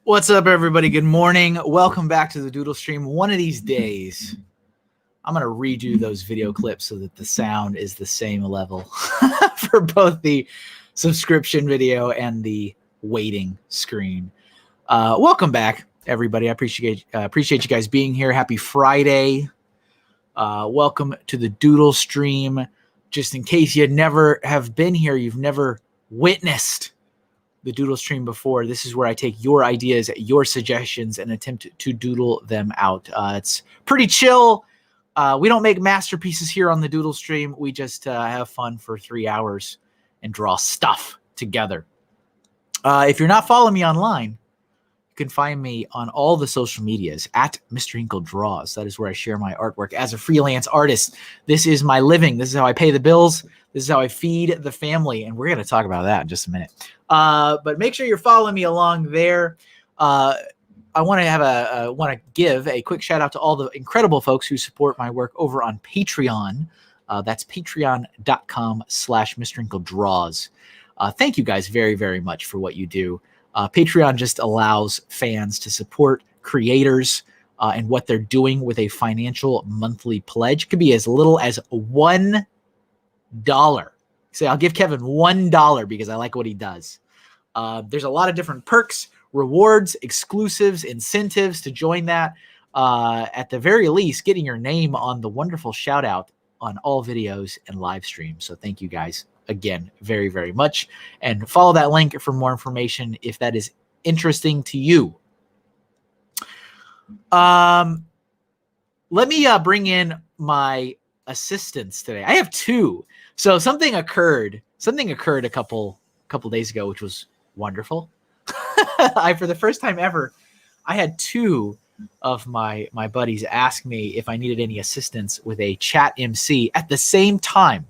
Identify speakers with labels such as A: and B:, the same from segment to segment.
A: What's up, everybody? Good morning. Welcome back to the Doodle Stream. One of these days, I'm going to redo those video clips so that the sound is the same level for both the subscription video and the waiting screen. Welcome back, everybody. I appreciate you guys being here. Happy Friday. Welcome to the Doodle Stream. Just in case you never have been here, you've never witnessed the Doodle Stream before, this is where I take your ideas, your suggestions, and attempt to doodle them out. It's pretty chill. We don't make masterpieces here on the Doodle Stream. We just have fun for 3 hours and draw stuff together. If you're not following me online, you can find me on all the social medias at MrHinkleDraws. That is where I share my artwork as a freelance artist. This is my living. This is how I pay the bills. This is how I feed the family, and we're going to talk about that in just a minute. But make sure you're following me along there. I want to give a quick shout out to all the incredible folks who support my work over on Patreon. That's patreon.com/MrHinkleDraws. Thank you guys very, very much for what you do. Patreon just allows fans to support creators and what they're doing with a financial monthly pledge. It could be as little as $1. Say, I'll give Kevin $1 because I like what he does. There's a lot of different perks, rewards, exclusives, incentives to join that. At the very least, getting your name on the wonderful shout out on all videos and live streams. So thank you guys again very, very much. And follow that link for more information if that is interesting to you. Let me bring in my assistants today. I have two. So something occurred a couple days ago, which was wonderful. For the first time ever, I had two of my buddies ask me if I needed any assistance with a chat MC at the same time.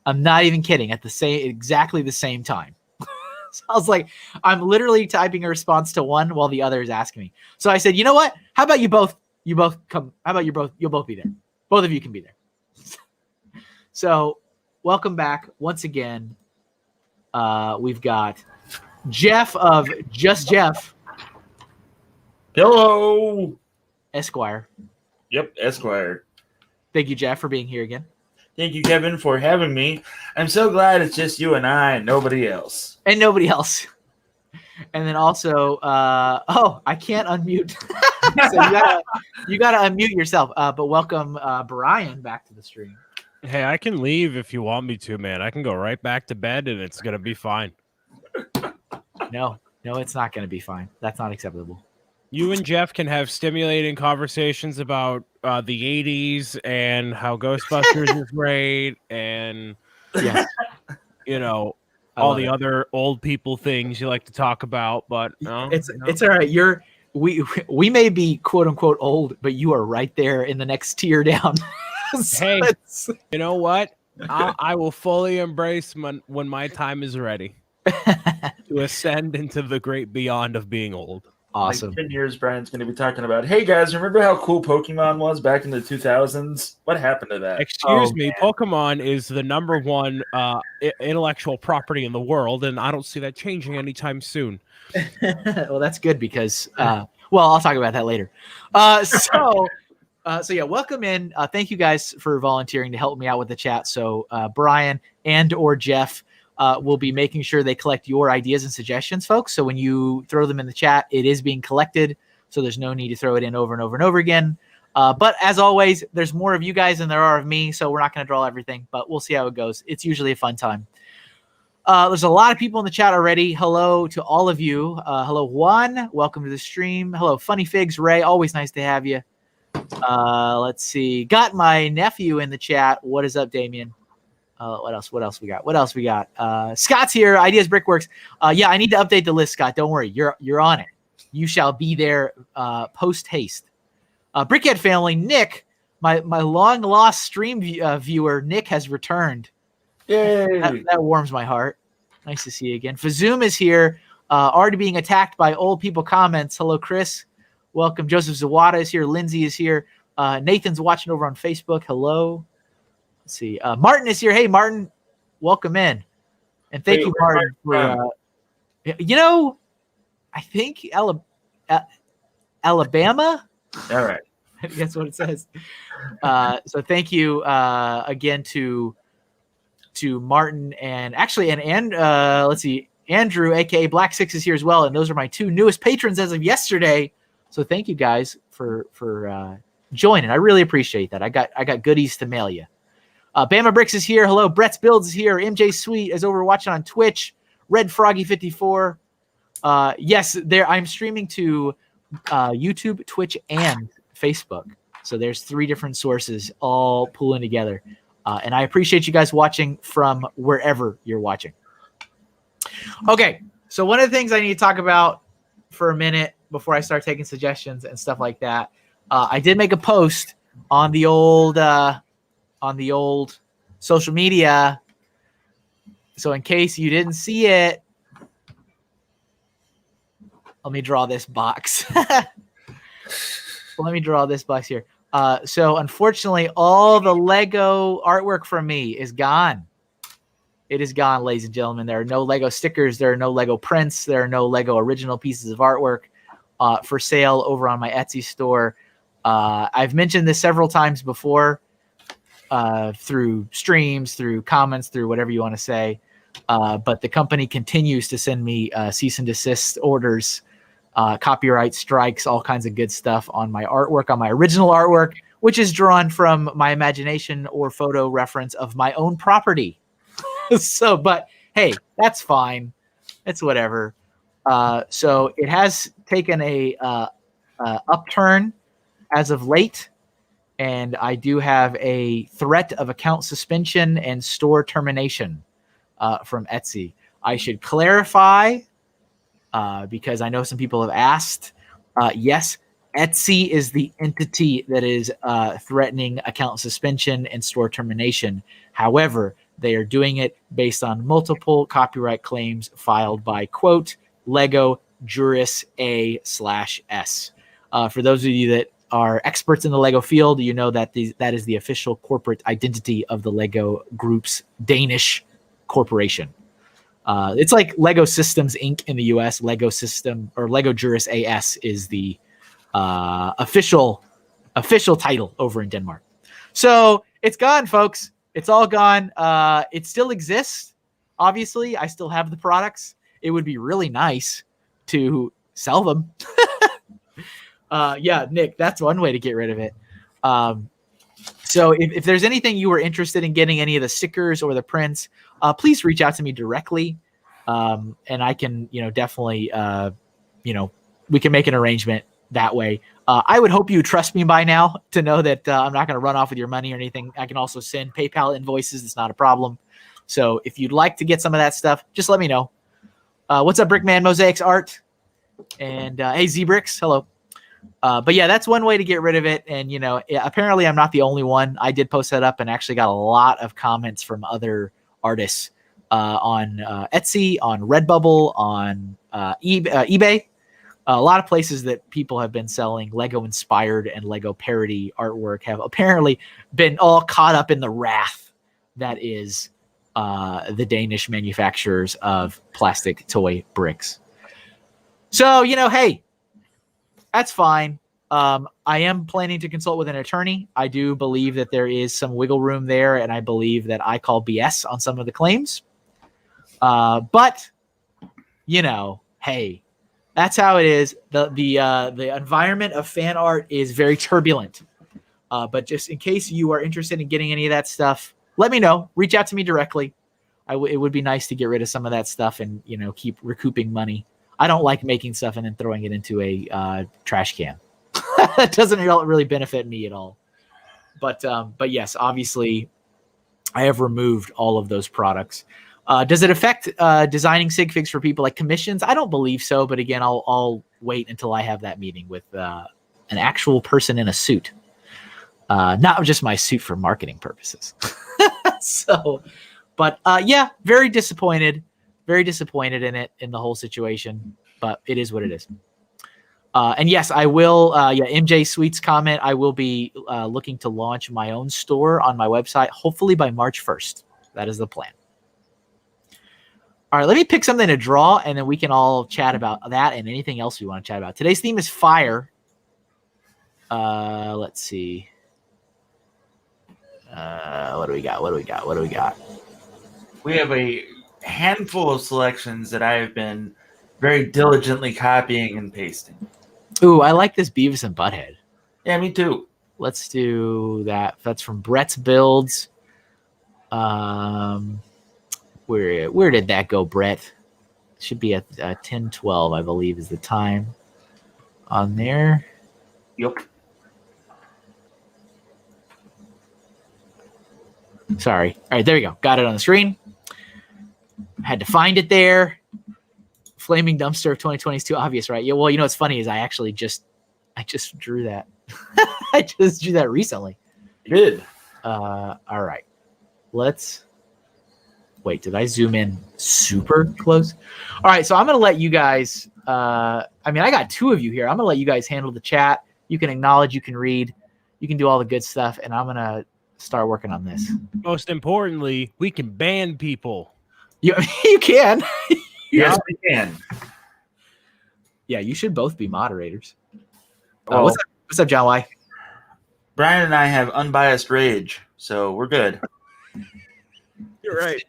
A: I'm not even kidding. Exactly the same time. So I was like, I'm literally typing a response to one while the other is asking me. So I said, you know what? How about you both come? How about you'll both be there? Both of you can be there. So welcome back once again. We've got Jeff of Just Jeff.
B: Hello.
A: Esquire.
B: Yep, Esquire.
A: Thank you, Jeff, for being here again.
B: Thank you, Kevin, for having me. I'm so glad it's just you and I and nobody else.
A: And nobody else. And then also, I can't unmute. So you gotta unmute yourself. But welcome, Brian, back to the stream.
C: Hey, I can leave if you want me to, man. I can go right back to bed and it's gonna be fine.
A: No, it's not gonna be fine. That's not acceptable.
C: You and Jeff can have stimulating conversations about the 80s and how Ghostbusters is great and all the other old people things you like to talk about, but
A: it's all right. We may be quote unquote old, but you are right there in the next tier down. So
C: hey, you know what? I will fully embrace when my time is ready to ascend into the great beyond of being old.
A: Awesome.
B: Like 10 years, Brian's going to be talking about, hey, guys, remember how cool Pokemon was back in the 2000s? What happened to that?
C: Excuse me, man. Pokemon is the #1 intellectual property in the world, and I don't see that changing anytime soon.
A: Well, that's good because, I'll talk about that later. So welcome in. Thank you guys for volunteering to help me out with the chat. So Brian or Jeff will be making sure they collect your ideas and suggestions, folks. So when you throw them in the chat, it is being collected. So there's no need to throw it in over and over and over again. But as always, there's more of you guys than there are of me. So we're not going to draw everything, but we'll see how it goes. It's usually a fun time. There's a lot of people in the chat already. Hello to all of you. Hello, Juan. Welcome to the stream. Hello, Funny Figs. Ray, always nice to have you. Let's see. Got my nephew in the chat. What is up, Damien? What else we got? Scott's here. Ideas Brickworks. Yeah, I need to update the list, Scott. Don't worry. You're on it. You shall be there post haste. Brickhead family, Nick, my long lost stream viewer, Nick has returned.
B: Yay!
A: That warms my heart. Nice to see you again. Fazoom is here. Already being attacked by old people comments. Hello, Chris. Welcome. Joseph Zawada is here. Lindsay is here. Nathan's watching over on Facebook. Hello. Let's see. Martin is here. Hey, Martin. Welcome in. And thank you, Martin. For, I think Alabama.
B: All right.
A: That's what it says. So thank you again to Martin and let's see, Andrew, aka Black Six, is here as well, and those are my two newest patrons as of yesterday. So thank you guys for joining. I really appreciate that. I got goodies to mail you. Bama Bricks is here. Hello. Brett's Builds is here. MJ Sweet is over watching on Twitch. Red Froggy 54. Yes, I'm streaming to YouTube, Twitch, and Facebook. So there's 3 different sources all pulling together. And I appreciate you guys watching from wherever you're watching. Okay, so one of the things I need to talk about for a minute before I start taking suggestions and stuff like that, I did make a post on the old social media. So in case you didn't see it, let me draw this box. Let me draw this box here. So unfortunately, all the Lego artwork from me is gone. It is gone, ladies and gentlemen. There are no Lego stickers. There are no Lego prints. There are no Lego original pieces of artwork for sale over on my Etsy store. I've mentioned this several times before through streams, through comments, through whatever you want to say. But the company continues to send me cease and desist orders, copyright strikes, all kinds of good stuff on my artwork, on my original artwork, which is drawn from my imagination or photo reference of my own property. So, but hey, that's fine. It's whatever. So it has taken a upturn as of late, and I do have a threat of account suspension and store termination from Etsy. I should clarify because I know some people have asked. Yes, Etsy is the entity that is threatening account suspension and store termination. However, they are doing it based on multiple copyright claims filed by, quote, Lego Juris A/S. For those of you that are experts in the Lego field, you know that that is the official corporate identity of the Lego Group's Danish corporation. It's like Lego Systems Inc. in the US. Lego System or Lego Juris AS is the official title over in Denmark. So it's gone, folks. It's all gone. It still exists. Obviously, I still have the products. It would be really nice to sell them. Yeah, Nick, that's one way to get rid of it. So if there's anything you were interested in getting, any of the stickers or the prints, please reach out to me directly. And I can, definitely, we can make an arrangement that way. I would hope you trust me by now to know that I'm not going to run off with your money or anything. I can also send PayPal invoices. It's not a problem. So if you'd like to get some of that stuff, just let me know. What's up, Brickman Mosaics Art? And hey, Z-Bricks, hello. But yeah, that's one way to get rid of it. And, apparently I'm not the only one. I did post that up and actually got a lot of comments from other artists on Etsy, on Redbubble, on eBay. A lot of places that people have been selling Lego inspired and Lego parody artwork have apparently been all caught up in the wrath that is the Danish manufacturers of plastic toy bricks. So, hey, that's fine. I am planning to consult with an attorney. I do believe that there is some wiggle room there, and I believe that I call BS on some of the claims. But, hey, that's how it is. The environment of fan art is very turbulent. But just in case you are interested in getting any of that stuff, let me know. Reach out to me directly. It would be nice to get rid of some of that stuff and, keep recouping money. I don't like making stuff and then throwing it into a trash can. That doesn't really benefit me at all. But yes, obviously, I have removed all of those products. Does it affect designing sig figs for people like commissions? I don't believe so. But again, I'll wait until I have that meeting with an actual person in a suit, not just my suit for marketing purposes. So, but yeah, very disappointed in it, in the whole situation. But it is what it is. And yes, I will. MJ Sweet's comment. I will be looking to launch my own store on my website, hopefully by March 1st. That is the plan. All right, let me pick something to draw, and then we can all chat about that and anything else we want to chat about. Today's theme is fire. Let's see. What do we got?
B: We have a handful of selections that I have been very diligently copying and pasting.
A: Ooh, I like this Beavis and Butthead.
B: Yeah, me too.
A: Let's do that. That's from Brett's Builds. Where did that go, Brett? Should be at 10:12, I believe, is the time on there.
B: Yep.
A: Sorry. All right, there we go. Got it on the screen. Had to find it there. Flaming Dumpster of 2020 is too obvious, right? Yeah. Well, you know what's funny is I just drew that. I just drew that recently.
B: Good.
A: All right. Let's wait. Did I zoom in super close? All right. So I'm gonna let you guys. I got two of you here. I'm gonna let you guys handle the chat. You can acknowledge. You can read. You can do all the good stuff, and I'm gonna start working on this.
C: Most importantly, we can ban people.
A: You can.
B: Yes, we can.
A: Yeah, you should both be moderators.
B: Well,
A: What's up, John Y?
B: Brian and I have unbiased rage, so we're good.
C: You're right.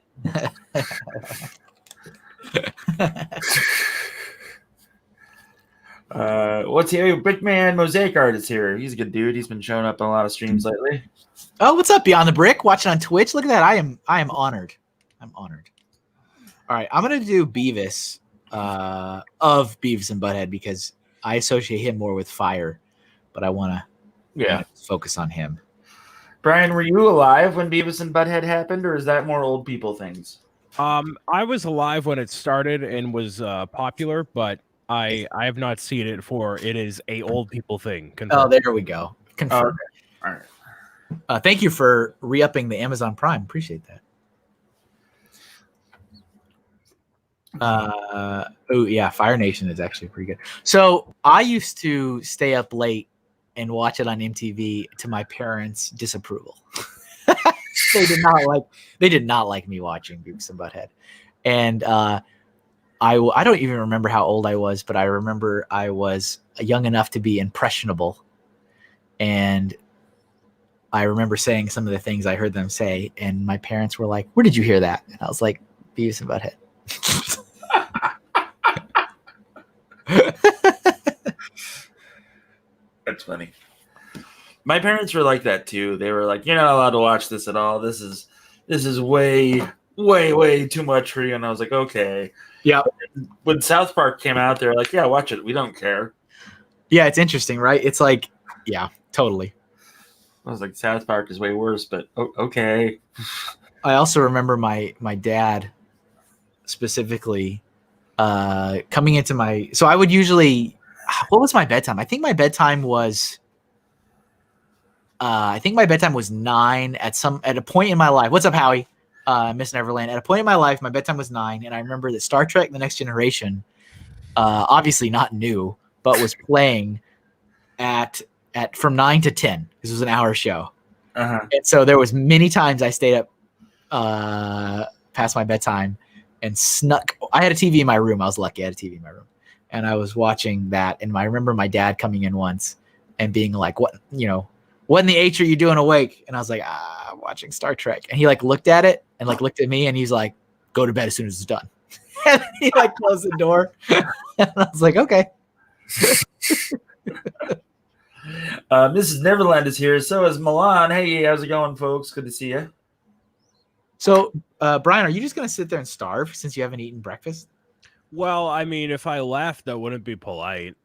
B: What's here? Brickman Mosaic Art is here. He's a good dude. He's been showing up on a lot of streams lately.
A: Oh, what's up, Beyond the Brick? Watching on Twitch. Look at that. I am honored. I'm honored. All right, I'm gonna do Beavis of Beavis and Butthead because I associate him more with fire, but I want to focus on him.
B: Brian, were you alive when Beavis and Butthead happened, or is that more old people things?
C: I was alive when it started and was popular, but I have not seen it for it is a old people thing. Confirmed.
A: Oh, there we go. Confirmed.
B: Okay. All right.
A: Thank you for re-upping the Amazon Prime. Appreciate that. Oh yeah, Fire Nation is actually pretty good. So I used to stay up late and watch it on MTV to my parents' disapproval. They did not like me watching Beavis and Butthead. And I don't even remember how old I was, but I remember I was young enough to be impressionable. And I remember saying some of the things I heard them say, and my parents were like, "Where did you hear that?" And I was like, "Beavis and Butthead."
B: That's funny. My parents were like that too. They were like, "You're not allowed to watch this at all. This is way too much for you." And I was like, "Okay."
A: Yeah.
B: When South Park came out, they were like, "Yeah, watch it. We don't care."
A: Yeah, it's interesting, right? It's like, yeah, totally.
B: I was like, South Park is way worse, but okay.
A: I also remember my dad specifically coming into my. So I would usually. What was my bedtime? I think my bedtime was 9 at a point in my life. What's up, Howie? Miss Neverland. At a point in my life, my bedtime was 9, and I remember that Star Trek: The Next Generation, obviously not new, but was playing at from 9 to 10. This was an hour show, and so there was many times I stayed up past my bedtime and snuck. I had a TV in my room. I was lucky. I had a TV in my room, and I was watching that. And I remember my dad coming in once and being like, "What in the H are you doing awake?" And I was like, "I'm watching Star Trek." And he looked at it and looked at me, and he's like, "Go to bed as soon as it's done." And he closed the door. And I was like, "Okay."
B: Mrs. Neverland is here. So is Milan. Hey, how's it going, folks? Good to see you.
A: So, Brian, are you just going to sit there and starve since you haven't eaten breakfast?
C: Well, I mean, if I left, that wouldn't be polite.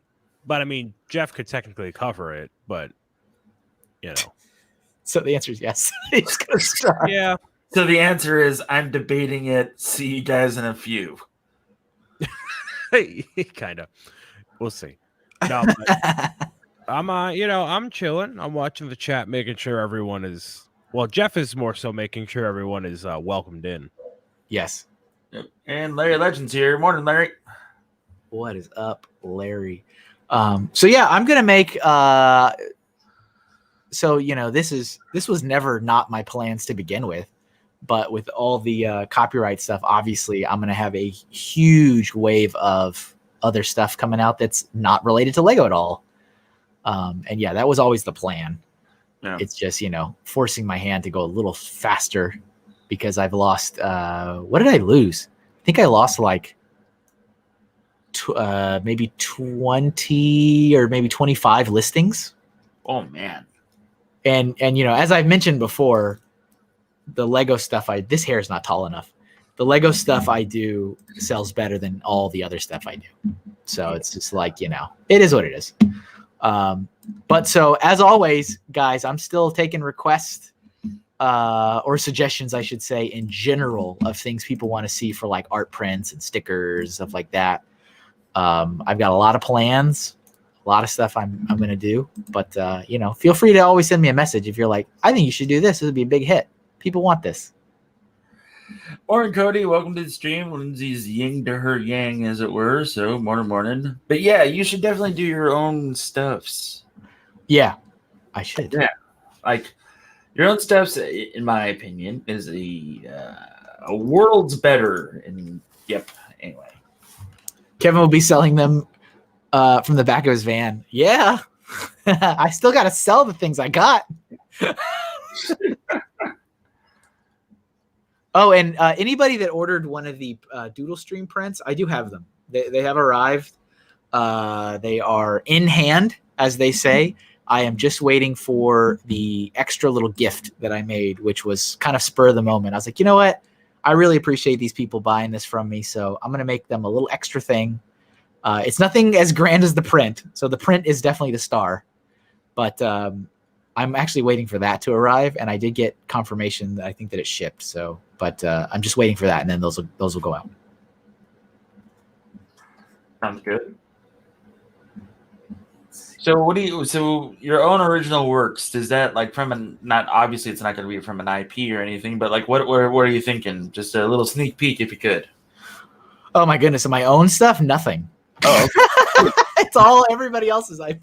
C: But I mean, Jeff could technically cover it, but
A: So the answer is yes. He's going to starve.
C: Yeah.
B: So the answer is I'm debating it. See you guys in a few.
C: Kind of. We'll see. No, but I'm chilling. I'm watching the chat, making sure everyone is. Well, Jeff is more so making sure everyone is welcomed in.
A: Yes.
B: Yep. And Larry Legend's here. Morning, Larry.
A: What is up, Larry? So yeah, I'm gonna make. So this was never not my plans to begin with. But with all the copyright stuff, obviously, I'm gonna have a huge wave of other stuff coming out that's not related to Lego at all. And yeah, that was always the plan.
B: Yeah.
A: It's just, forcing my hand to go a little faster because I've lost, what did I lose? I think I lost like maybe 20 or maybe 25 listings.
B: Oh man.
A: And as I've mentioned before, the Lego stuff, this hair is not tall enough. The Lego stuff I do sells better than all the other stuff I do. So it's just like, it is what it is. But so as always, guys, I'm still taking requests or suggestions, I should say, in general of things people want to see for like art prints and stickers, stuff like that. I've got a lot of plans, a lot of stuff I'm going to do, but feel free to always send me a message if you're like, I think you should do this. This would be a big hit. People want this.
B: Morning, Cody. Welcome to the stream. Lindsay's yin to her yang, as it were. So, morning. But yeah, you should definitely do your own stuffs.
A: Yeah, I should.
B: Yeah, like your own stuffs, in my opinion, is a world's better. And yep. Anyway,
A: Kevin will be selling them from the back of his van. Yeah, I still got to sell the things I got. Oh, and anybody that ordered one of the Doodle Stream prints, I do have them. They have arrived. They are in hand, as they say. I am just waiting for the extra little gift that I made, which was kind of spur of the moment. I was like, you know what? I really appreciate these people buying this from me, so I'm going to make them a little extra thing. It's nothing as grand as the print, so the print is definitely the star. But I'm actually waiting for that to arrive, and I did get confirmation that I think that it shipped. So, but I'm just waiting for that, and then those will go out.
B: Sounds good. So so your own original works, does that like not obviously it's not going to be from an IP or anything, but like what are you thinking? Just a little sneak peek if you could.
A: Oh my goodness. So my own stuff, nothing.
B: Oh, okay.
A: It's all everybody else's IP.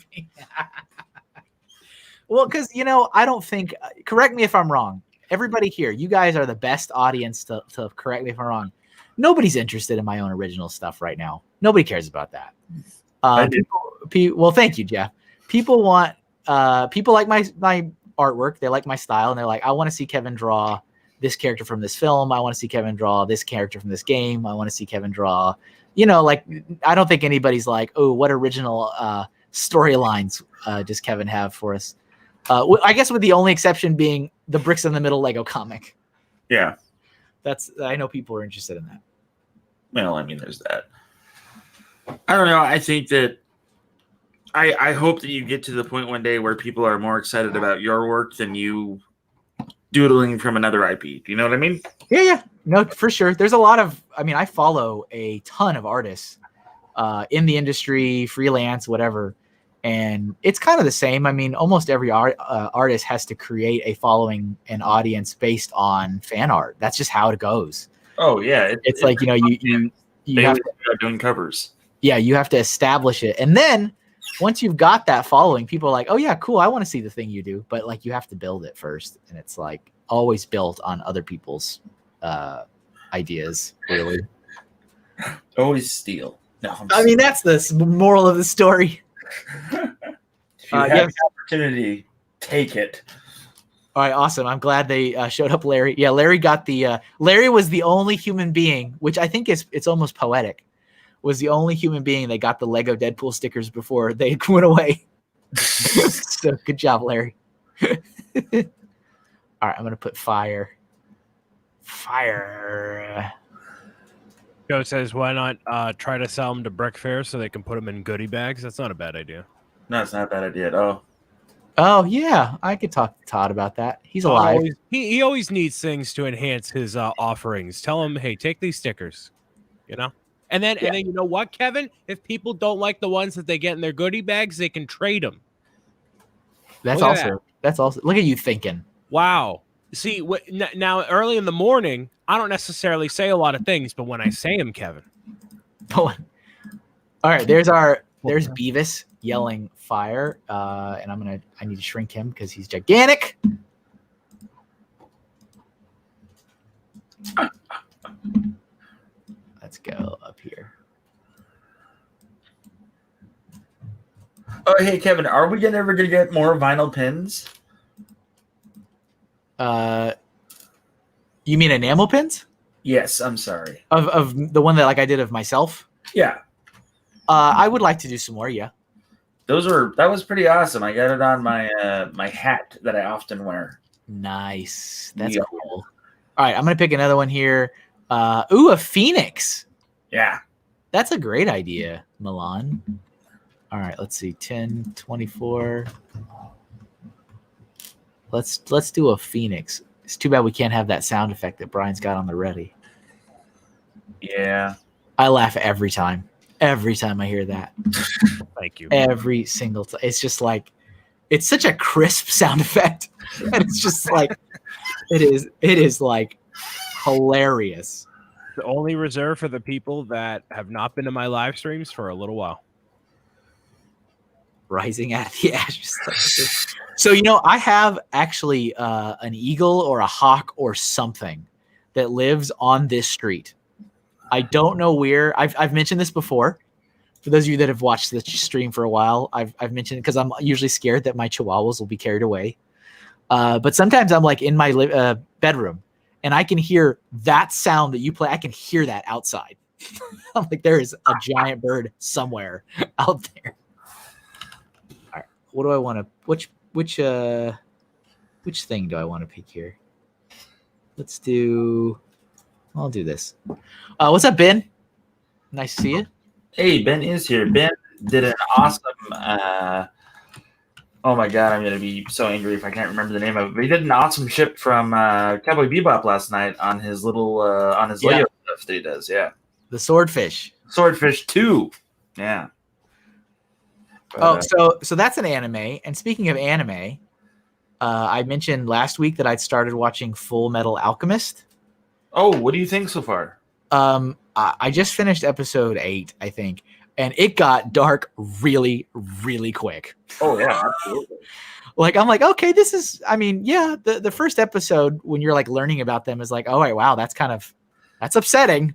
A: Well, because, I don't think, correct me if I'm wrong. Everybody here, you guys are the best audience to correct me if I'm wrong. Nobody's interested in my own original stuff right now. Nobody cares about that. Well, thank you, Jeff. People want, people like my artwork. They like my style, and they're like, I want to see Kevin draw this character from this film. I want to see Kevin draw this character from this game. I want to see Kevin draw, like, I don't think anybody's like, oh, what original storylines does Kevin have for us? I guess with the only exception being the bricks in the middle Lego comic.
B: Yeah.
A: I know people are interested in that.
B: Well, I mean, there's that. I don't know. I think that I hope that you get to the point one day where people are more excited about your work than you doodling from another IP. Do you know what I mean?
A: Yeah. No, for sure. There's a lot of, I follow a ton of artists in the industry, freelance, whatever. And it's kind of the same. Almost every artist has to create a following and audience based on fan art. That's just how it goes.
B: Oh yeah,
A: it's like you have to
B: start doing covers.
A: Yeah, you have to establish it, and then once you've got that following, people are like, "Oh yeah, cool. I want to see the thing you do." But like, you have to build it first, and it's like always built on other people's ideas. Really,
B: always steal. No,
A: that's the moral of the story.
B: If you have the opportunity, take it.
A: All right, awesome. I'm glad they showed up, Larry. Yeah, Larry got the Larry was the only human being, which I think it's almost poetic, was the only human being that got the Lego Deadpool stickers before they went away. So good job, Larry. All right, I'm gonna put fire.
C: Joe says, why not try to sell them to Brick Fair so they can put them in goodie bags? That's not a bad idea.
B: No, it's not a bad idea at all.
A: Oh, yeah. I could talk to Todd about that. He's alive.
C: He always needs things to enhance his offerings. Tell him, hey, take these stickers, And then you know what, Kevin? If people don't like the ones that they get in their goodie bags, they can trade them.
A: That's also. Look at you thinking.
C: Wow. See, now early in the morning, I don't necessarily say a lot of things, but when I say them, Kevin.
A: All right, there's Beavis yelling fire, and I need to shrink him because he's gigantic. Let's go up here.
B: Oh, hey, Kevin, are we ever going to get more vinyl pins?
A: You mean enamel pins?
B: Yes, I'm sorry.
A: Of the one that like I did of myself?
B: Yeah.
A: I would like to do some more, yeah.
B: That was pretty awesome. I got it on my my hat that I often wear.
A: Nice. That's cool. All right, I'm gonna pick another one here. Ooh, a phoenix.
B: Yeah.
A: That's a great idea, Milan. All right, let's see. 10, 24. Let's do a phoenix. It's too bad we can't have that sound effect that Brian's got on the ready.
B: Yeah.
A: I laugh every time. Every time I hear that.
C: Thank you.
A: Every single time. It's just like, it's such a crisp sound effect. And it's just like, it is like hilarious.
C: The only reserved for the people that have not been to my live streams for a little while.
A: Rising out of the ashes. So, you know, I have actually an eagle or a hawk or something that lives on this street. I don't know where. I've mentioned this before. For those of you that have watched the stream for a while, I've mentioned it because I'm usually scared that my chihuahuas will be carried away. But sometimes I'm like in my bedroom and I can hear that sound that you play. I can hear that outside. I'm like, there is a giant bird somewhere out there. All right, what do I want to? Which thing do I want to pick here? Let's do. I'll do this. What's up, Ben? Nice to see you.
B: Hey, Ben is here. Ben did an awesome. Oh my god, I'm gonna be so angry if I can't remember the name of it. But he did an awesome ship from Cowboy Bebop last night on his little on his Lego stuff that he does. Yeah,
A: the Swordfish.
B: Swordfish 2. Yeah.
A: But, so that's an anime. And speaking of anime, I mentioned last week that I'd started watching Full Metal Alchemist.
B: Oh, what do you think so far?
A: I just finished episode 8, I think, and it got dark really, really quick.
B: Oh yeah, absolutely.
A: Like I'm like, okay, this is. I mean, yeah, the first episode when you're like learning about them is like, oh wow, that's upsetting.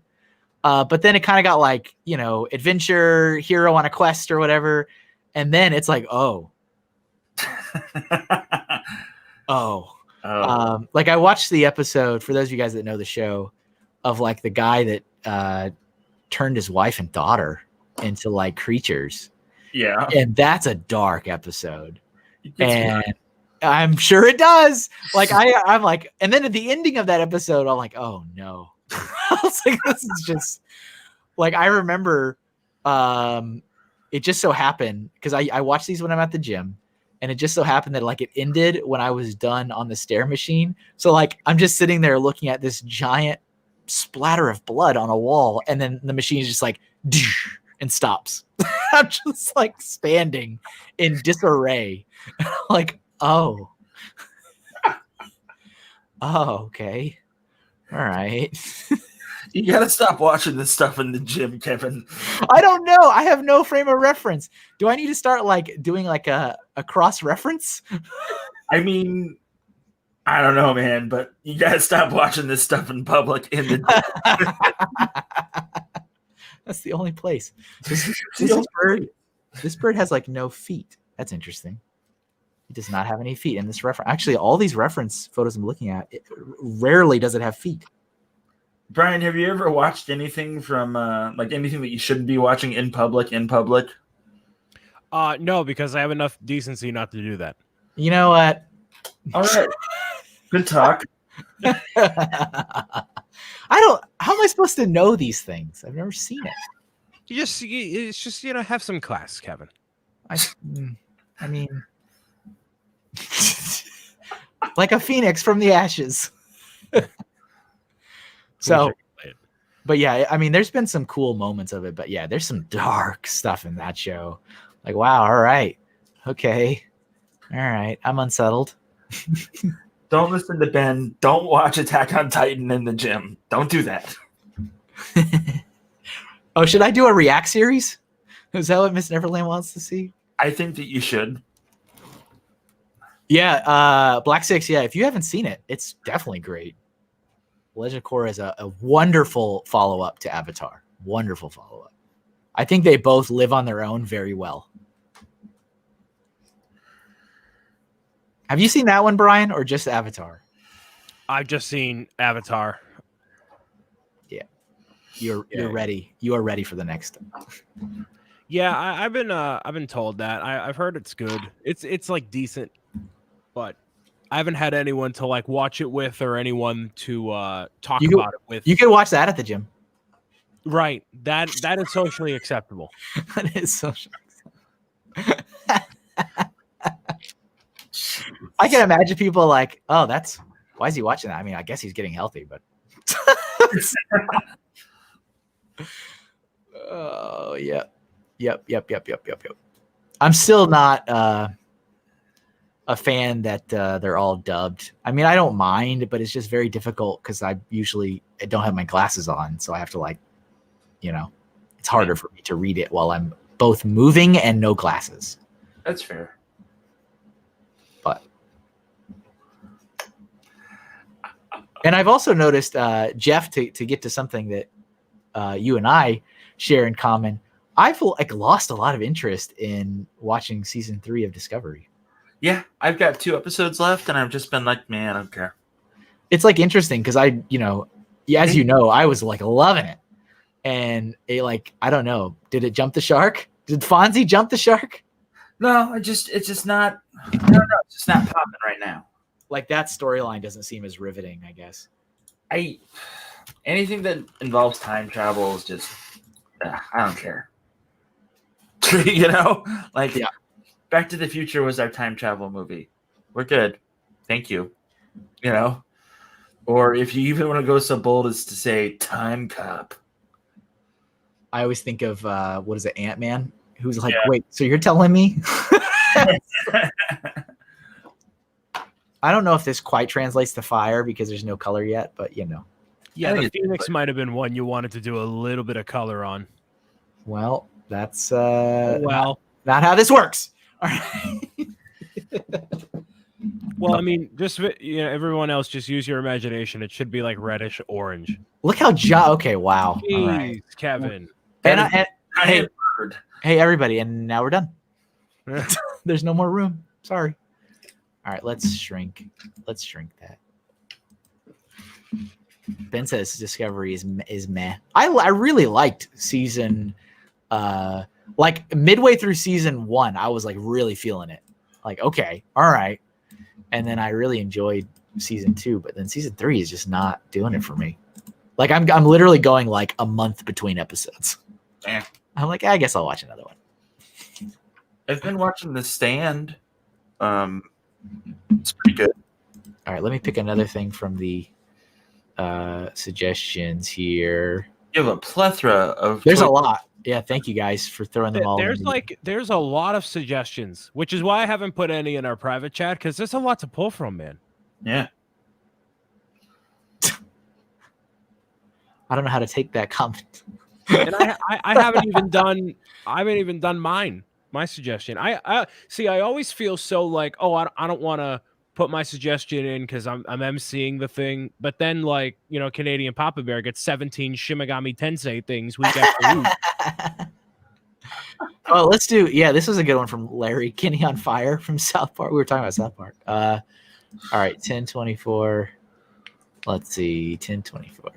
A: But then it kind of got like, you know, adventure, hero on a quest or whatever, and then it's like, oh. Like I watched the episode, for those of you guys that know the show, of like the guy that turned his wife and daughter into like creatures.
B: Yeah.
A: And that's a dark episode. And I'm sure it does. Like I'm like, and then at the ending of that episode, I'm like, oh no. I was like, this is just like, I remember it just so happened because I watch these when I'm at the gym. And it just so happened that like it ended when I was done on the stair machine. So like I'm just sitting there looking at this giant splatter of blood on a wall, and then the machine is just like and stops. I'm just like standing in disarray. Like, oh, okay, all right.
B: You gotta stop watching this stuff in the gym, Kevin.
A: I don't know. I have no frame of reference. Do I need to start like doing like a cross reference?
B: I mean, I don't know, man, but you gotta stop watching this stuff in public in the gym.
A: That's the only place. This bird has like no feet. That's interesting. He does not have any feet in this reference. Actually, all these reference photos I'm looking at, rarely does it have feet.
B: Brian, have you ever watched anything from like anything that you shouldn't be watching in public?
C: No, because I have enough decency not to do that.
A: You know what?
B: All right. Good talk.
A: How am I supposed to know these things? I've never seen it.
C: It's just, you know, have some class, Kevin.
A: I mean, like a phoenix from the ashes. So, but yeah, I mean, there's been some cool moments of it, but yeah, there's some dark stuff in that show. Like, wow, all right. Okay. All right. I'm unsettled.
B: Don't listen to Ben. Don't watch Attack on Titan in the gym. Don't do that.
A: Oh, should I do a react series? Is that what Miss Neverland wants to see?
B: I think that you should.
A: Yeah. Black 6. Yeah. If you haven't seen it, it's definitely great. Legend of Korra is a wonderful follow-up to Avatar. Wonderful follow-up. I think they both live on their own very well. Have you seen that one, Brian, or just Avatar?
C: I've just seen Avatar.
A: Yeah. You're ready. You are ready for the next.
C: Yeah, I've been told that. I've heard it's good. It's like decent, but I haven't had anyone to like watch it with or anyone to talk about it with.
A: You could watch that at the gym.
C: Right. That is socially acceptable.
A: That is socially acceptable. I can imagine people like, oh, why is he watching that? I mean, I guess he's getting healthy, but oh yep. I'm still not a fan that they're all dubbed. I mean, I don't mind, but it's just very difficult because I don't have my glasses on, so I have to it's harder for me to read it while I'm both moving and no glasses.
B: That's fair.
A: But and I've also noticed, Jeff, to get to something that you and I share in common, I've lost a lot of interest in watching season 3 of Discovery.
B: Yeah, I've got 2 episodes left, and I've just been like, man, I don't care.
A: It's interesting because as you know, I was loving it, and I don't know, did it jump the shark? Did Fonzie jump the shark?
B: No, it's just not. I don't know, it's just not popping right now.
A: That storyline doesn't seem as riveting, I guess.
B: Anything that involves time travel is just, I don't care. Yeah. Back to the Future was our time travel movie. We're good. Thank you. Or if you even want to go so bold as to say Time Cop.
A: I always think of, what is it, Ant-Man? Who's like, wait, so you're telling me? I don't know if this quite translates to fire because there's no color yet, but
C: Yeah, the Phoenix might have been one you wanted to do a little bit of color on.
A: Well, that's
C: not
A: how this works. All right.
C: Well, I mean, just everyone else, just use your imagination. It should be like reddish orange.
A: Look how okay, wow.
C: Jeez,
A: all right.
C: Kevin.
A: Hey, everybody, and now we're done. There's no more room. Sorry. All right, let's shrink that. Ben says Discovery is meh. I really liked season midway through season 1, I was really feeling it. Okay, all right. And then I really enjoyed season 2, but then season 3 is just not doing it for me. I'm literally going a month between episodes.
B: Yeah.
A: I'm I guess I'll watch another one.
B: I've been watching The Stand. It's pretty good.
A: All right, let me pick another thing from the suggestions here.
B: You have a plethora of.
A: There's a lot. Yeah, thank you guys for throwing them all.
C: There's a lot of suggestions, which is why I haven't put any in our private chat because there's a lot to pull from, man.
B: Yeah.
A: I don't know how to take that comment.
C: And I haven't even done my suggestion. I see. I always feel so I don't want to put my suggestion in because I'm emceeing the thing. But then Canadian Papa Bear gets 17 Shimigami Tensei things week after week.
A: Oh, let's do. Yeah, this was a good one from Larry. Kenny on Fire from South Park. We were talking about South Park. All right, 1024. Let's see, 1024.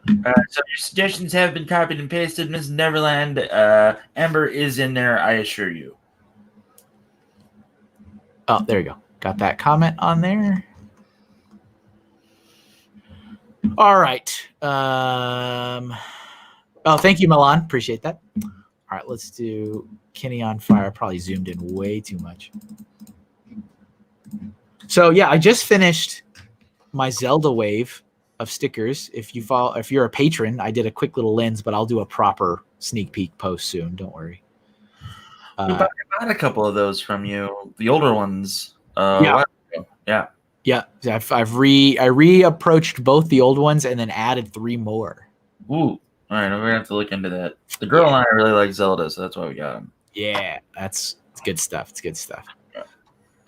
B: So your suggestions have been copied and pasted, Miss Neverland. Amber is in there, I assure you.
A: Oh, there you go. Got that comment on there. All right. Oh, thank you, Milan. Appreciate that. All right, let's do Kenny on Fire. Probably zoomed in way too much. So yeah, I just finished my Zelda wave of stickers. If you're a patron, I did a quick little lens, but I'll do a proper sneak peek post soon. Don't worry.
B: I bought a couple of those from you, the older ones.
A: Yeah. I've reapproached both the old ones and then added 3 more.
B: Ooh, all right. I'm gonna have to look into that. The girl and I really like Zelda, so that's why we got them.
A: Yeah, it's good stuff. It's good stuff.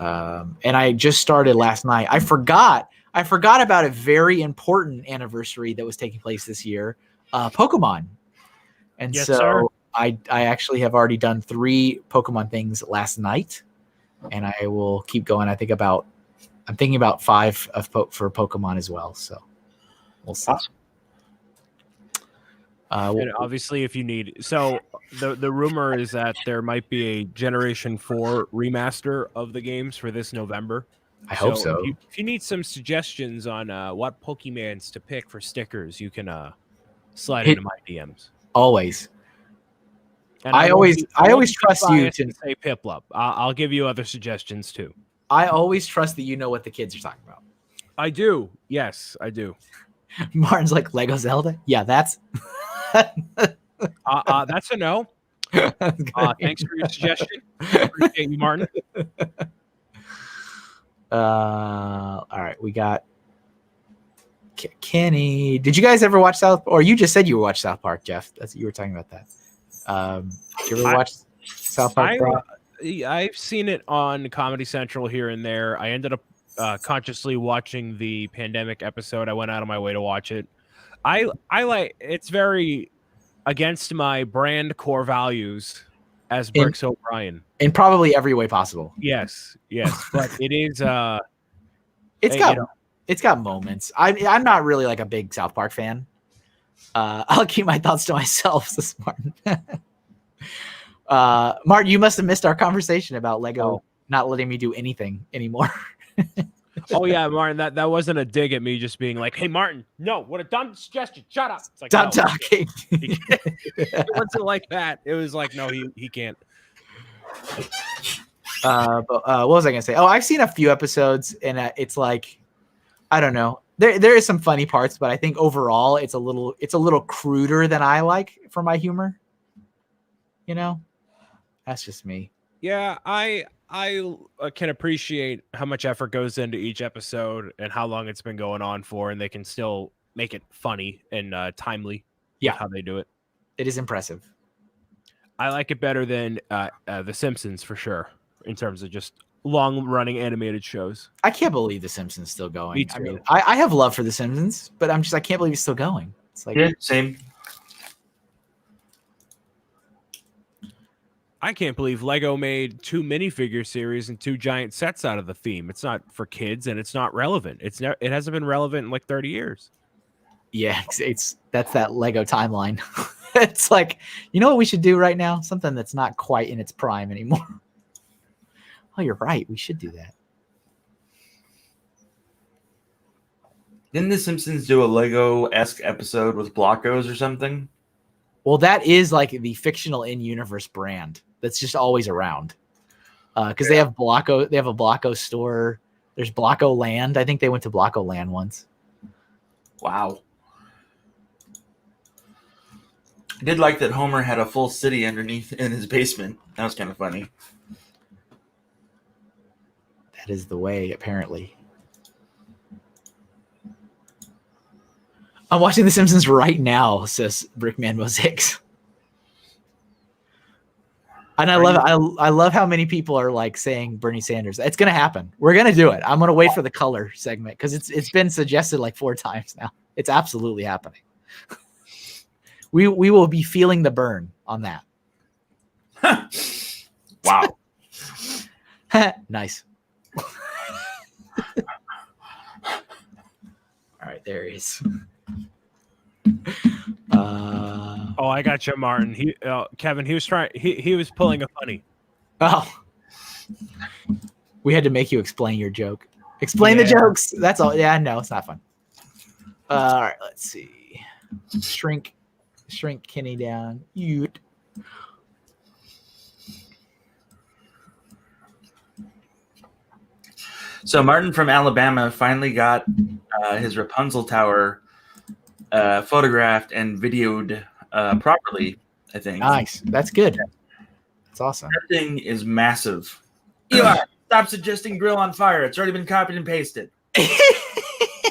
A: And I just started last night. I forgot about a very important anniversary that was taking place this year, Pokemon. And
C: Yes,
A: so
C: sir.
A: I actually have already done 3 Pokemon things last night, and I will keep going. I'm thinking about 5 for Pokemon as well. So we'll see.
B: Awesome.
C: And obviously, if you need, so the rumor is that there might be a Generation 4 remaster of the games for this November.
A: I hope so.
C: If you need some suggestions on what Pokemans to pick for stickers, you can slide into my DMs.
A: Always.
C: And
A: I always trust you
C: to say Piplup. I'll give you other suggestions too.
A: I always trust that you know what the kids are talking about.
C: I do. Yes, I do.
A: Martin's like, Lego Zelda? Yeah, that's
C: that's a no. Thanks for your suggestion. Appreciate you, Martin.
A: All right, we got Kenny. Did you guys ever watch South? Or you just said you watched South Park, Jeff? You were talking about that. Did you ever watch South Park?
C: I've seen it on Comedy Central here and there. I ended up consciously watching the pandemic episode. I went out of my way to watch it. I like it's very against my brand core values as Brooks O'Brien
A: in probably every way possible.
C: Yes, but it is.
A: It's got moments. I'm not really like a big South Park fan. I'll keep my thoughts to myself. This Martin. Martin, you must have missed our conversation about Lego not letting me do anything anymore.
C: Oh yeah, Martin, that wasn't a dig at me just being like, hey Martin, no, what a dumb suggestion. Shut up. It's like,
A: stop talking.
C: It wasn't like that. It was like, no, he can't.
A: But what was I gonna say? Oh, I've seen a few episodes and it's like, I don't know. There is some funny parts, but I think overall it's a little cruder than I like for my humor. You know? That's just me.
C: Yeah, I can appreciate how much effort goes into each episode and how long it's been going on for, and they can still make it funny and timely.
A: Yeah,
C: how they do it.
A: It is impressive.
C: I like it better than The Simpsons for sure in terms of just long-running animated shows.
A: I can't believe The Simpsons is still going.
C: Me too.
A: I mean, I have love for The Simpsons, but I can't believe it's still going. It's like
B: same.
C: I can't believe Lego made 2 minifigure series and 2 giant sets out of the theme. It's not for kids and it's not relevant. It hasn't been relevant in like 30 years.
A: Yeah, that's that Lego timeline. It's like, you know what we should do right now? Something that's not quite in its prime anymore. Oh, you're right. We should do that.
B: Didn't The Simpsons do a Lego-esque episode with Blockos or something?
A: Well, that is like the fictional in-universe brand that's just always around. Because they have Blocko, they have a Blocko store. There's Blocko Land. I think they went to Blocko Land once.
B: Wow. I did like that Homer had a full city underneath in his basement. That was kind of funny.
A: That is the way, apparently. I'm watching The Simpsons right now, says Brickman Mosaics. And I love it. I love how many people are like saying Bernie Sanders. It's gonna happen. We're gonna do it. I'm gonna wait for the color segment because it's been suggested like 4 times now. It's absolutely happening. We will be feeling the burn on that.
B: Wow.
A: Nice. All right, there he is.
C: Oh, I got you, Martin. Kevin, he was pulling a funny.
A: Oh, we had to make you explain your joke. Explain the jokes. That's all. Yeah, no, it's not fun. All right, let's see. Shrink Kenny down.
B: So Martin from Alabama finally got his Rapunzel tower photographed and videoed properly, I think.
A: Nice. That's good. That's awesome.
B: That thing is massive. Eli, stop suggesting grill on fire. It's already been copied and pasted.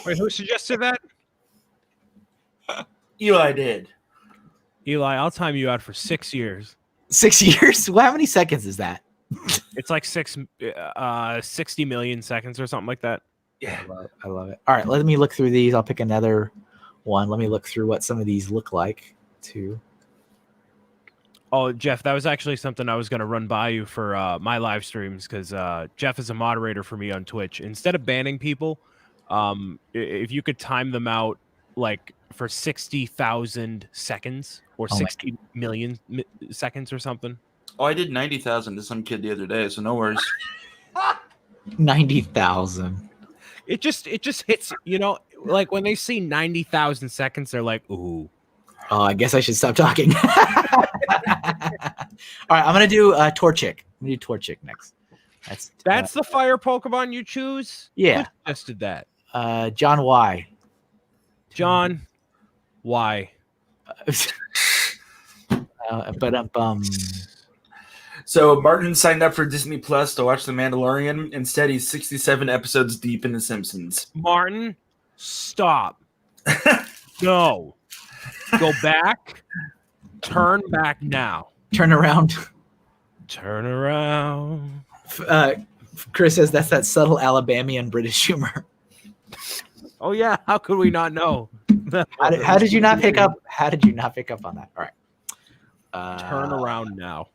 C: Wait, who suggested that?
B: Eli did.
C: Eli, I'll time you out for 6 years.
A: 6 years? Well, how many seconds is that?
C: It's like 60 million seconds or something like that.
B: Yeah.
A: I love it. All right, let me look through these. I'll pick another one. Let me look through what some of these look like too.
C: Oh, Jeff, that was actually something I was going to run by you for my live streams because Jeff is a moderator for me on Twitch. Instead of banning people, if you could time them out like for 60,000 seconds or 60 million seconds or something.
B: Oh, I did 90,000 to some kid the other day, so no worries.
A: 90,000.
C: It just hits, like when they see 90,000 seconds, they're like, ooh.
A: Oh, I guess I should stop talking. All right, I'm gonna do Torchic. I'm gonna do Torchic next. That's
C: the fire Pokemon you choose?
A: Yeah.
C: Who suggested that?
A: John Y.
C: John Y.
B: So Martin signed up for Disney Plus to watch The Mandalorian. Instead, he's 67 episodes deep in The Simpsons.
C: Martin, stop. No. Go back. Turn back now.
A: Turn around.
C: Turn around.
A: Chris says that's that subtle Alabamian British humor.
C: Oh yeah, how could we not know?
A: How did you not pick up? How did you not pick up on that? All right.
C: Turn around now.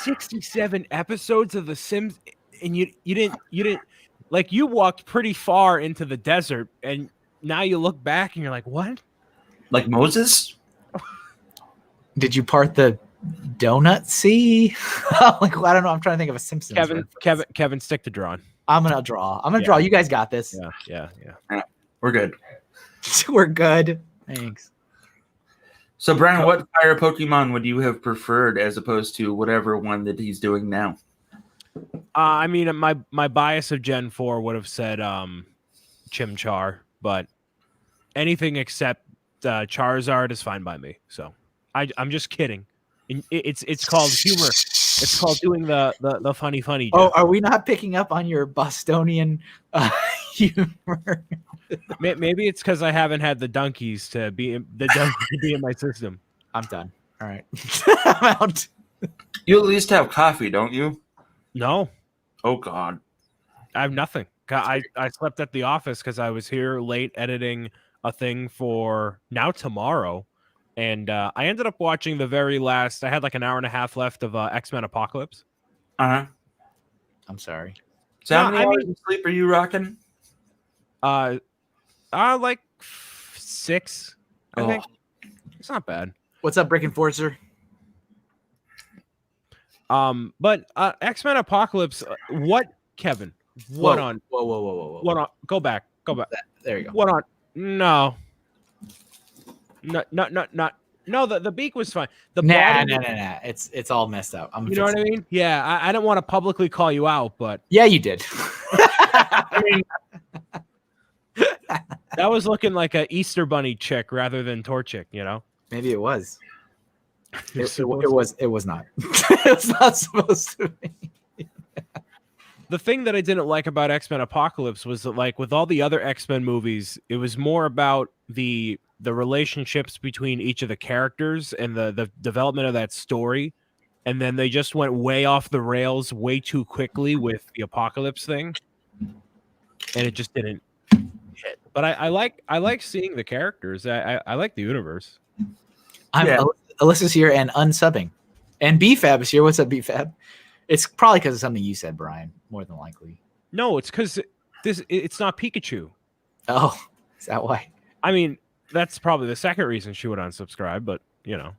C: 67 episodes of The Sims, and you didn't like, you walked pretty far into the desert, and now you look back and you're like, what?
B: Like Moses?
A: Did you part the donut sea? Like, I don't know. I'm trying to think of a Simpsons.
C: Kevin, stick to drawing.
A: I'm gonna draw. Draw. You guys got this.
C: Yeah.
B: We're good.
A: We're good. Thanks.
B: So, Brian, what fire Pokemon would you have preferred as opposed to whatever one that he's doing now?
C: I mean, my bias of Gen 4 would have said Chimchar, but anything except Charizard is fine by me. So I'm just kidding. It's called humor. It's called doing the funny. Jeff.
A: Oh, are we not picking up on your Bostonian humor?
C: Maybe it's because I haven't had the donkeys to be in my system.
A: I'm done. All right, I'm out.
B: You at least have coffee, don't you?
C: No.
B: Oh God,
C: I have nothing. I slept at the office because I was here late editing a thing for Now Tomorrow, and I ended up watching the very last. I had like an hour and a half left of X-Men Apocalypse.
B: I'm
A: sorry.
B: So how many hours of sleep are you rocking?
C: Like 6. I think it's not bad.
A: What's up, Brick Enforcer?
C: But X-Men Apocalypse. What, Kevin? What on?
A: Whoa.
C: What on? Go back.
A: There you go.
C: What on? No. The beak was fine.
A: Nah. It's all messed up.
C: You know what I mean? Yeah, I don't want to publicly call you out, but
A: yeah, you did.
C: I mean, that was looking like a Easter Bunny chick rather than Torchic, you know?
A: Maybe it was. It was. It was not. It was not supposed to be.
C: The thing that I didn't like about X-Men Apocalypse was that, like, with all the other X-Men movies, it was more about the relationships between each of the characters and the development of that story. And then they just went way off the rails way too quickly with the Apocalypse thing. And it just didn't hit. But I like seeing the characters. I like the universe.
A: Alyssa's here and unsubbing. And BFab is here. What's up, BFab? It's probably because of something you said, Brian, more than likely.
C: No, it's because it's not Pikachu.
A: Oh, is that why?
C: I mean, that's probably the second reason she would unsubscribe, but, you know.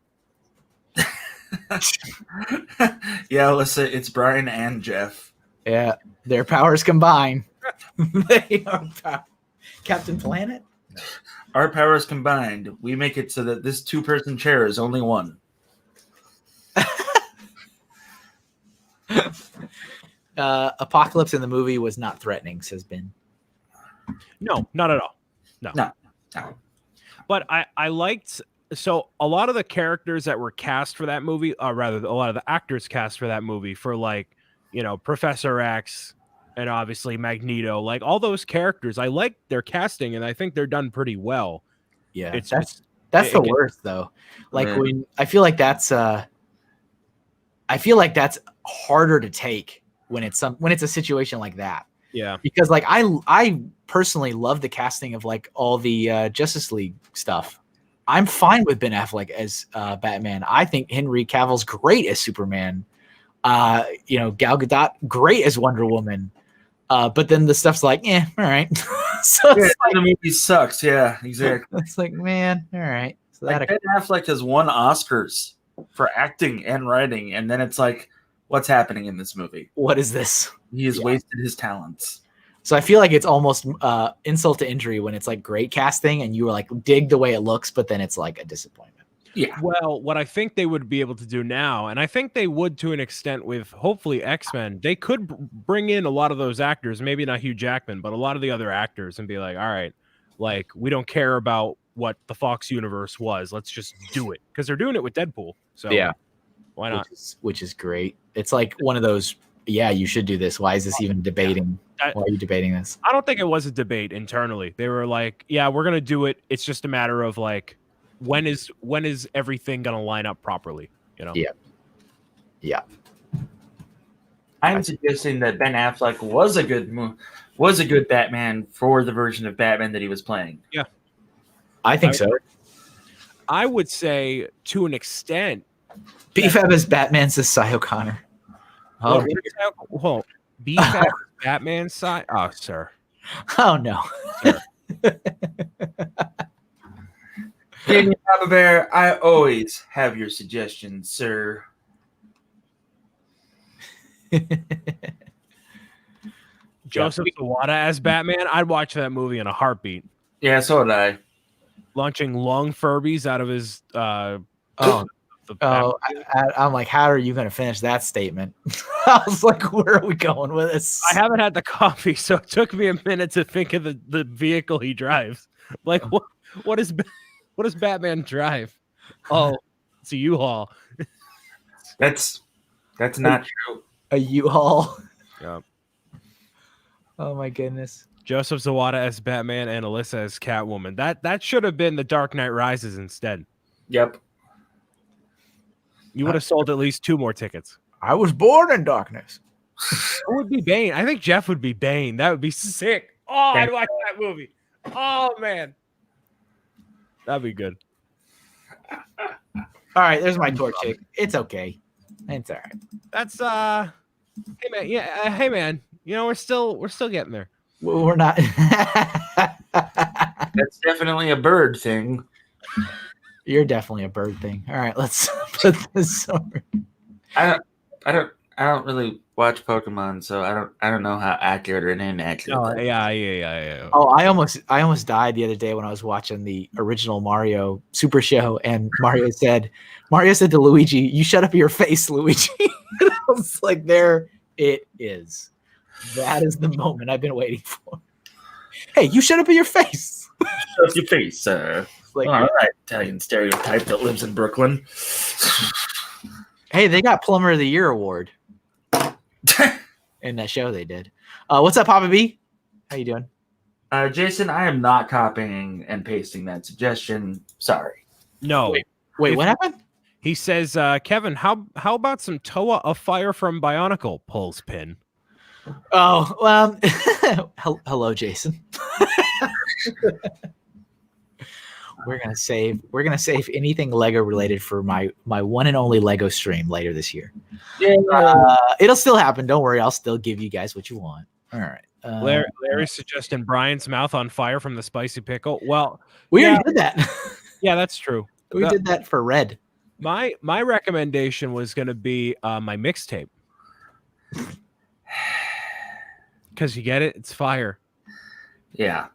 B: Yeah, Alyssa, it's Brian and Jeff.
A: Yeah, their powers combine. They are Captain Planet?
B: Our powers combined, we make it so that this 2-person chair is only one.
A: Apocalypse in the movie was not threatening, says Ben.
C: No, not at all. No. But I liked, so a lot of the characters that were cast for that movie, or rather a lot of the actors cast for that movie, for, like, you know, Professor X and obviously Magneto, like all those characters, I like their casting and I think they're done pretty well.
A: Yeah, that's the worst though. Like when I feel like that's I feel like that's harder to take when it's a situation like that.
C: Yeah.
A: Because like I personally love the casting of like all the Justice League stuff. I'm fine with Ben Affleck as Batman. I think Henry Cavill's great as Superman. Gal Gadot great as Wonder Woman. But then the stuff's like, all right. So it's
B: the movie sucks. Yeah, exactly.
A: It's like, man, all right. So
B: like Ben Affleck has won Oscars for acting and writing, and then it's like, what's happening in this movie?
A: What is this?
B: He has wasted his talents.
A: So I feel like it's almost insult to injury when it's like great casting and you were like dig the way it looks, but then it's like a disappointment.
B: Yeah.
C: Well, what I think they would be able to do now, and I think they would to an extent with hopefully X-Men, they could bring in a lot of those actors, maybe not Hugh Jackman, but a lot of the other actors and be like, all right, like we don't care about what the Fox universe was. Let's just do it. Because they're doing it with Deadpool. So
A: yeah,
C: why not?
A: Which is great. It's like one of those, yeah, you should do this. Why is this even debating? Why are you debating this?
C: I don't think it was a debate internally. They were like, yeah, we're going to do it. It's just a matter of like, when is everything going to line up properly? You know?
A: Yeah.
B: I'm suggesting that Ben Affleck was a good Batman for the version of Batman that he was playing.
C: Yeah.
A: I think so.
C: I would say to an extent.
A: BFAB is Batman, says Cy O'Connor.
C: Oh, BFAB Batman side? Oh, sir.
A: Oh, no.
C: Sir.
B: Daniel Papa Bear, I always have your suggestions, sir.
C: Joseph Sawada as Batman, I'd watch that movie in a heartbeat.
B: Yeah, so would I.
C: Launching long Furbies out of his
A: I'm like, how are you going to finish that statement? I was like, where are we going with this?
C: I haven't had the coffee, so it took me a minute to think of the vehicle he drives. Like, what does Batman drive? Oh, it's a U-Haul.
B: That's not true.
A: A U-Haul.
C: Yeah.
A: Oh my goodness.
C: Joseph Zawada as Batman and Alyssa as Catwoman. That should have been The Dark Knight Rises instead.
B: Yep.
C: You would have sold at least 2 more tickets.
A: I was born in darkness.
C: Who would be Bane? I think Jeff would be Bane. That would be sick. Oh, I'd watch that movie. Oh, man. That'd be good.
A: All right, there's my torch chick. It's okay. It's all right.
C: That's hey man, yeah, hey man. You know, we're still getting there.
A: Well, we're not.
B: That's definitely a bird thing.
A: You're definitely a bird thing. All right, let's put this over.
B: I don't really watch Pokemon, so I don't know how accurate or inaccurate.
C: Oh, yeah.
A: Oh, I almost died the other day when I was watching the original Mario Super Show, and Mario said to Luigi, "You shut up your face, Luigi." And I was like, "There it is. That is the moment I've been waiting for." Hey, you shut up your face.
B: Shut up your face, sir.
A: Like,
B: all right, Italian stereotype that lives in Brooklyn.
A: Hey, they got Plumber of the Year award in that show they did. What's up, Papa B? How you doing?
B: Jason, I am not copying and pasting that suggestion. Sorry.
C: No.
A: Wait, what happened?
C: He says, Kevin, how about some Toa of Fire from Bionicle? Pulls pin.
A: Oh, well, hello, Jason. We're gonna save anything Lego related for my one and only Lego stream later this year.
B: Yeah,
A: it'll still happen. Don't worry, I'll still give you guys what you want. All right.
C: Larry's suggesting Brian's mouth on fire from the spicy pickle. Well,
A: we already did that.
C: Yeah, that's true.
A: We did that for Red.
C: My recommendation was going to be my mixtape. Because you get it, it's fire.
B: Yeah.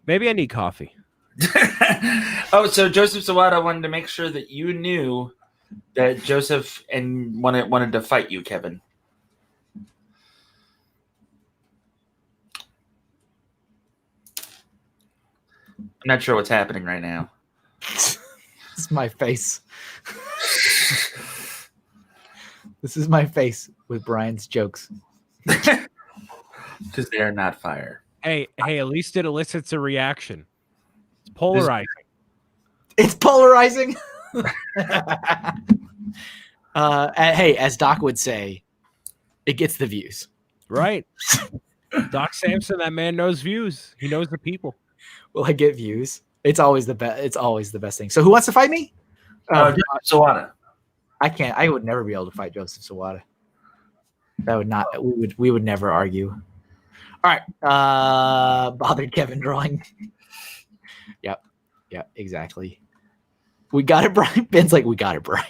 C: Maybe I need coffee.
B: Oh, so Joseph Sawada wanted to make sure that you knew that Joseph and wanted to fight you, Kevin. I'm not sure what's happening right now.
A: This is my face. This is my face with Brian's jokes.
B: Because they are not fire.
C: Hey, at least it elicits a reaction. It's polarizing.
A: It's polarizing. Hey, as Doc would say, it gets the views.
C: Right. Doc Samson, that man knows views. He knows the people.
A: Will I get views? It's always the best. It's always the best thing. So who wants to fight me?
B: Sawada.
A: I can't. I would never be able to fight Joseph Sawada. That would not. We would never argue. All right. Bothered Kevin drawing. Yep. Exactly. We got it, Brian. Ben's like, we got it, Brian.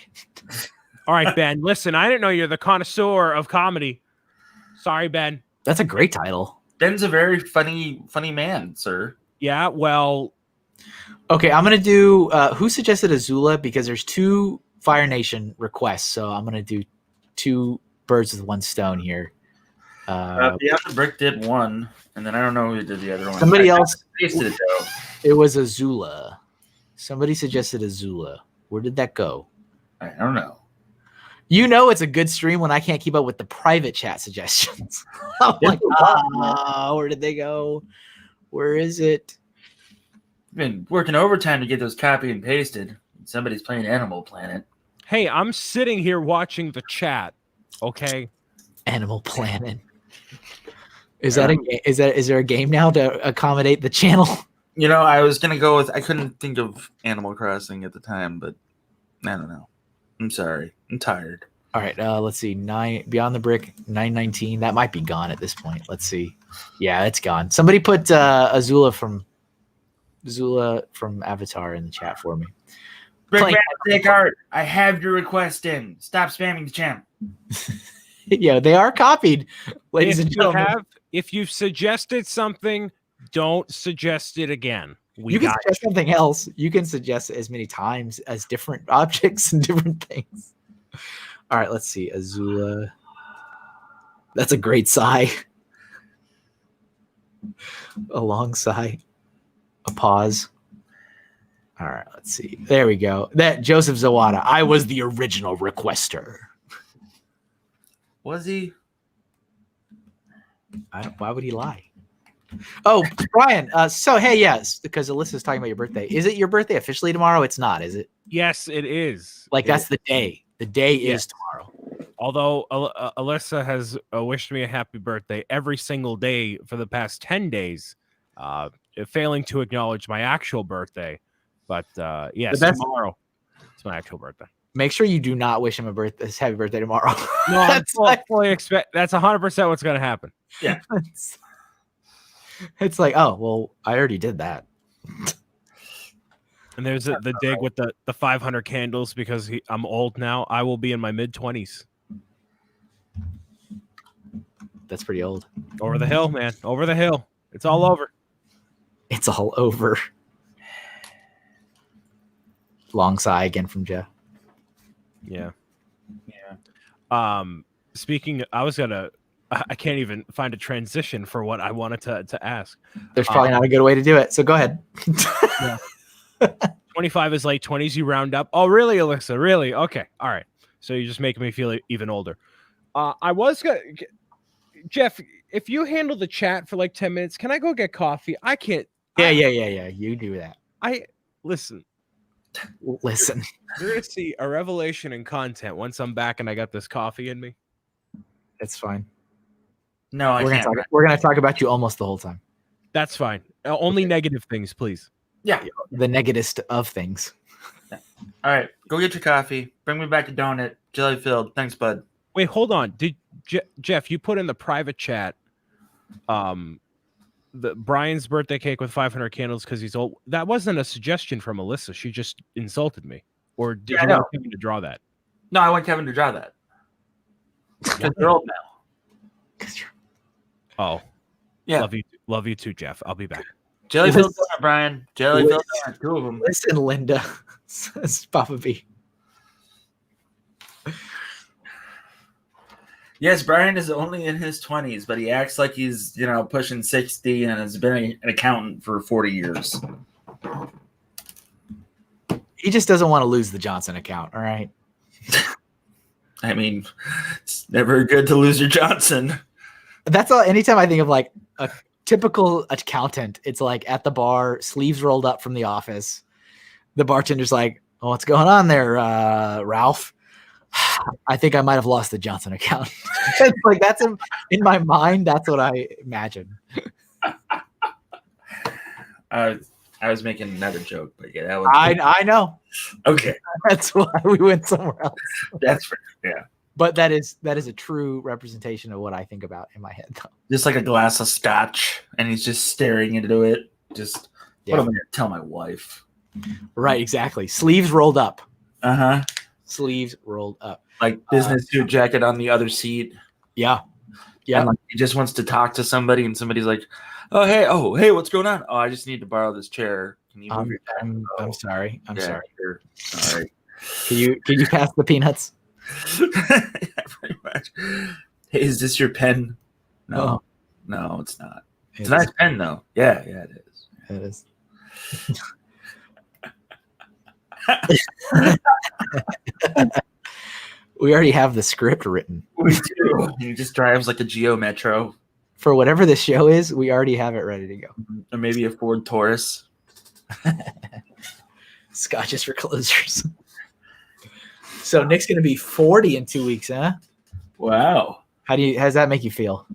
C: All right, Ben. Listen, I didn't know you're the connoisseur of comedy. Sorry, Ben.
A: That's a great title.
B: Ben's a very funny man, sir.
C: Yeah. Well.
A: Okay, I'm gonna do. Who suggested Azula? Because there's 2 Fire Nation requests, so I'm gonna do 2 birds with one stone here.
B: The other brick did one, and then I don't know who did the other one.
A: Somebody else.
B: Tasted it though.
A: It was Azula. Somebody suggested Azula. Where did that go?
B: I don't know.
A: You know it's a good stream when I can't keep up with the private chat suggestions. I'm like, where did they go? Where is it?
B: Been working overtime to get those copied and pasted. Somebody's playing Animal Planet.
C: Hey, I'm sitting here watching the chat. Okay.
A: Animal Planet. Is there a game now to accommodate the channel?
B: You know, I was gonna go with. I couldn't think of Animal Crossing at the time, but I don't know. I'm sorry. I'm tired.
A: All right. Let's see. 9 Beyond the Brick 919. That might be gone at this point. Let's see. Yeah, it's gone. Somebody put Azula from Avatar in the chat for me.
B: Brick Art, I have your request in. Stop spamming the channel.
A: Yeah, they are copied, ladies and gentlemen.
C: If you've suggested something, don't suggest it again.
A: You can suggest something else. You can suggest as many times as different objects and different things. All right, let's see. Azula. That's a great sigh. A long sigh. A pause. All right, let's see. There we go. That Joseph Zawada. I was the original requester.
B: Was he?
A: Why would he lie? Oh, Brian. So hey, yes, because Alyssa's talking about your birthday. Is it your birthday officially tomorrow? It's not, is it?
C: Yes, it is.
A: That's the day. The day is tomorrow.
C: Although Alyssa has wished me a happy birthday every single day for the past 10 days, failing to acknowledge my actual birthday. But yes, tomorrow it's my actual birthday.
A: Make sure you do not wish him a happy birthday tomorrow.
C: No, that's fully expect. That's 100% what's going to happen.
B: Yeah.
A: It's like, oh, well, I already did that.
C: And there's the dig with the 500 candles because I'm old now. I will be in my mid-20s.
A: That's pretty old.
C: Over the hill, man. Over the hill. It's all over.
A: It's all over. Long sigh again from Jeff.
C: Yeah. Speaking, I can't even find a transition for what I wanted to ask.
A: There's probably not a good way to do it, so go ahead.
C: Yeah. 25 is late 20s. You round up. Oh, really, Alyssa? Really? Okay. All right. So you're just making me feel even older. I was gonna, Jeff. If you handle the chat for like 10 minutes, can I go get coffee? I can't.
A: Yeah. You do that.
C: Listen.
A: You're
C: gonna see a revelation in content once I'm back and I got this coffee in me.
A: It's fine.
B: No,
A: we're gonna talk about you almost the whole time.
C: That's fine. Only negative things, please.
B: Yeah.
A: The negativest of things.
B: Yeah. All right. Go get your coffee. Bring me back a donut. Jelly filled. Thanks, bud.
C: Wait, hold on. Did Jeff, you put in the private chat the Brian's birthday cake with 500 candles because he's old? That wasn't a suggestion from Alyssa. She just insulted me. Or did you want Kevin to draw that?
B: No, I want Kevin to draw that. Because they're old now.
C: Oh.
B: Yeah.
C: Love you too, Jeff. I'll be back.
B: Jelly filled donut, Brian. Jelly filled donut. 2 of them.
A: Listen, Linda, says Papa B.
B: Yes, Brian is only in his 20s, but he acts like he's, pushing 60 and has been an accountant for 40 years.
A: He just doesn't want to lose the Johnson account, all right?
B: I mean, it's never good to lose your Johnson.
A: That's all. Anytime I think of like a typical accountant, it's like at the bar, sleeves rolled up from the office, The bartender's like, "Oh, what's going on there, Ralph?" I think I might have lost the Johnson account. It's like that's in my mind. That's what I imagine.
B: I was making another joke, but yeah, that was.
A: I know.
B: Okay,
A: That's why we went somewhere else.
B: that's fair. Yeah,
A: But that is a true representation of what I think about in my head, though.
B: just like a glass of scotch, and he's just staring into it. Just
A: Yeah.
B: what am I gonna tell my wife?
A: Right, exactly. Sleeves rolled up.
B: Sleeves
A: rolled up.
B: Like business suit jacket on the other seat.
A: Yeah.
B: And like he just wants to talk to somebody, and somebody's like, oh hey, what's going on? Oh, I just need to borrow this chair. Can you move your chair?
A: I'm sorry. I'm sorry.
B: Sure. All right.
A: Can you pass the peanuts?
B: Yeah, pretty much. Hey, is this your pen? No,
A: Oh.
B: no, it's not. It's a nice pen though. Yeah, it is.
A: It is. We already have the script written.
B: We do. He just drives like a Geo Metro.
A: For whatever the show is, we already have it ready to go.
B: Or maybe a Ford Taurus.
A: Scotches for closers. So Nick's going to be 40 in 2 weeks, huh?
B: Wow.
A: How does that make you feel?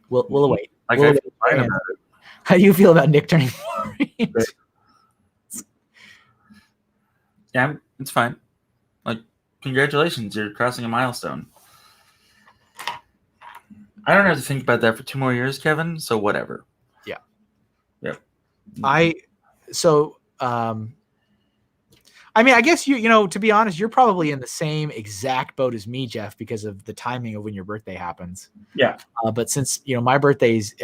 A: We'll wait.
B: Like
A: We'll
B: I
A: wait.
B: feel fine about it.
A: How do you feel about Nick turning 40?
B: Yeah, it's fine. Like, congratulations, you're crossing a milestone. I don't have to think about that for 2 more years, Kevin. So whatever.
A: Yeah.
B: Yep.
A: I mean, I guess you know, to be honest, you're probably in the same exact boat as me, Jeff, because of the timing of when your birthday happens.
B: Yeah.
A: But since, you know, my birthday's,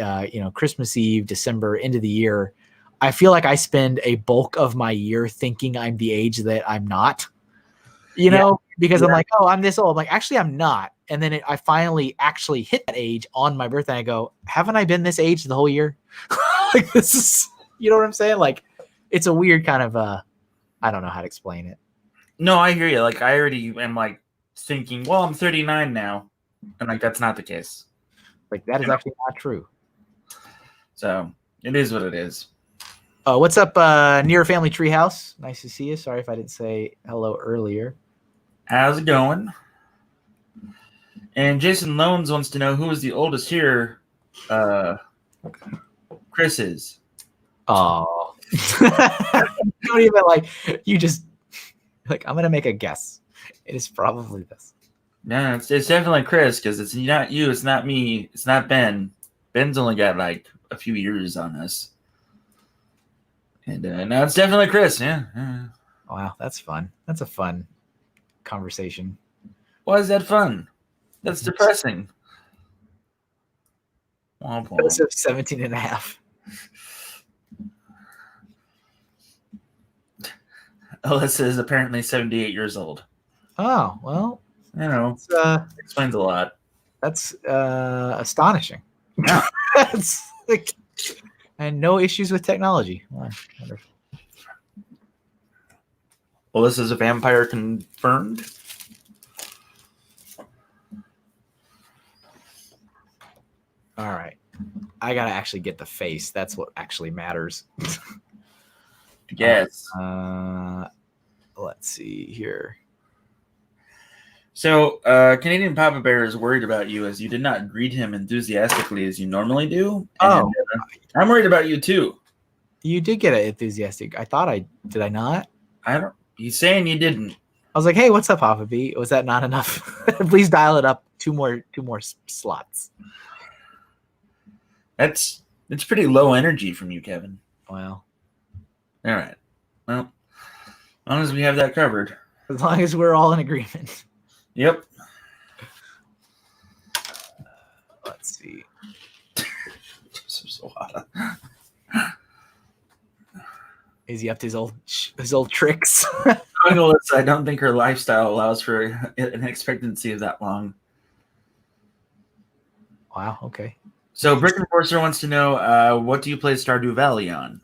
A: Christmas Eve, December, end of the year, I feel like I spend a bulk of my year thinking I'm the age that I'm not, because I'm like, oh, I'm this old. I'm like, actually, I'm not. And then I finally actually hit that age on my birthday. I go, haven't I been this age the whole year? Like, this is, you know what I'm saying? Like, it's a weird kind of, I don't know how to explain it.
B: No, I hear you. Like, I already am like thinking, well, I'm 39 now. And like, that's not the case.
A: Like, that is actually not true.
B: So it is what it is.
A: What's up, Near Family Treehouse? Nice to see you. Sorry if I didn't say hello earlier.
B: How's it going? And Jason Loans wants to know who is the oldest here. Chris is.
A: Oh, don't even you just I'm gonna make a guess. It is probably this.
B: No, it's definitely Chris because it's not you, it's not me, it's not Ben. Ben's only got like a few years on us. And no, it's definitely Chris. Yeah.
A: Wow, that's fun. That's a fun conversation.
B: Why is that fun? That's depressing.
A: Joseph 17 and a half.
B: Alyssa is apparently 78 years old.
A: Oh, well,
B: Explains a lot.
A: That's astonishing.
B: Yeah.
A: That's and no issues with technology. Wow, wonderful.
B: Alyssa's a vampire confirmed.
A: All right. I gotta actually get the face. That's what actually matters.
B: Yes.
A: Let's see here.
B: So, Canadian Papa Bear is worried about you as you did not greet him enthusiastically as you normally do. And, I'm worried about you too.
A: You did get it enthusiastic. I thought did I not?
B: He's saying you didn't.
A: I was like, hey, what's up, Papa B? Was that not enough? Please dial it up two more slots.
B: It's pretty low energy from you, Kevin.
A: Well.
B: All right. Well, as long as we have that covered.
A: As long as we're all in agreement.
B: Yep.
A: Let's see.
B: So hot.
A: Is he up to his old tricks?
B: I don't think her lifestyle allows for an expectancy of that long.
A: Wow. Okay.
B: So Brick Enforcer wants to know, what do you play Stardew Valley on?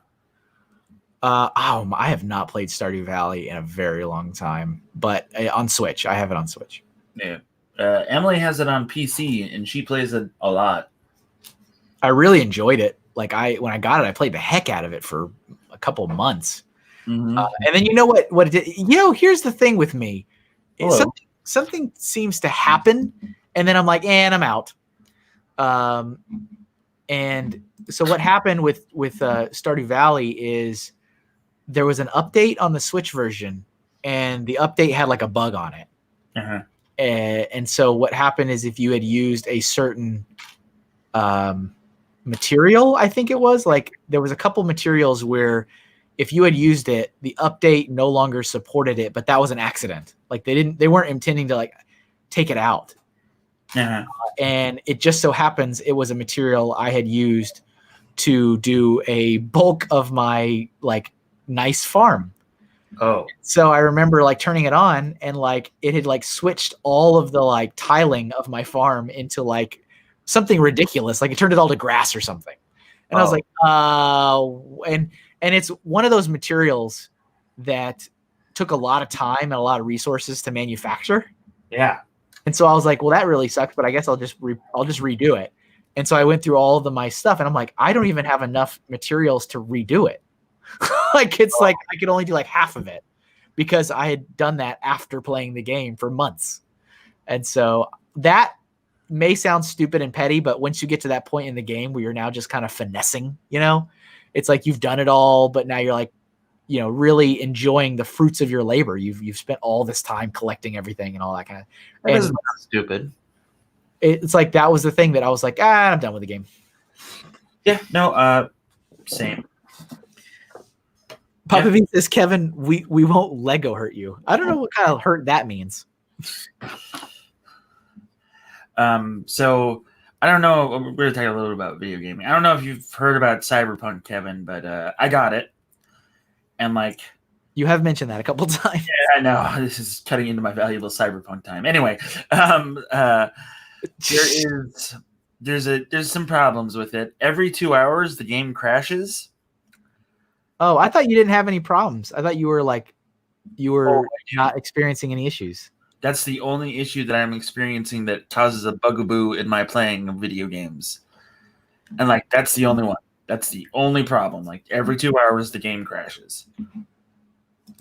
A: I have not played Stardew Valley in a very long time, but on Switch. I have it on Switch.
B: Yeah. Emily has it on PC, and she plays it a lot.
A: I really enjoyed it. like when I got it, I played the heck out of it for a couple of months.
B: Mhm.
A: And then you know what it did? Here's the thing with me.
B: Hello.
A: Something seems to happen, and then I'm like, and I'm out. And so what happened with Stardew Valley is there was an update on the Switch version, and the update had like a bug on it.
B: Uh-huh.
A: And so what happened is if you had used a certain material, I think it was like there was a couple materials where if you had used it, the update no longer supported it, but that was an accident. Like they weren't intending to like take it out.
B: Uh-huh.
A: And it just so happens it was a material I had used to do a bulk of my like nice farm.
B: Oh.
A: So I remember like turning it on and like it had like switched all of the like tiling of my farm into like something ridiculous. Like it turned it all to grass or something. And I was like, and it's one of those materials that took a lot of time and a lot of resources to manufacture.
B: Yeah.
A: And so I was like, well, that really sucks, but I guess I'll just redo it. And so I went through all of my stuff and I'm like, I don't even have enough materials to redo it. Like it's like I could only do like half of it because I had done that after playing the game for months. And so that may sound stupid and petty, but once you get to that point in the game where you're now just kind of finessing, it's like you've done it all, but now you're like, really enjoying the fruits of your labor. You've spent all this time collecting everything and all that kind of.
B: That doesn't sound stupid.
A: It's like that was the thing that I was like, I'm done with the game.
B: Yeah. No. Same.
A: Papa V says, Kevin, we won't Lego hurt you. I don't know what kind of hurt that means.
B: So I don't know. We're going to talk a little about video gaming. I don't know if you've heard about Cyberpunk, Kevin, but I got it. And like,
A: you have mentioned that a couple times.
B: Yeah, I know. This is cutting into my valuable Cyberpunk time. Anyway, there's some problems with it. Every 2 hours, the game crashes.
A: Oh, I thought you didn't have any problems. I thought you were not experiencing any issues.
B: That's the only issue that I'm experiencing that causes a bugaboo in my playing of video games. And like, that's the only one. That's the only problem. Like every 2 hours, the game crashes.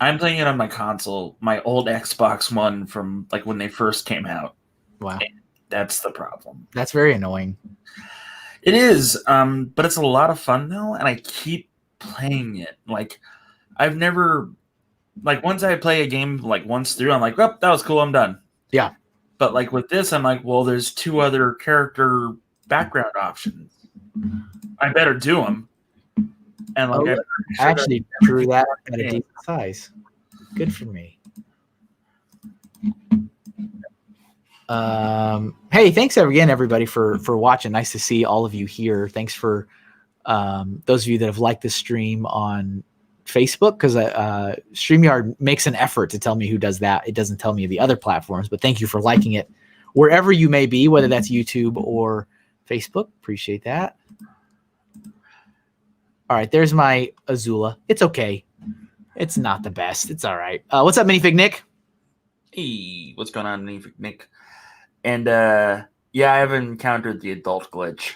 B: I'm playing it on my console, my old Xbox One from like when they first came out.
A: Wow.
B: And that's the problem.
A: That's very annoying.
B: It is, but it's a lot of fun though, and I keep playing it. Like I've never, like once I play a game like once through, I'm like, well, that was cool, I'm done.
A: Yeah.
B: But like with this, I'm like, well, there's 2 other character background options. I better do them. And like,
A: I actually drew that at a decent size. Good for me. Hey, thanks again, everybody, for watching. Nice to see all of you here. Thanks for those of you that have liked the stream on Facebook, because StreamYard makes an effort to tell me who does that. It doesn't tell me the other platforms, but thank you for liking it wherever you may be, whether that's YouTube or Facebook. Appreciate that. All right, there's my Azula. It's okay. It's not the best. It's all right. What's up, Minifig Nick?
B: Hey, what's going on, Nick? And yeah, I have encountered the adult glitch.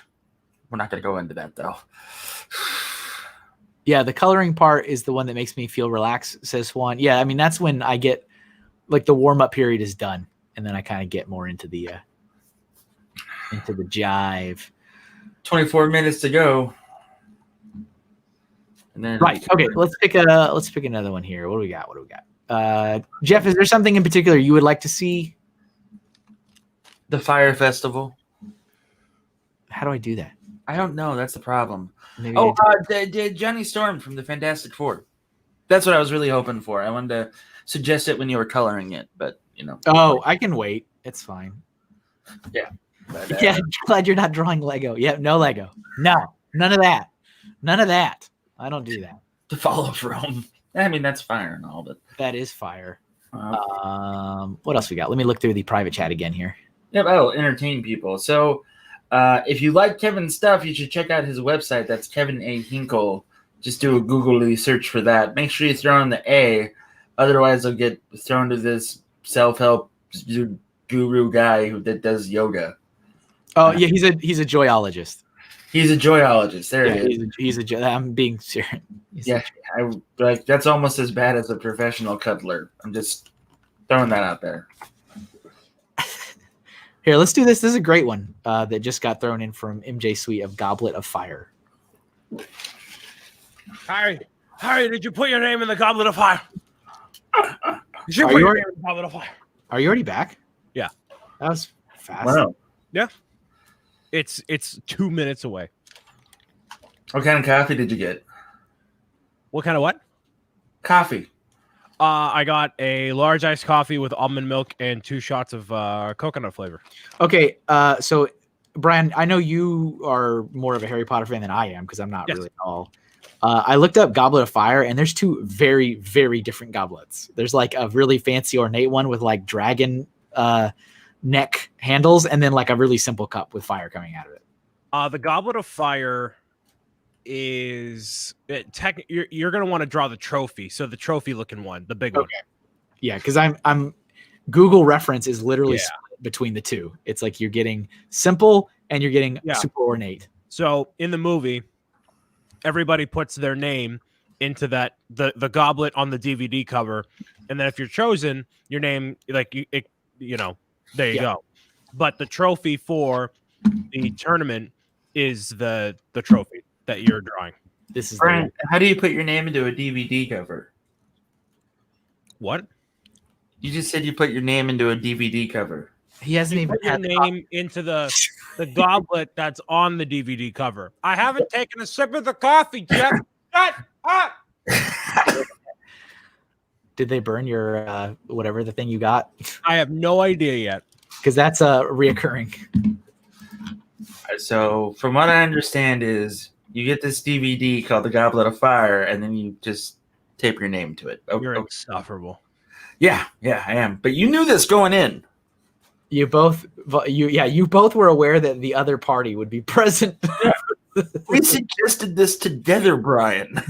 B: We're not going to go into that, though.
A: Yeah, the coloring part is the one that makes me feel relaxed, says Juan. Yeah, I mean, that's when I get, like, the warm-up period is done, and then I kind of get more into the jive.
B: 24 minutes to go. And then
A: Right. Okay. Let's pick another one here. What do we got? Jeff, is there something in particular you would like to see?
B: The Fire Festival.
A: How do I do that?
B: I don't know. That's the problem.
A: Maybe
B: Johnny Storm from the Fantastic Four. That's what I was really hoping for. I wanted to suggest it when you were coloring it, but
A: Oh, I can wait. It's fine.
B: Yeah. But,
A: Yeah. Glad you're not drawing Lego. Yeah. No Lego. No. None of that. None of that. I don't do that.
B: To follow from. I mean, that's fire and all, but
A: that is fire. What else we got? Let me look through the private chat again here.
B: Yeah, that'll entertain people. So if you like Kevin's stuff, you should check out his website. That's Kevin A. Hinkle. Just do a Googly search for that. Make sure you throw in the A. Otherwise, they'll get thrown to this self-help guru guy that does yoga.
A: Oh, yeah, he's a joyologist.
B: He's a joyologist. There
A: Yeah,
B: it is.
A: he's a. I'm being serious.
B: Yeah, that's almost as bad as a professional cuddler. I'm just throwing that out there.
A: Here, let's do this. This is a great one that just got thrown in from MJ Sweet of Goblet of Fire.
C: Harry, did you put your name in the Goblet of Fire? You should
A: Are
C: put
A: you
C: your
A: already-
C: name in the Goblet of Fire.
A: Are you already back?
C: Yeah.
A: That was fast.
B: Wow.
C: Yeah. It's 2 minutes away.
B: What kind of coffee did you get?
C: What kind of what?
B: Coffee.
C: I got a large iced coffee with almond milk and 2 shots of coconut flavor.
A: Okay, so Brian, I know you are more of a Harry Potter fan than I am because I'm not really at all. I looked up Goblet of Fire, and there's 2 very, very different goblets. There's like a really fancy ornate one with like dragon neck handles, and then like a really simple cup with fire coming out of it.
C: The Goblet of Fire is you're gonna want to draw the trophy, so the trophy looking one, the big one.
A: Yeah, because I'm Google reference is literally split between the 2. It's like you're getting simple and you're getting super ornate.
C: So in the movie, everybody puts their name into that the goblet on the DVD cover, and then if you're chosen, your name like you know there you go. But the trophy for the tournament is the trophy that you're drawing.
A: This is
B: Brian, how do you put your name into a DVD cover?
C: What?
B: You just said you put your name into a DVD cover.
A: he hasn't
C: You
A: even
C: put your
A: had
C: name into the goblet that's on the DVD cover. I haven't taken a sip of the coffee, Jeff. Shut up.
A: Did they burn your whatever the thing you got?
C: I have no idea yet.
A: Because that's reoccurring.
B: So, from what I understand, is you get this DVD called The Goblet of Fire, and then you just tape your name to it.
C: You're insufferable.
B: Yeah, I am. But you knew this going in.
A: You both were aware that the other party would be present.
B: We suggested this together, Brian.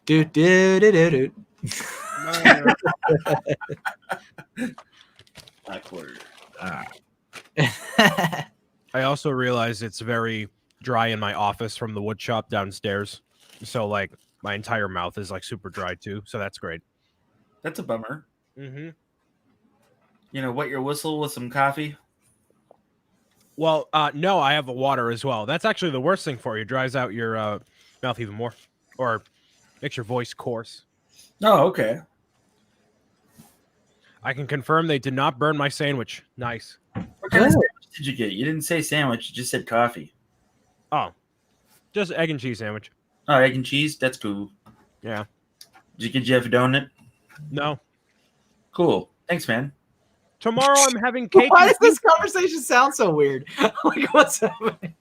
A: Do.
B: Awkward.
C: I also realized it's very dry in my office from the wood shop downstairs. So like my entire mouth is like super dry too. So that's great.
B: That's a bummer.
C: Mm-hmm.
B: You know, wet your whistle with some coffee.
C: Well, no, I have the water as well. That's actually the worst thing for you. It dries out your mouth even more, or makes your voice coarse.
B: Oh, okay.
C: I can confirm they did not burn my sandwich. Nice.
B: What kind of sandwich did you get? You didn't say sandwich. You just said coffee.
C: Oh, just egg and cheese sandwich.
B: Oh, egg and cheese? That's cool.
C: Yeah.
B: Did you get Jeff a donut?
C: No.
B: Cool. Thanks, man.
C: Tomorrow I'm having cake.
A: Why does this conversation sound so weird? Like, what's happening?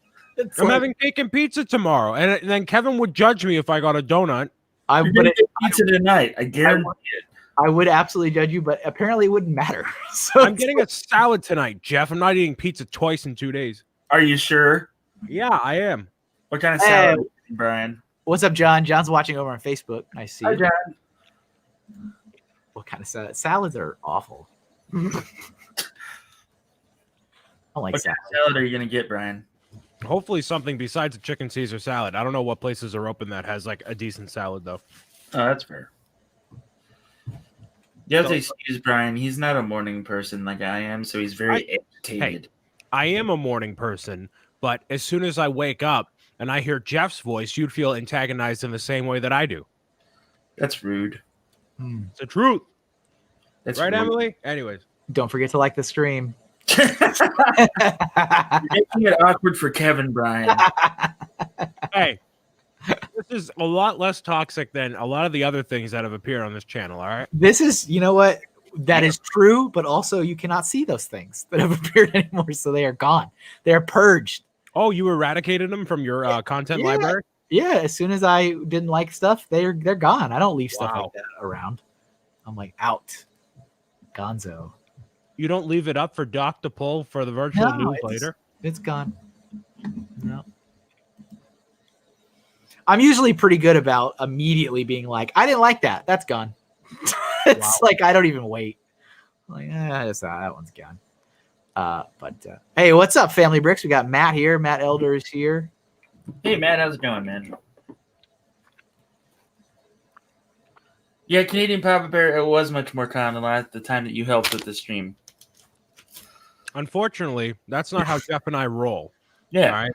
C: I'm having cake and pizza tomorrow, and then Kevin would judge me if I got a donut.
B: You're gonna get pizza tonight. I guarantee it.
A: I would absolutely judge you, but apparently it wouldn't matter. So
C: I'm getting a salad tonight, Jeff. I'm not eating pizza twice in 2 days.
B: Are you sure?
C: Yeah, I am.
B: What kind of salad, Brian?
A: What's up, John? John's watching over on Facebook. Nice to see
B: Hi,
A: you.
B: John.
A: What kind of salad? Salads are awful. I don't like
B: What
A: salad.
B: kind of salad are you gonna get, Brian?
C: Hopefully something besides a chicken Caesar salad. I don't know what places are open that has like a decent salad though.
B: Oh, that's fair. You have to excuse Brian. He's not a morning person like I am, so he's very agitated.
C: I am a morning person, but as soon as I wake up and I hear Jeff's voice, you'd feel antagonized in the same way that I do.
B: That's rude.
C: It's the truth.
B: That's
C: right,
B: rude.
C: Emily? Anyways.
A: Don't forget to like the stream.
B: You're making it awkward for Kevin, Brian.
C: Hey, this is a lot less toxic than a lot of the other things that have appeared on this channel, all right?
A: This is, you know what? That is true, but also you cannot see those things that have appeared anymore, so they are gone. They are purged.
C: Oh, you eradicated them from your content library?
A: Yeah, as soon as I didn't like stuff, they're gone. I don't leave stuff
C: Wow.
A: like that around. I'm like, out. Gonzo.
C: You don't leave it up for Doc to pull for the virtual news later?
A: It's gone. No. I'm usually pretty good about immediately being like, I didn't like that. That's gone. It's like I don't even wait. Like, that one's gone. Hey, what's up, Family Bricks? We got Matt here. Matt Elder is here.
B: Hey, Matt, how's it going, man? Yeah, Canadian Papa Bear, it was much more common the time that you helped with the stream.
C: Unfortunately, that's not how Jeff and I roll.
B: Yeah.
C: All right.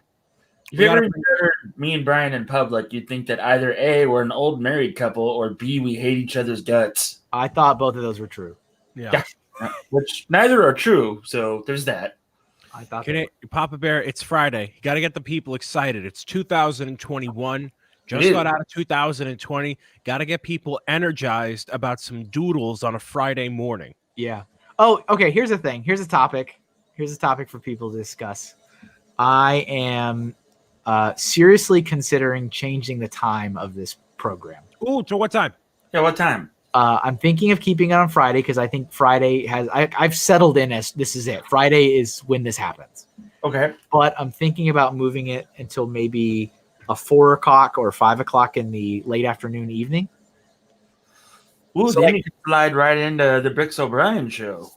B: If you ever heard me and Brian in public, you'd think that either A, we're an old married couple, or B, we hate each other's guts.
A: I thought both of those were true.
C: Yeah.
B: Which neither are true, so there's that.
A: I thought
C: Papa Bear, it's Friday. You got to get the people excited. It's 2021. Just got out of 2020. Got to get people energized about some doodles on a Friday morning.
A: Yeah. Oh, okay. Here's the thing. Here's a topic. Here's a topic for people to discuss. I am seriously considering changing the time of this program.
C: Ooh, to what time?
B: Yeah, what time?
A: I'm thinking of keeping it on Friday because I think Friday has. I've settled in as this is it. Friday is when this happens.
B: Okay.
A: But I'm thinking about moving it until maybe a 4 o'clock or 5 o'clock in the late afternoon, evening.
B: Ooh, so then you could slide right into the Bricks O'Brien show.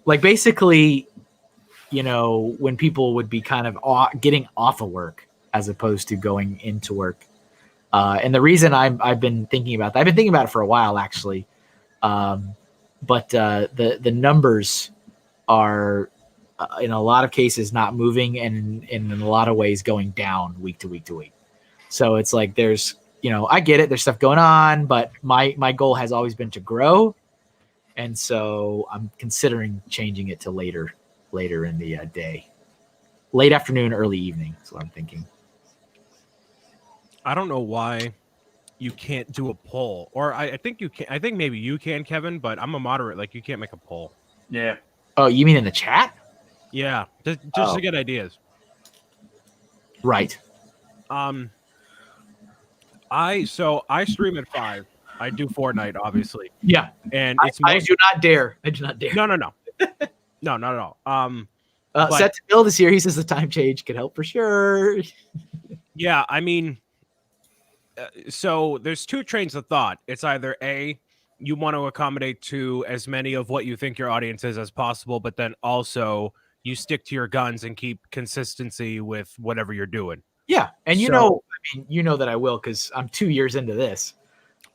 A: Like basically, when people would be kind of getting off of work as opposed to going into work. And the reason I've been thinking about that, I've been thinking about it for a while actually. But the numbers are in a lot of cases not moving and in a lot of ways going down week to week to week. So it's like there's, I get it. There's stuff going on, but my goal has always been to grow. And so I'm considering changing it to later in the day, late afternoon, early evening. That's what I'm thinking.
C: I don't know why you can't do a poll, or I think you can. I think maybe you can, Kevin, but I'm a moderate. Like you can't make a poll.
B: Yeah.
A: Oh, you mean in the chat?
C: Yeah, just to get ideas.
A: Right.
C: I stream at 5. I do Fortnite, obviously.
A: Yeah.
C: And it's
A: I do not dare. I do not dare.
C: No. No, not at all.
A: Set to build a series as the time change could help for sure.
C: Yeah, I mean, so there's two trains of thought. It's either A, you want to accommodate to as many of what you think your audience is as possible, but then also you stick to your guns and keep consistency with whatever you're doing.
A: Yeah, and you know that I will because I'm 2 years into this,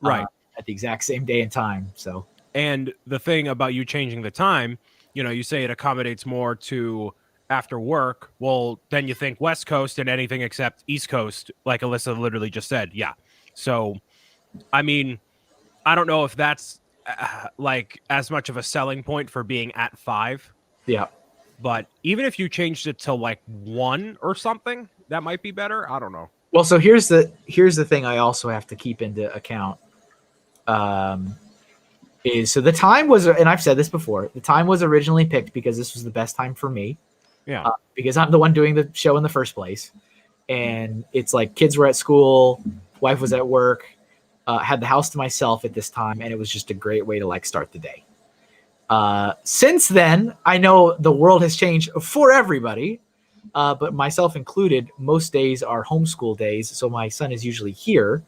C: right?
A: At the exact same day and time. So,
C: and the thing about you changing the time, you say it accommodates more to after work. Well, then you think West Coast and anything except East Coast, like Alyssa literally just said. Yeah. So, I mean, I don't know if that's like as much of a selling point for being at 5.
A: Yeah.
C: But even if you changed it to like 1 or something, that might be better. I don't know.
A: Well, so here's the thing I also have to keep into account. So the time was, and I've said this before, the time was originally picked because this was the best time for me.
C: Yeah.
A: Because I'm the one doing the show in the first place. And it's like kids were at school, wife was at work, had the house to myself at this time. And it was just a great way to like start the day. Since then, I know the world has changed for everybody, but myself included. Most days are homeschool days. So my son is usually here.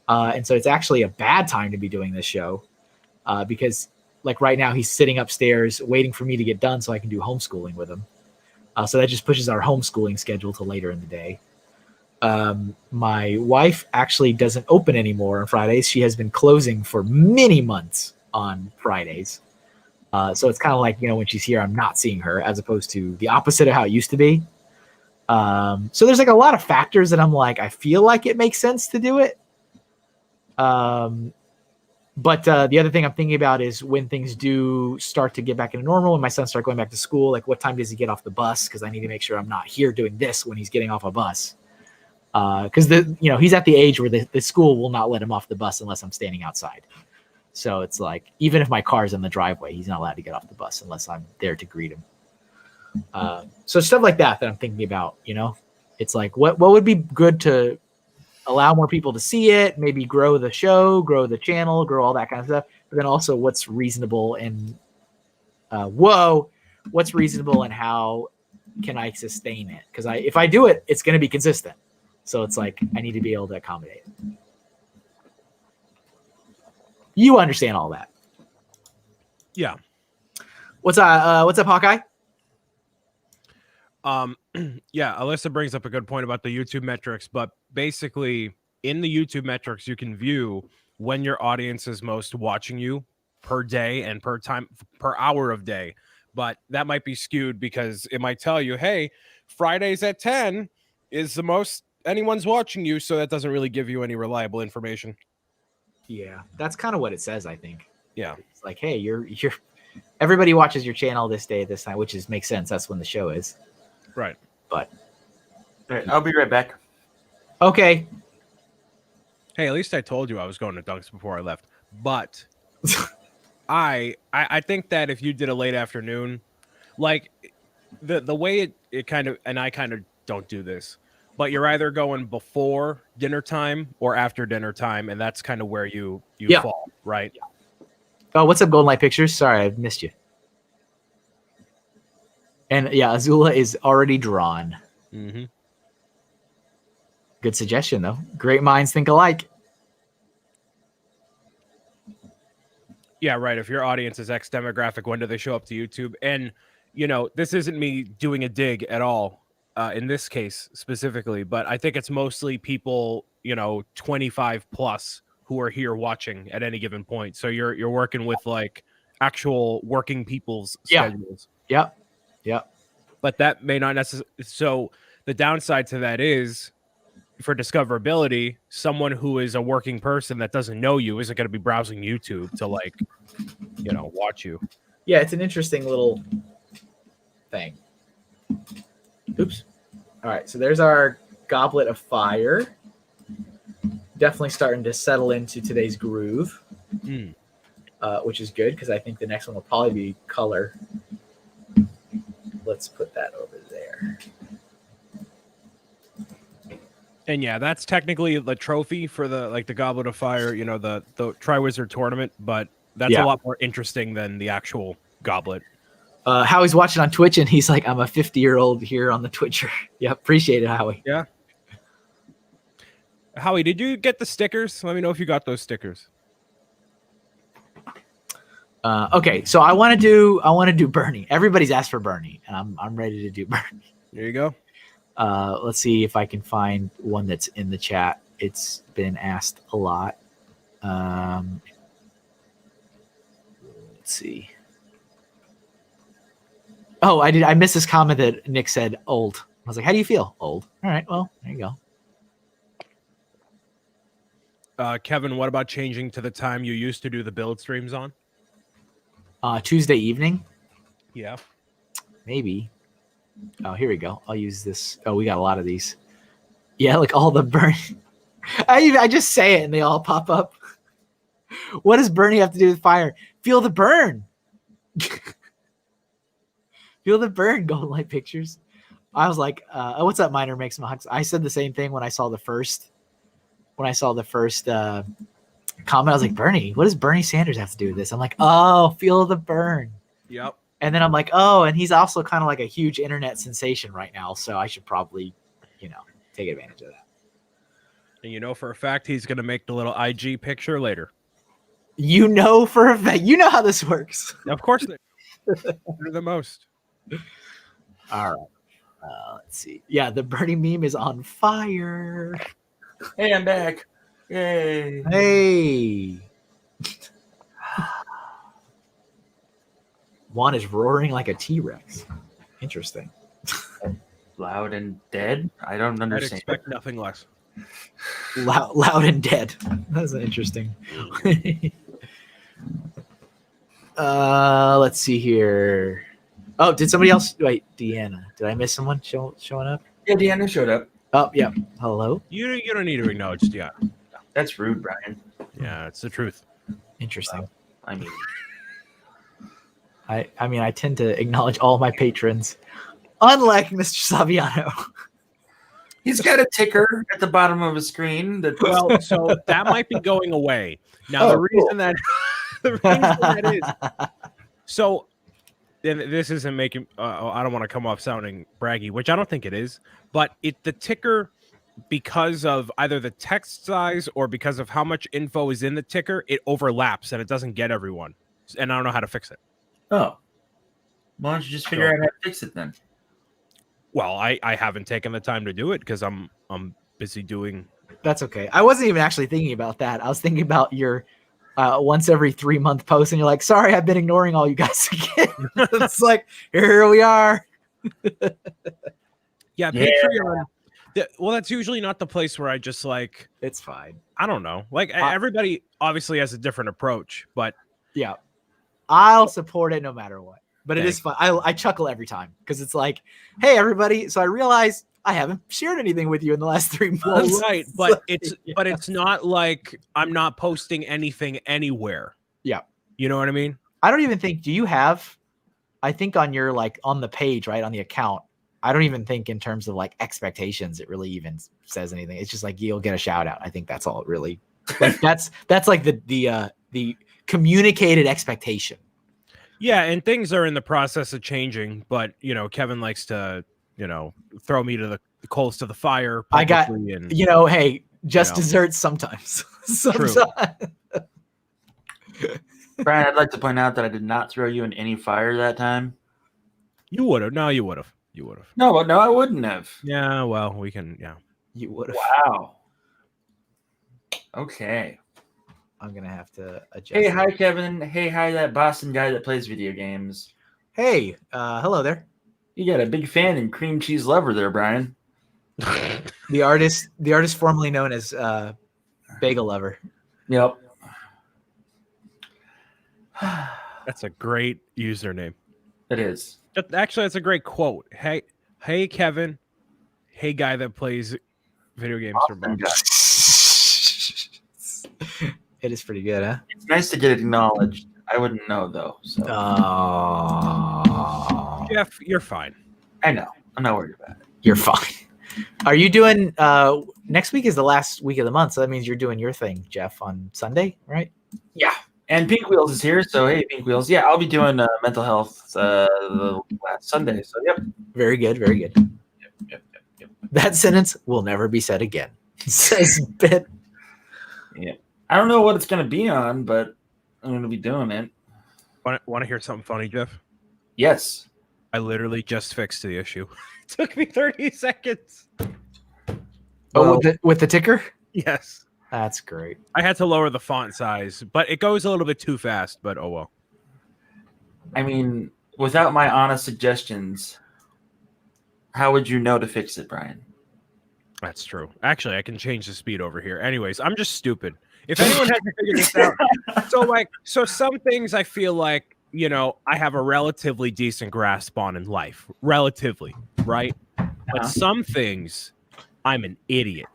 A: And so it's actually a bad time to be doing this show because like right now he's sitting upstairs waiting for me to get done so I can do homeschooling with him. So that just pushes our homeschooling schedule to later in the day. My wife actually doesn't open anymore on Fridays. She has been closing for many months on Fridays. So it's kind of like, when she's here, I'm not seeing her as opposed to the opposite of how it used to be. So there's like a lot of factors that I'm like, I feel like it makes sense to do it. But the other thing I'm thinking about is when things do start to get back into normal, when my son starts going back to school, like what time does he get off the bus? Because I need to make sure I'm not here doing this when he's getting off a bus. Because he's at the age where the school will not let him off the bus unless I'm standing outside. So it's like even if my car's in the driveway, he's not allowed to get off the bus unless I'm there to greet him. So stuff like that I'm thinking about. It's like what would be good to allow more people to see it, maybe grow the show, grow the channel, grow all that kind of stuff. But then also what's reasonable and what's reasonable and how can I sustain it? Because if I do it, it's going to be consistent. So it's like I need to be able to accommodate it. You understand all that.
C: Yeah.
A: What's up, Hawkeye?
C: Yeah, Alyssa brings up a good point about the YouTube metrics, but basically in the YouTube metrics, you can view when your audience is most watching you per day and per hour of day. But that might be skewed because it might tell you, hey, Fridays at 10 is the most anyone's watching you. So that doesn't really give you any reliable information.
A: Yeah, that's kind of what it says, I think.
C: Yeah.
A: It's like, hey, you're everybody watches your channel this day, this time, which makes sense. That's when the show is.
C: Right.
A: But
B: All right, I'll be right back.
A: okay.
C: Hey, at least I told you I was going to Dunks before I left. But I think that if you did a late afternoon, like the way it kind of, and I kind of don't do this, but you're either going before dinner time or after dinner time, and that's kind of where you fall, right?
A: Oh, what's up, Golden Light Pictures? Sorry, I've missed you. And yeah, Azula is already drawn.
C: Mm-hmm.
A: Good suggestion, though. Great minds think alike.
C: Yeah, right. If your audience is X demographic, when do they show up to YouTube? And, you know, this isn't me doing a dig at all in this case specifically, but I think it's mostly people, 25 plus who are here watching at any given point. So you're working with like actual working people's schedules.
A: Yep.
C: But that may not necessarily. So the downside to that is, for discoverability, someone who is a working person that doesn't know you isn't going to be browsing YouTube to watch you.
A: Yeah, it's an interesting little thing. Oops. All right, so there's our Goblet of Fire. Definitely starting to settle into today's groove, which is good because I think the next one will probably be color. Let's put that over there.
C: And yeah, that's technically the trophy for the Goblet of Fire, the Triwizard tournament, but that's a lot more interesting than the actual goblet.
A: Howie's watching on Twitch and he's like, I'm a 50-year-old here on the Twitcher. Yeah, appreciate it, Howie.
C: Yeah. Howie, did you get the stickers? Let me know if you got those stickers.
A: Okay, so I want to do Bernie. Everybody's asked for Bernie, and I'm ready to do Bernie.
C: There you go.
A: Let's see if I can find one that's in the chat. It's been asked a lot. Let's see. Oh, I missed this comment that Nick said old. I was like, how do you feel? Old. All right, well, there you go.
C: Kevin, what about changing to the time you used to do the build streams on?
A: Tuesday evening?
C: Yeah.
A: Maybe. Oh, here we go. I'll use this. Oh, we got a lot of these. Yeah, like all the burn. I just say it and they all pop up. What does Bernie have to do with fire? Feel the burn. Feel the burn, Golden Light Pictures. I was like, what's up, Miner Makes Mox? I said the same thing when I saw the first comment. I was like, Bernie, what does Bernie Sanders have to do with this? I'm like, oh, feel the burn.
C: Yep.
A: And then I'm like, oh, and he's also kind of like a huge internet sensation right now. So I should probably, take advantage of that.
C: And for a fact, he's going to make the little IG picture later.
A: For a fact. You know how this works.
C: Of course. They're the most.
A: All right. Let's see. Yeah, the Bernie meme is on fire.
B: Hey, I'm back. Yay.
A: Hey. Juan is roaring like a T-Rex. Interesting.
B: Loud and dead? I don't understand.
C: I'd expect nothing less.
A: Loud and dead. That's interesting. Let's see here. Oh, did somebody else? Wait, Deanna. Did I miss someone showing up?
B: Yeah, Deanna showed up.
A: Oh, yeah. Hello.
C: You don't need to acknowledge, yeah.
B: That's rude, Brian.
C: Yeah, it's the truth.
A: Interesting.
B: I mean,
A: I tend to acknowledge all my patrons, unlike Mr. Saviano.
C: He's got a ticker at the bottom of his screen. So that might be going away. Now, the reason that is, so this isn't making, I don't want to come off sounding braggy, which I don't think it is, but the ticker, because of either the text size or because of how much info is in the ticker, it overlaps and it doesn't get everyone. And I don't know how to fix it.
B: Oh. Why don't you just figure out how to fix it then?
C: Well, I haven't taken the time to do it because I'm busy doing.
A: That's okay. I wasn't even actually thinking about that. I was thinking about your once every 3 month post, and you're like, sorry, I've been ignoring all you guys again. It's like, here we are.
C: Yeah, Patreon. Well, that's usually not the place where I just like.
A: It's fine.
C: I don't know. Like everybody obviously has a different approach, but
A: yeah, I'll support it no matter what. But it
C: Thanks.
A: is fun. I chuckle every time because it's like, hey, everybody. So I realize I haven't shared anything with you in the last 3 months.
C: Well, right, but
A: like,
C: it's not like I'm not posting anything anywhere.
A: Yeah,
C: you know what I mean.
A: I don't even think. Do you have? I think on your like on the page, right on the account. I don't even think in terms of like expectations, it really even says anything. It's just like you'll get a shout out. I think that's all it really. Like, that's like the communicated expectation.
C: Yeah, and things are in the process of changing, but you know, Kevin likes to, you know, throw me to the coals to the fire.
A: I got,
C: and,
A: you know, hey, just desserts sometimes. Sometimes.
B: Brian, I'd like to point out that I did not throw you in any fire that time.
C: You would have. No, you would have. You would have.
B: No, I wouldn't have.
C: Yeah, well, we can. Yeah,
A: you would have.
B: Wow. Okay.
A: I'm gonna have to adjust.
B: Hey, hi, Kevin. Hey, hi, that Boston guy that plays video games.
A: Hey, hello there.
B: You got a big fan and cream cheese lover there, Brian.
A: The artist formerly known as Bagel Lover.
B: Yep.
C: that's a great username.
B: It is.
C: Actually, that's a great quote. Hey, Kevin. Hey, guy that plays video games for Boston.
A: It is pretty good, huh?
B: It's nice to get it acknowledged. I wouldn't know though. So.
C: Jeff, you're fine.
B: I know. I'm not worried about it.
A: You're fine. Are you doing? Next week is the last week of the month, so that means you're doing your thing, Jeff, on Sunday, right?
B: Yeah. And Pink Wheels is here, so hey, Pink Wheels. Yeah, I'll be doing mental health the last Sunday. So yep.
A: Very good. Very good.
B: Yep.
A: That sentence will never be said again. Says Bit.
B: Yeah. I don't know what it's going to be on, but I'm going to be doing it.
C: Want to hear something funny, Jeff?
B: Yes.
C: I literally just fixed the issue. It took me 30 seconds.
A: Oh, with the ticker?
C: Yes.
A: That's great.
C: I had to lower the font size, but it goes a little bit too fast, but oh well.
B: I mean, without my honest suggestions, how would you know to fix it, Brian?
C: That's true. Actually, I can change the speed over here. Anyways, I'm just stupid. If anyone hasn't figured this out, so some things I feel like, you know, I have a relatively decent grasp on in life. Relatively, right? But some things I'm an idiot.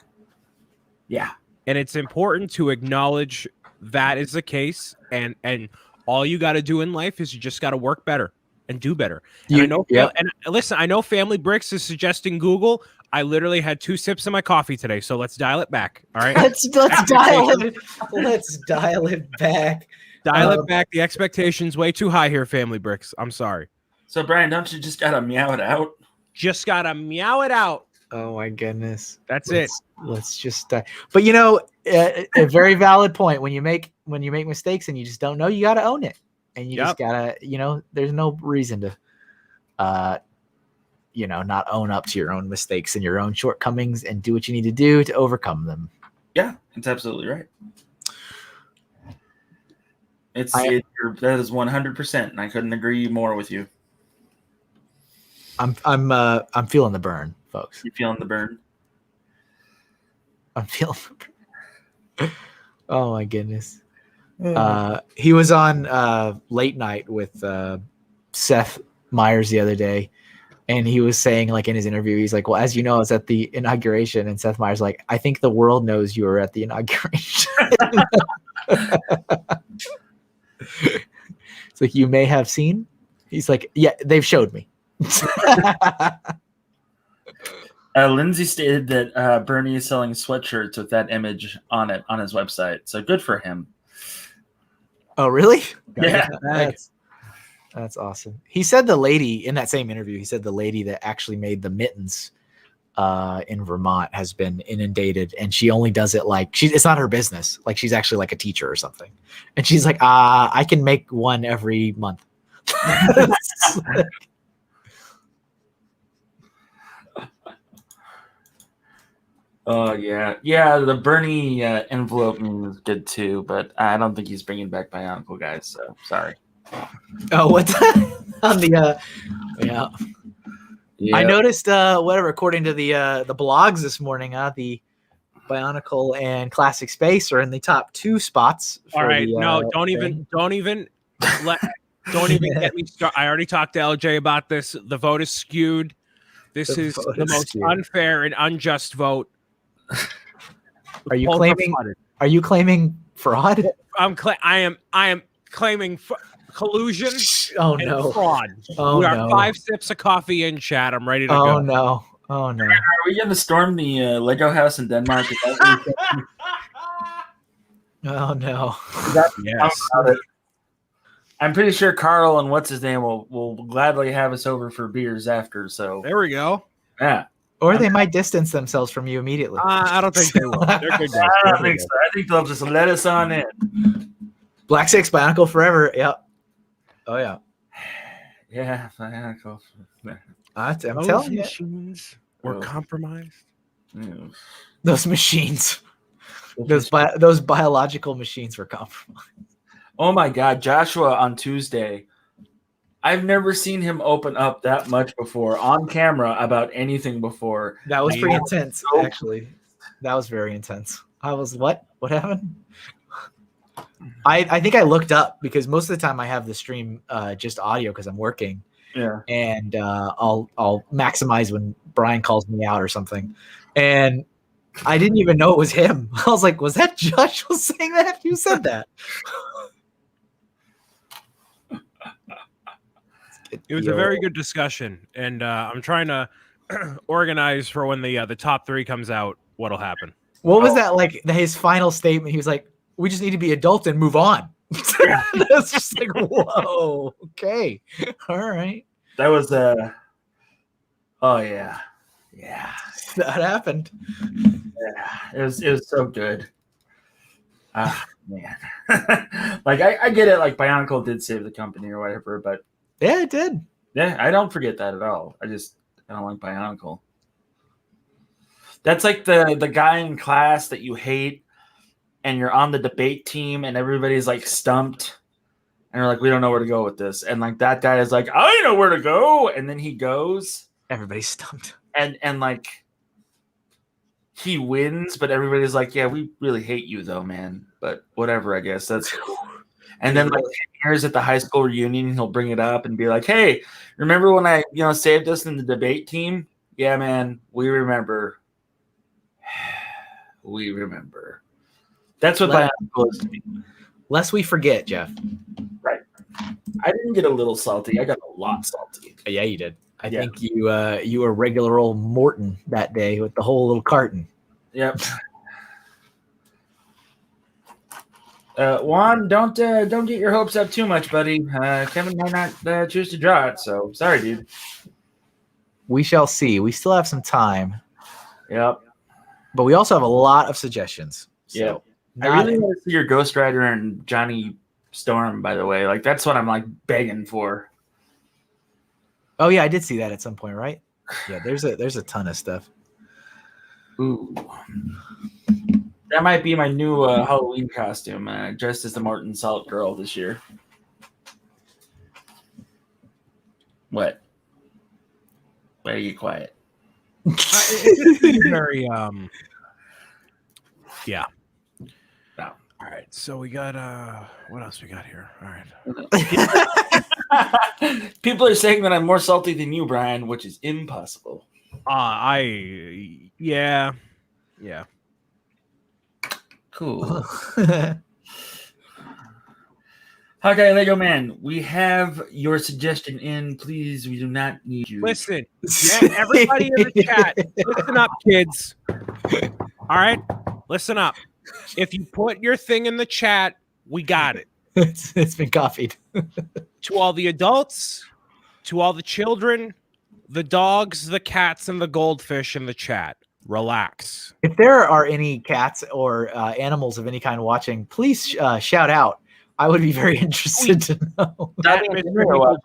B: Yeah.
C: And it's important to acknowledge that is the case. And all you got to do in life is you just got to work better and do better. And and listen, I know Family Bricks is suggesting Google. I literally had 2 sips of my coffee today, so let's dial it back. All right.
A: Let's dial it. Let's dial it back.
C: Dial it back. The expectation's way too high here, Family Bricks. I'm sorry.
B: So Brian, don't you just gotta meow it out?
C: Just gotta meow it out.
A: Oh my goodness.
C: Let's
A: just but you know, a very valid point. When you make mistakes and you just don't know, you gotta own it. And you just gotta, you know, there's no reason to you know, not own up to your own mistakes and your own shortcomings and do what you need to do to overcome them.
B: Yeah, that's absolutely right. That is 100%, and I couldn't agree more with you.
A: I'm feeling the burn, folks.
B: You feeling the burn?
A: I'm feeling the burn. Oh my goodness. He was on Late Night with Seth Meyers the other day. And he was saying, like, in his interview, he's like, well, as you know, I was at the inauguration. And Seth Meyers like, I think the world knows you were at the inauguration. It's like, you may have seen. He's like, yeah, they've showed me.
B: Lindsay stated that Bernie is selling sweatshirts with that image on it on his website. So good for him.
A: Oh, really?
B: Yeah.
A: That's awesome. He said the lady in that same interview, he said the lady that actually made the mittens in Vermont has been inundated, and she only does it like it's not her business. Like she's actually like a teacher or something. And she's like, I can make one every month.
B: Oh yeah. The Bernie envelope meme is good too, but I don't think he's bringing back Bionicle, guys. So sorry.
A: Oh, what on the yeah. I noticed whatever according to the blogs this morning, the Bionicle and Classic Space are in the top 2 spots.
C: All right,
A: no,
C: don't even get me started. I already talked to LJ about this. The vote is skewed. This is the most unfair and unjust vote.
A: Are you claiming fraud?
C: I am claiming collusion.
A: Oh
C: and
A: no,
C: fraud.
A: Oh
C: we are
A: no.
C: 5 sips of coffee in, chat. I'm ready to go.
A: Oh no. Oh no.
B: Are we going to storm the Lego house in Denmark?
A: Oh no.
C: Yes.
B: I'm pretty sure Carl and what's his name will gladly have us over for beers after. So
C: there we go.
B: Yeah.
A: Or they might distance themselves from you immediately.
C: I don't think they will. They're good guys.
B: I don't think so. I think they'll just let us on in.
A: Black Six Bionicle forever. Yep. Oh yeah.
B: Yeah, Bionicle.
A: I'm telling you.
C: Machines were compromised.
B: Yeah.
A: Those machines. Those biological machines were compromised.
B: Oh my God, Joshua on Tuesday. I've never seen him open up that much before on camera about anything before.
A: That was pretty intense, actually. That was very intense. I was, what? What happened? I think I looked up because most of the time I have the stream just audio because I'm working.
B: Yeah.
A: And I'll maximize when Brian calls me out or something. And I didn't even know it was him. I was like, was that Joshua saying that? Who said that?
C: It was a very good discussion, and I'm trying to organize for when the top 3 comes out. What'll happen?
A: What was that like? His final statement? He was like, "We just need to be adults and move on." That's just like, whoa, okay, all right.
B: That was oh yeah,
A: that happened.
B: Yeah, it was so good. Man, like I get it. Like Bionicle did save the company or whatever, but
A: yeah, it did.
B: Yeah, I don't forget that at all. I don't like Bionicle. That's like the guy in class that you hate, and you're on the debate team, and everybody's like stumped, and they're like, "We don't know where to go with this," and like that guy is like, "I know where to go," and then he goes.
A: Everybody's stumped,
B: and like he wins, but everybody's like, "Yeah, we really hate you though, man." But whatever, I guess that's. And then like 10 years at the high school reunion, he'll bring it up and be like, "Hey, remember when I, saved us in the debate team? Yeah, man, we remember. We remember." That's what Bionicle is to me.
A: Lest we forget, Jeff.
B: Right. I didn't get a little salty. I got a lot salty.
A: Yeah, you did. I think you were regular old Morton that day with the whole little carton.
B: Yep. Juan, don't get your hopes up too much, buddy. Kevin might not choose to draw it, so sorry, dude.
A: We shall see. We still have some time.
B: Yep.
A: But we also have a lot of suggestions. So
B: I really want to see your Ghost Rider and Johnny Storm, by the way. Like that's what I'm like begging for.
A: Oh yeah, I did see that at some point, right? Yeah, there's a ton of stuff.
B: Ooh. That might be my new Halloween costume, dressed as the Morton Salt Girl this year. What? Why are you quiet?
C: Very yeah.
B: No.
C: All right, so we got what else we got here? All
B: right. People are saying that I'm more salty than you, Brian, which is impossible.
C: Yeah.
B: Cool. Okay, Lego Man, we have your suggestion in. Please, we do not need you.
C: Listen, everybody in the chat, listen up, kids. All right, listen up. If you put your thing in the chat, we got it.
A: It's been copied.
C: To all the adults, to all the children, the dogs, the cats, and the goldfish in the chat, relax.
A: If there are any cats or animals of any kind watching, please shout out. I would be very interested to know.
B: Dabby and Henry are watching.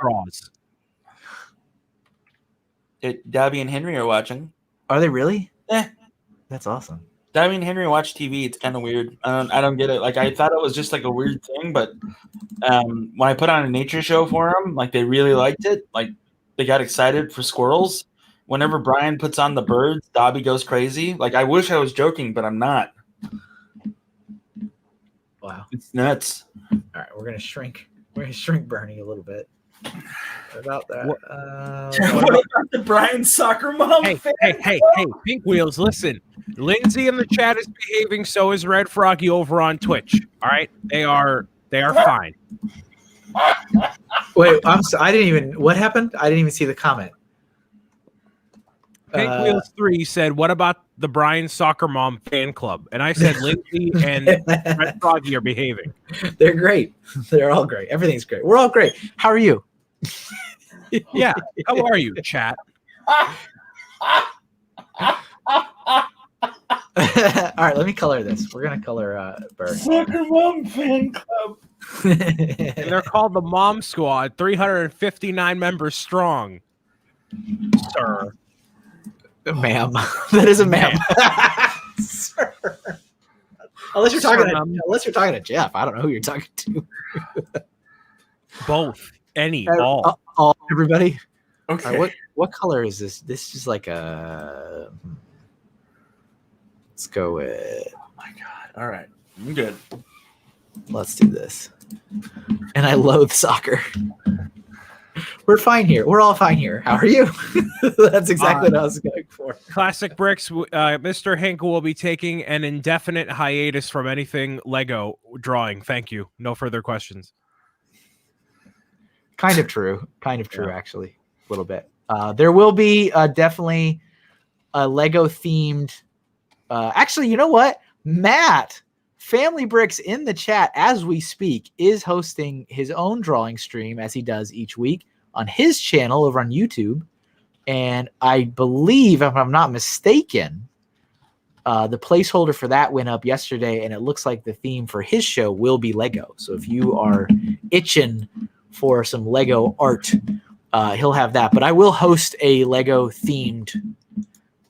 C: MrHinkleDraws.
B: Dabby and Henry are watching.
A: Are they really?
B: Eh.
A: That's awesome.
B: Dabby and Henry watch TV. It's kind of weird. I don't get it. Like I thought it was just like a weird thing, but when I put on a nature show for them, like they really liked it. Like they got excited for squirrels. Whenever Brian puts on the birds, Dobby goes crazy. Like I wish I was joking, but I'm not.
A: Wow,
B: it's nuts.
A: All right, we're gonna shrink Bernie a little bit. What about that?
B: What about the Brian soccer mom?
C: Hey, Pink Wheels, listen. Lindsay in the chat is behaving, so is Red Froggy over on Twitch. All right, they are fine.
A: Wait, I didn't even. What happened? I didn't even see the comment.
C: Pink Wheels 3 said, "What about the Brian Soccer Mom fan club?" And I said, "Lindsay and Red Froggy are behaving.
A: They're great. They're all great. Everything's great. We're all great. How are you?"
C: Yeah. How are you, chat?
A: All right, let me color this. We're gonna color Bird.
B: Soccer Mom fan club.
C: And they're called the Mom Squad, 359 members strong. Sir.
A: Ma'am. That is a ma'am. Sir. Unless you're talking to Jeff. I don't know who you're talking to.
C: Both. Any.
A: All everybody.
B: Okay.
A: Right, what color is this? This is like a. Let's go with.
B: Oh my god! All right, I'm good.
A: Let's do this. And I loathe soccer. We're fine here. We're all fine here. How are you? That's exactly what I was going for.
C: Classic Bricks. Mr. Hinkle will be taking an indefinite hiatus from anything Lego drawing. Thank you. No further questions.
A: Kind of true. Actually, a little bit. There will be definitely a Lego themed. Actually, you know what? Matt, Family Bricks in the chat as we speak, is hosting his own drawing stream as he does each week on his channel over on YouTube. And I believe, if I'm not mistaken, the placeholder for that went up yesterday, and it looks like the theme for his show will be Lego. So if you are itching for some Lego art, he'll have that. But I will host a Lego themed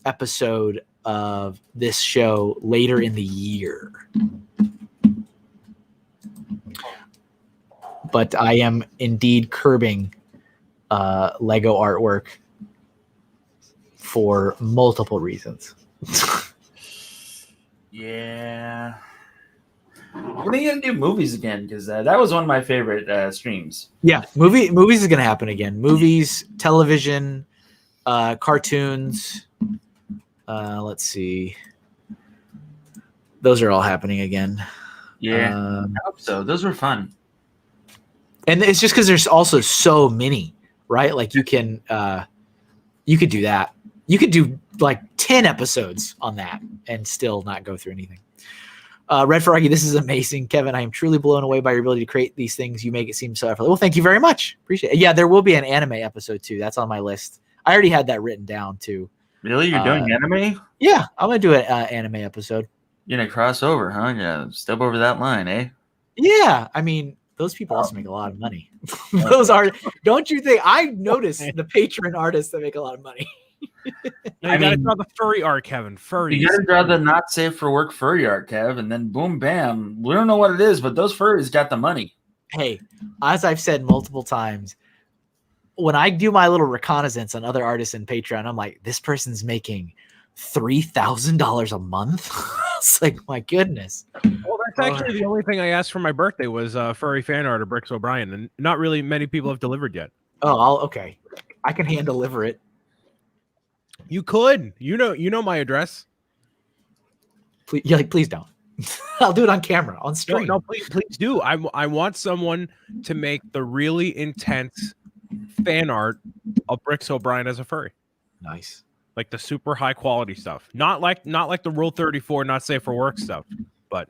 A: episode of this show later in the year. But I am indeed curbing Lego artwork for multiple reasons.
B: Yeah. When are you gonna do movies again? Because that was one of my favorite streams.
A: Yeah, movies is gonna happen again. Movies, television, cartoons. Let's see. Those are all happening again.
B: Yeah, I hope so. Those were fun.
A: And it's just because there's also so many, right? Like you could do that. You could do like 10 episodes on that and still not go through anything. Red Froggy, this is amazing. Kevin, I am truly blown away by your ability to create these things. You make it seem so effortless. Well, thank you very much. Appreciate it. Yeah, there will be an anime episode too. That's on my list. I already had that written down too.
B: Really? You're doing anime?
A: Yeah, I'm going to do an anime episode.
B: You're going to cross over, huh? Yeah, step over that line, eh?
A: Yeah, I mean, those people also make a lot of money. Those are, don't you think? I've noticed the patron artists that make a lot of money.
C: You got to draw the furry art, Kevin. Furry.
B: You got to draw the not safe for work furry art, Kev, and then boom, bam. We don't know what it is, but those furries got the money.
A: Hey, as I've said multiple times, when I do my little reconnaissance on other artists in Patreon, I'm like, this person's making $3,000 a month. It's like, my goodness.
C: Well, that's actually the only thing I asked for my birthday was furry fan art of Bricks O'Brien, and not really many people have delivered yet.
A: Oh, okay. I can hand deliver it.
C: You could. You know my address.
A: Please don't. I'll do it on camera, on stream.
C: No, please do. I want someone to make the really intense fan art of Bricks O'Brien as a furry.
A: Nice.
C: Like the super high quality stuff. Not like the Rule 34 not safe for work stuff, but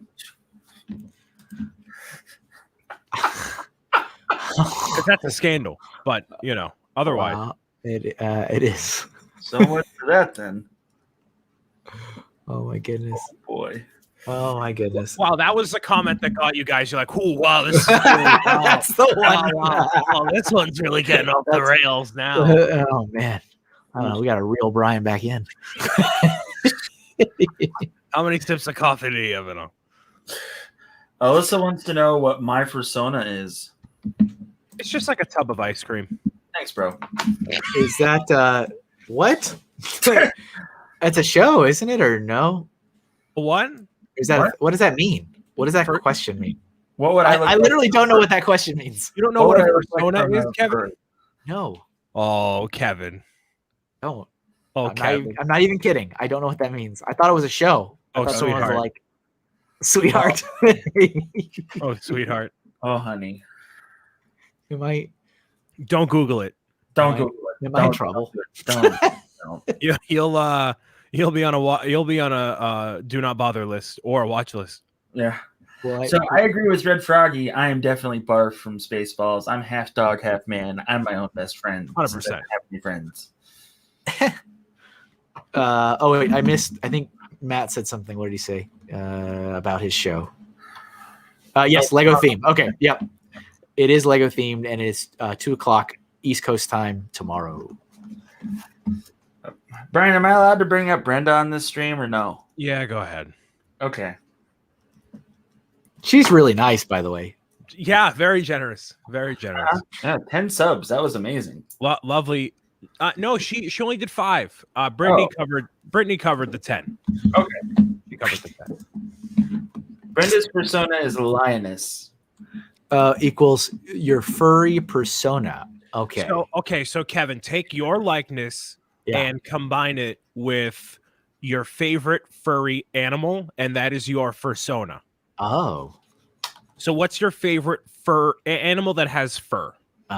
C: that's a scandal. But otherwise.
A: Wow. It is.
B: So much for that then.
A: Oh my goodness.
B: Oh, boy.
A: Oh my goodness.
C: Wow, that was the comment that got you guys. You're like, "Oh, wow, this is really, wow,
A: That's the one.
C: wow, this one's really getting off the rails now."
A: Oh man. I don't know. We got to reel Brian back in.
C: How many sips of coffee do you have in them?
B: Alyssa wants to know what my persona is.
C: It's just like a tub of ice cream.
B: Thanks, bro.
A: Is that what? It's a show, isn't it? Or no?
C: What?
A: Is that what does that mean? What does that question mean?
B: What would
A: I literally don't know what that question means.
C: You don't know what a persona is, Kevin?
A: No.
C: Oh, Kevin.
A: Don't.
C: Oh, Kevin.
A: I'm not even kidding. I don't know what that means. I thought it was a show.
C: Oh, sweetheart.
A: Like, sweetheart.
C: Oh, sweetheart.
B: Oh, honey.
A: You might.
C: Don't Google it.
B: Don't Google it.
A: Am I in trouble?
B: Don't.
C: You'll be on a do not bother list or a watch list.
B: Yeah.
A: Well,
B: So I agree with Red Froggy. I am definitely Barf from Spaceballs. I'm half dog, half man. I'm my own best friend.
C: 100%.
B: Have any friends.
A: Oh wait, I missed. I think Matt said something. What did he say about his show? Yes, Lego theme. Okay, yep. It is Lego themed, and it's 2:00 East Coast time tomorrow.
B: Brian, am I allowed to bring up Brenda on this stream or no?
C: Yeah, go ahead.
B: Okay.
A: She's really nice, by the way.
C: Yeah, very generous. Very generous.
B: Yeah, 10 subs. That was amazing.
C: Lovely. No, she only did 5. Brittany covered the 10.
B: Okay.
C: She covered the 10.
B: Brenda's persona is a lioness.
A: Equals your furry persona. Okay.
C: So Kevin, take your likeness and combine it with your favorite furry animal, and that is your fursona.
A: Oh.
C: So what's your favorite fur animal that has fur?
A: Do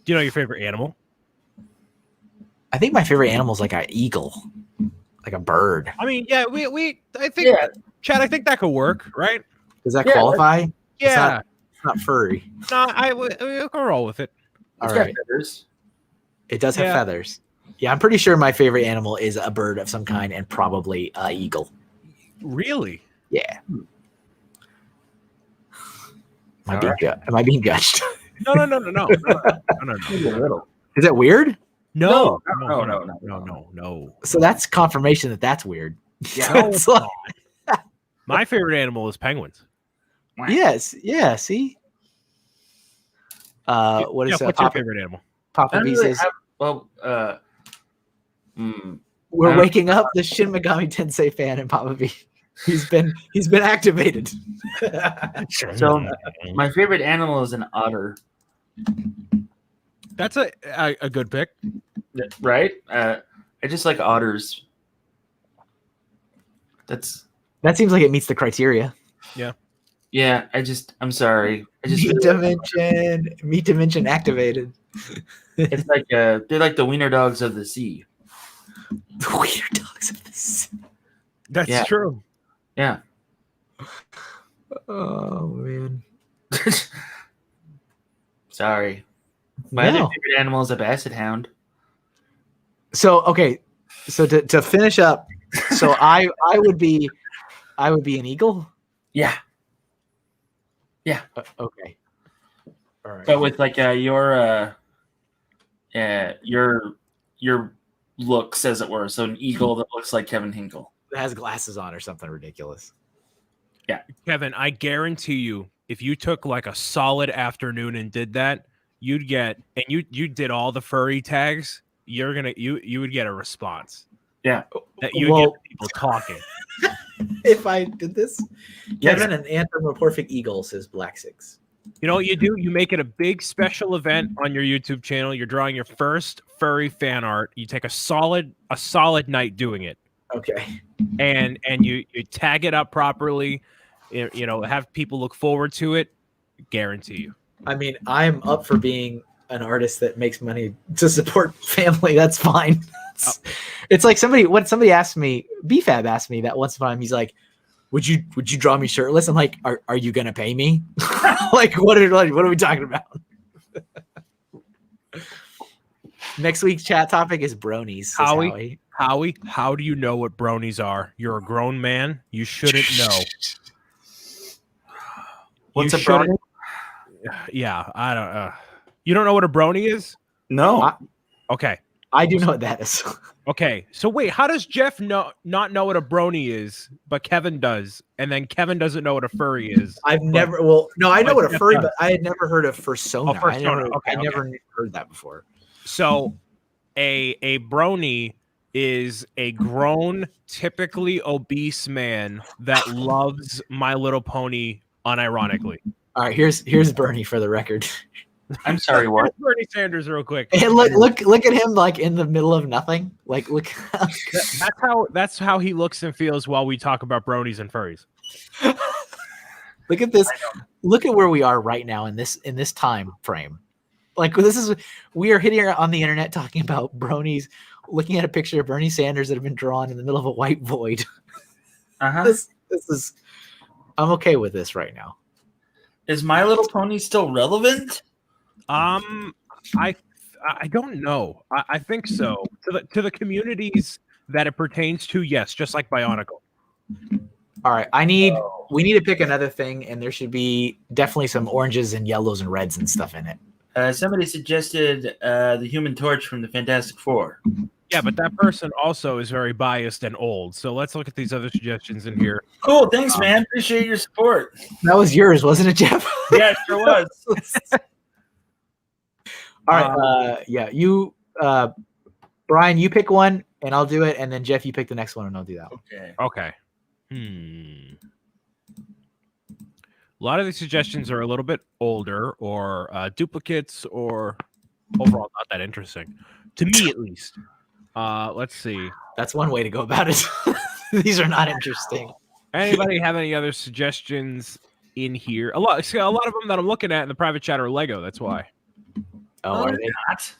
C: you know your favorite animal?
A: I think my favorite animal is like an eagle, like a bird.
C: I mean, yeah, I think, Chad, I think that could work, right?
A: Does that qualify?
C: Yeah.
A: It's not furry.
C: No, we'll roll with it.
B: It's got feathers.
A: It does have feathers. Yeah, I'm pretty sure my favorite animal is a bird of some kind and probably an eagle.
C: Really?
A: Yeah. Am I being judged?
C: No.
A: Is that weird?
C: No.
A: So that's confirmation that that's weird.
C: Yeah. My favorite animal is penguins.
A: Yes. Yeah. See. What is
C: what's your favorite animal?
A: Papa B says. We're waking up the Shin Megami Tensei fan in Papa B. He's been activated.
B: So my favorite animal is an otter.
C: That's a good pick,
B: right? I just like otters.
A: That seems like it meets the criteria.
C: Yeah.
B: Yeah, I'm sorry.
A: Meat dimension activated.
B: It's like they're like the wiener dogs of the sea.
A: The wiener dogs of the sea.
C: That's true.
B: Yeah.
A: Oh man.
B: Sorry. My other favorite animal is a basset hound.
A: So to finish up, so I would be an eagle.
B: Yeah. Yeah.
A: Okay. All right.
B: But with like your looks, as it were. So an eagle that looks like Kevin Hinkle.
A: That has glasses on or something ridiculous.
B: Yeah.
C: Kevin, I guarantee you, if you took like a solid afternoon and did that, you'd get, and you did all the furry tags, you would get a response.
B: Yeah.
C: That you would get people talking.
A: If I did this, Kevin, an anthropomorphic eagle, says Black Six.
C: You know what you do? You make it a big special event on your YouTube channel. You're drawing your first furry fan art. You take a solid night doing it.
A: Okay.
C: And you tag it up properly. You know, have people look forward to it. Guarantee you.
A: I mean, I'm up for being an artist that makes money to support family. That's fine. It's like somebody asked me, BFAB asked me that once upon a time. He's like, would you draw me shirtless? I'm like, are you gonna pay me? Like, what are we talking about? Next week's chat topic is bronies. Says
C: Howie, how do you know what bronies are? You're a grown man. You shouldn't know.
B: What's a brony?
C: Yeah, I don't. You don't know what a brony is?
B: No.
C: Okay.
A: I do know what that is.
C: Okay. So wait, how does Jeff not know what a brony is, but Kevin does, and then Kevin doesn't know what a furry is?
A: I've never. Well, no, I know what a
C: Jeff
A: furry,
C: does.
A: but I had never heard of fursona.
C: Fursona.
A: I never heard that before.
C: So, a brony is a grown, typically obese man that loves My Little Pony unironically.
A: All right, here's Bernie for the record.
B: I'm sorry, what?
C: Bernie Sanders, real quick.
A: Hey, look at him like in the middle of nothing. Like look.
C: That's how he looks and feels while we talk about bronies and furries.
A: Look at this. Look at where we are right now in this time frame. Like we are hitting on the internet talking about bronies, looking at a picture of Bernie Sanders that have been drawn in the middle of a white void. This is. I'm okay with this right now.
B: Is My Little Pony still relevant?
C: I don't know. I think so. To the communities that it pertains to, yes, just like Bionicle.
A: All right, we need to pick another thing, and there should be definitely some oranges and yellows and reds and stuff in it.
B: Somebody suggested the Human Torch from the Fantastic Four.
C: Yeah, but that person also is very biased and old. So let's look at these other suggestions in here.
B: Cool, thanks, man. Appreciate your support.
A: That was yours, wasn't it, Jeff?
B: Yeah, it sure was.
A: All right, you, Brian, you pick one, and I'll do it, and then Jeff, you pick the next one, and I'll do that one.
C: Okay. A lot of these suggestions are a little bit older, or duplicates, or overall not that interesting to me, at least. Let's see.
A: That's one way to go about it. These are not interesting.
C: Anybody have any other suggestions in here? A lot of them that I'm looking at in the private chat are Lego. That's why.
A: Oh, are they
B: not?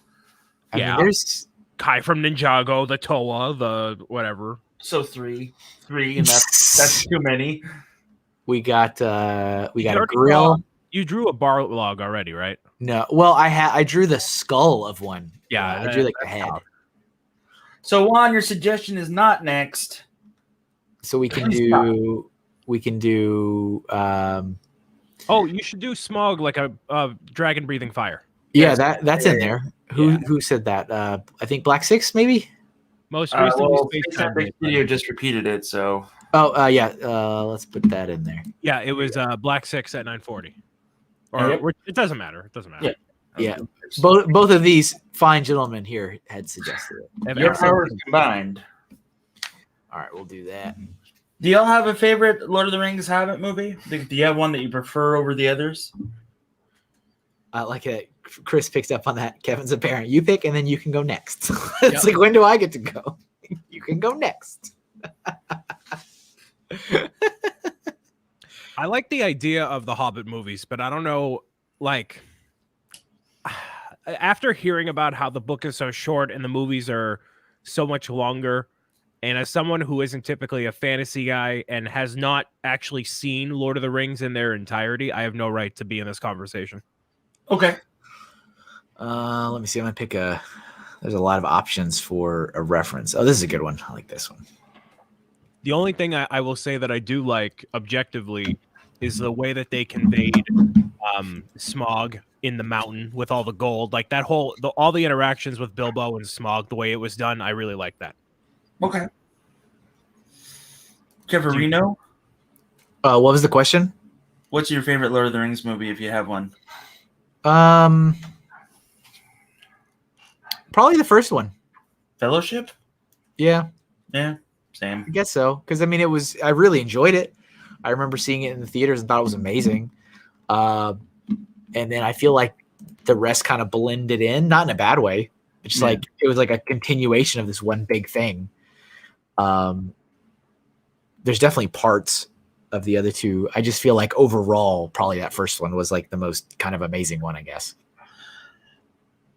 A: I mean, there's
C: Kai from Ninjago, the Toa, the whatever.
B: So three, and that's too many.
A: We got a grill.
C: You drew a bar log already, right?
A: No, well, I drew the skull of one.
C: Yeah,
A: I drew like the head.
C: Tough.
B: So Juan, your suggestion is not next.
A: So we can do.
C: Oh, you should do smog like a dragon breathing fire.
A: Yeah, that's in there. Who said that? I think Black Six, maybe.
C: Most recently,
B: Space Video just repeated it. So.
A: Oh yeah. Let's put that in there.
C: Yeah, it was Black Six at 9:40. Or it doesn't matter. It doesn't matter.
A: Yeah. Both of these fine gentlemen here had suggested it.
B: Your powers combined.
A: All right, we'll do that.
B: Do y'all have a favorite Lord of the Rings Hobbit movie? Do you have one that you prefer over the others?
A: I like it. Chris picks up on that. Kevin's a parent. You pick, and then you can go next. It's like, when do I get to go? You can go next.
C: I like the idea of the Hobbit movies, but I don't know, like, after hearing about how the book is so short and the movies are so much longer, and as someone who isn't typically a fantasy guy and has not actually seen Lord of the Rings in their entirety, I have no right to be in this conversation.
B: Okay.
A: Let me see. I'm gonna pick there's a lot of options for a reference. Oh, this is a good one. I like this one.
C: The only thing I will say that I do like objectively is the way that they conveyed Smog in the mountain with all the gold. Like that all the interactions with Bilbo and Smog, the way it was done, I really like that.
B: Okay. Keverino?
A: What was the question?
B: What's your favorite Lord of the Rings movie if you have one?
A: Probably the first one.
B: Fellowship?
A: Yeah.
B: Yeah, same.
A: I guess so. Because I mean, I really enjoyed it. I remember seeing it in the theaters and thought it was amazing. And then I feel like the rest kind of blended in, not in a bad way. It's just like it was like a continuation of this one big thing. There's definitely parts of the other two. I just feel like overall, probably that first one was like the most kind of amazing one, I guess.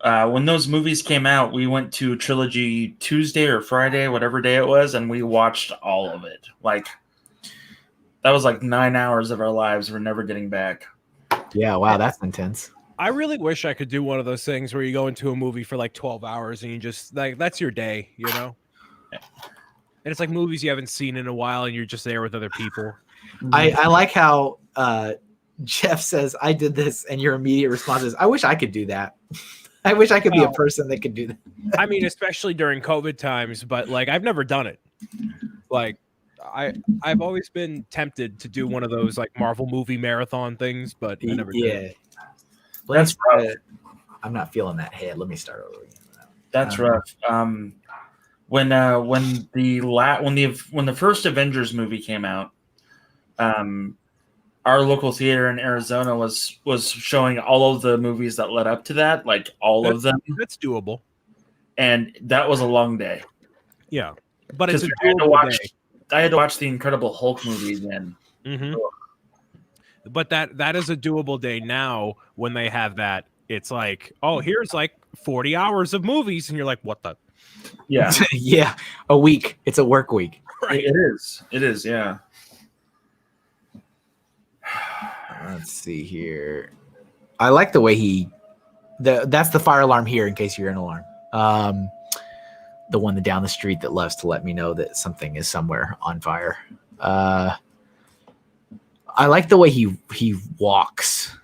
B: When those movies came out, we went to Trilogy Tuesday or Friday, whatever day it was, and we watched all of it. Like, that was like 9 hours of our lives we're never getting back.
A: Yeah, wow, that's intense.
C: I really wish I could do one of those things where you go into a movie for like 12 hours and you just like that's your day, you know? And it's like movies you haven't seen in a while and you're just there with other people.
A: I like how Jeff says, I did this, and your immediate response is, I wish I could do that. I wish I could be a person that could do that.
C: I mean, especially during COVID times, but like I've never done it. Like I've always been tempted to do one of those like Marvel movie marathon things, but I never did.
B: That's rough.
A: I'm not feeling that. Hey, let me start over again.
B: That's rough. When the first Avengers movie came out, our local theater in Arizona was showing all of the movies that led up to that, like of them.
C: That's doable.
B: And that was a long day.
C: Yeah, but it's
B: I had to watch the Incredible Hulk movie again.
C: Mm-hmm. But that is a doable day now. When they have that, it's like, oh, here's like 40 hours of movies, and you're like, what the?
B: Yeah,
A: yeah, a week. It's a work week.
B: Right. It is. Yeah.
A: Let's see here. I like the way that's the fire alarm here in case you're an alarm. The one down the street that loves to let me know that something is somewhere on fire. I like the way he walks.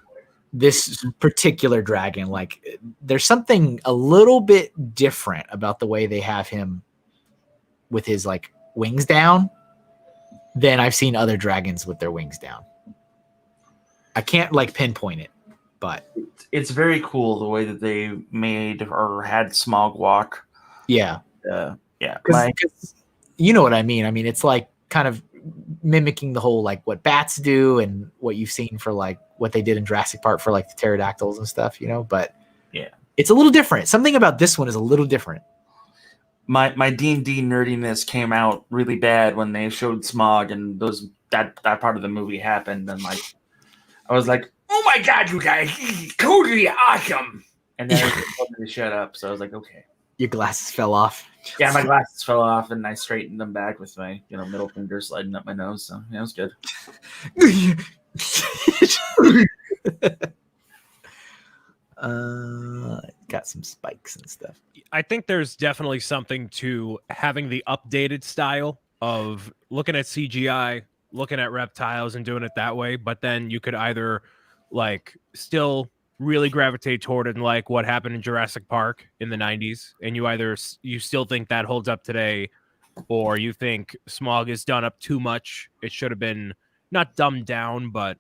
A: This particular dragon, like there's something a little bit different about the way they have him with his like wings down than I've seen other dragons with their wings down. I can't like pinpoint it, but
B: it's very cool the way that they made or had Smaug walk.
A: Yeah.
B: Yeah.
A: Cause you know what I mean? I mean, it's like kind of mimicking the whole, like what bats do and what you've seen for like what they did in Jurassic Park for like the pterodactyls and stuff, you know, but
B: yeah, it's
A: a little different. Something about this one is a little different.
B: My D&D nerdiness came out really bad when they showed Smaug and that part of the movie happened. And like, I was like, oh my God, you guys, this is totally awesome. And then I told me to shut up. So I was like, okay.
A: Your glasses fell off.
B: Yeah, my glasses fell off and I straightened them back with my, middle finger sliding up my nose. So yeah, it was good.
A: Got some spikes and stuff.
C: I think there's definitely something to having the updated style of looking at CGI, looking at reptiles and doing it that way. But then you could either like still really gravitate toward it and like what happened in Jurassic Park in the 90s. And you still think that holds up today, or you think Smaug is done up too much. It should have been not dumbed down, but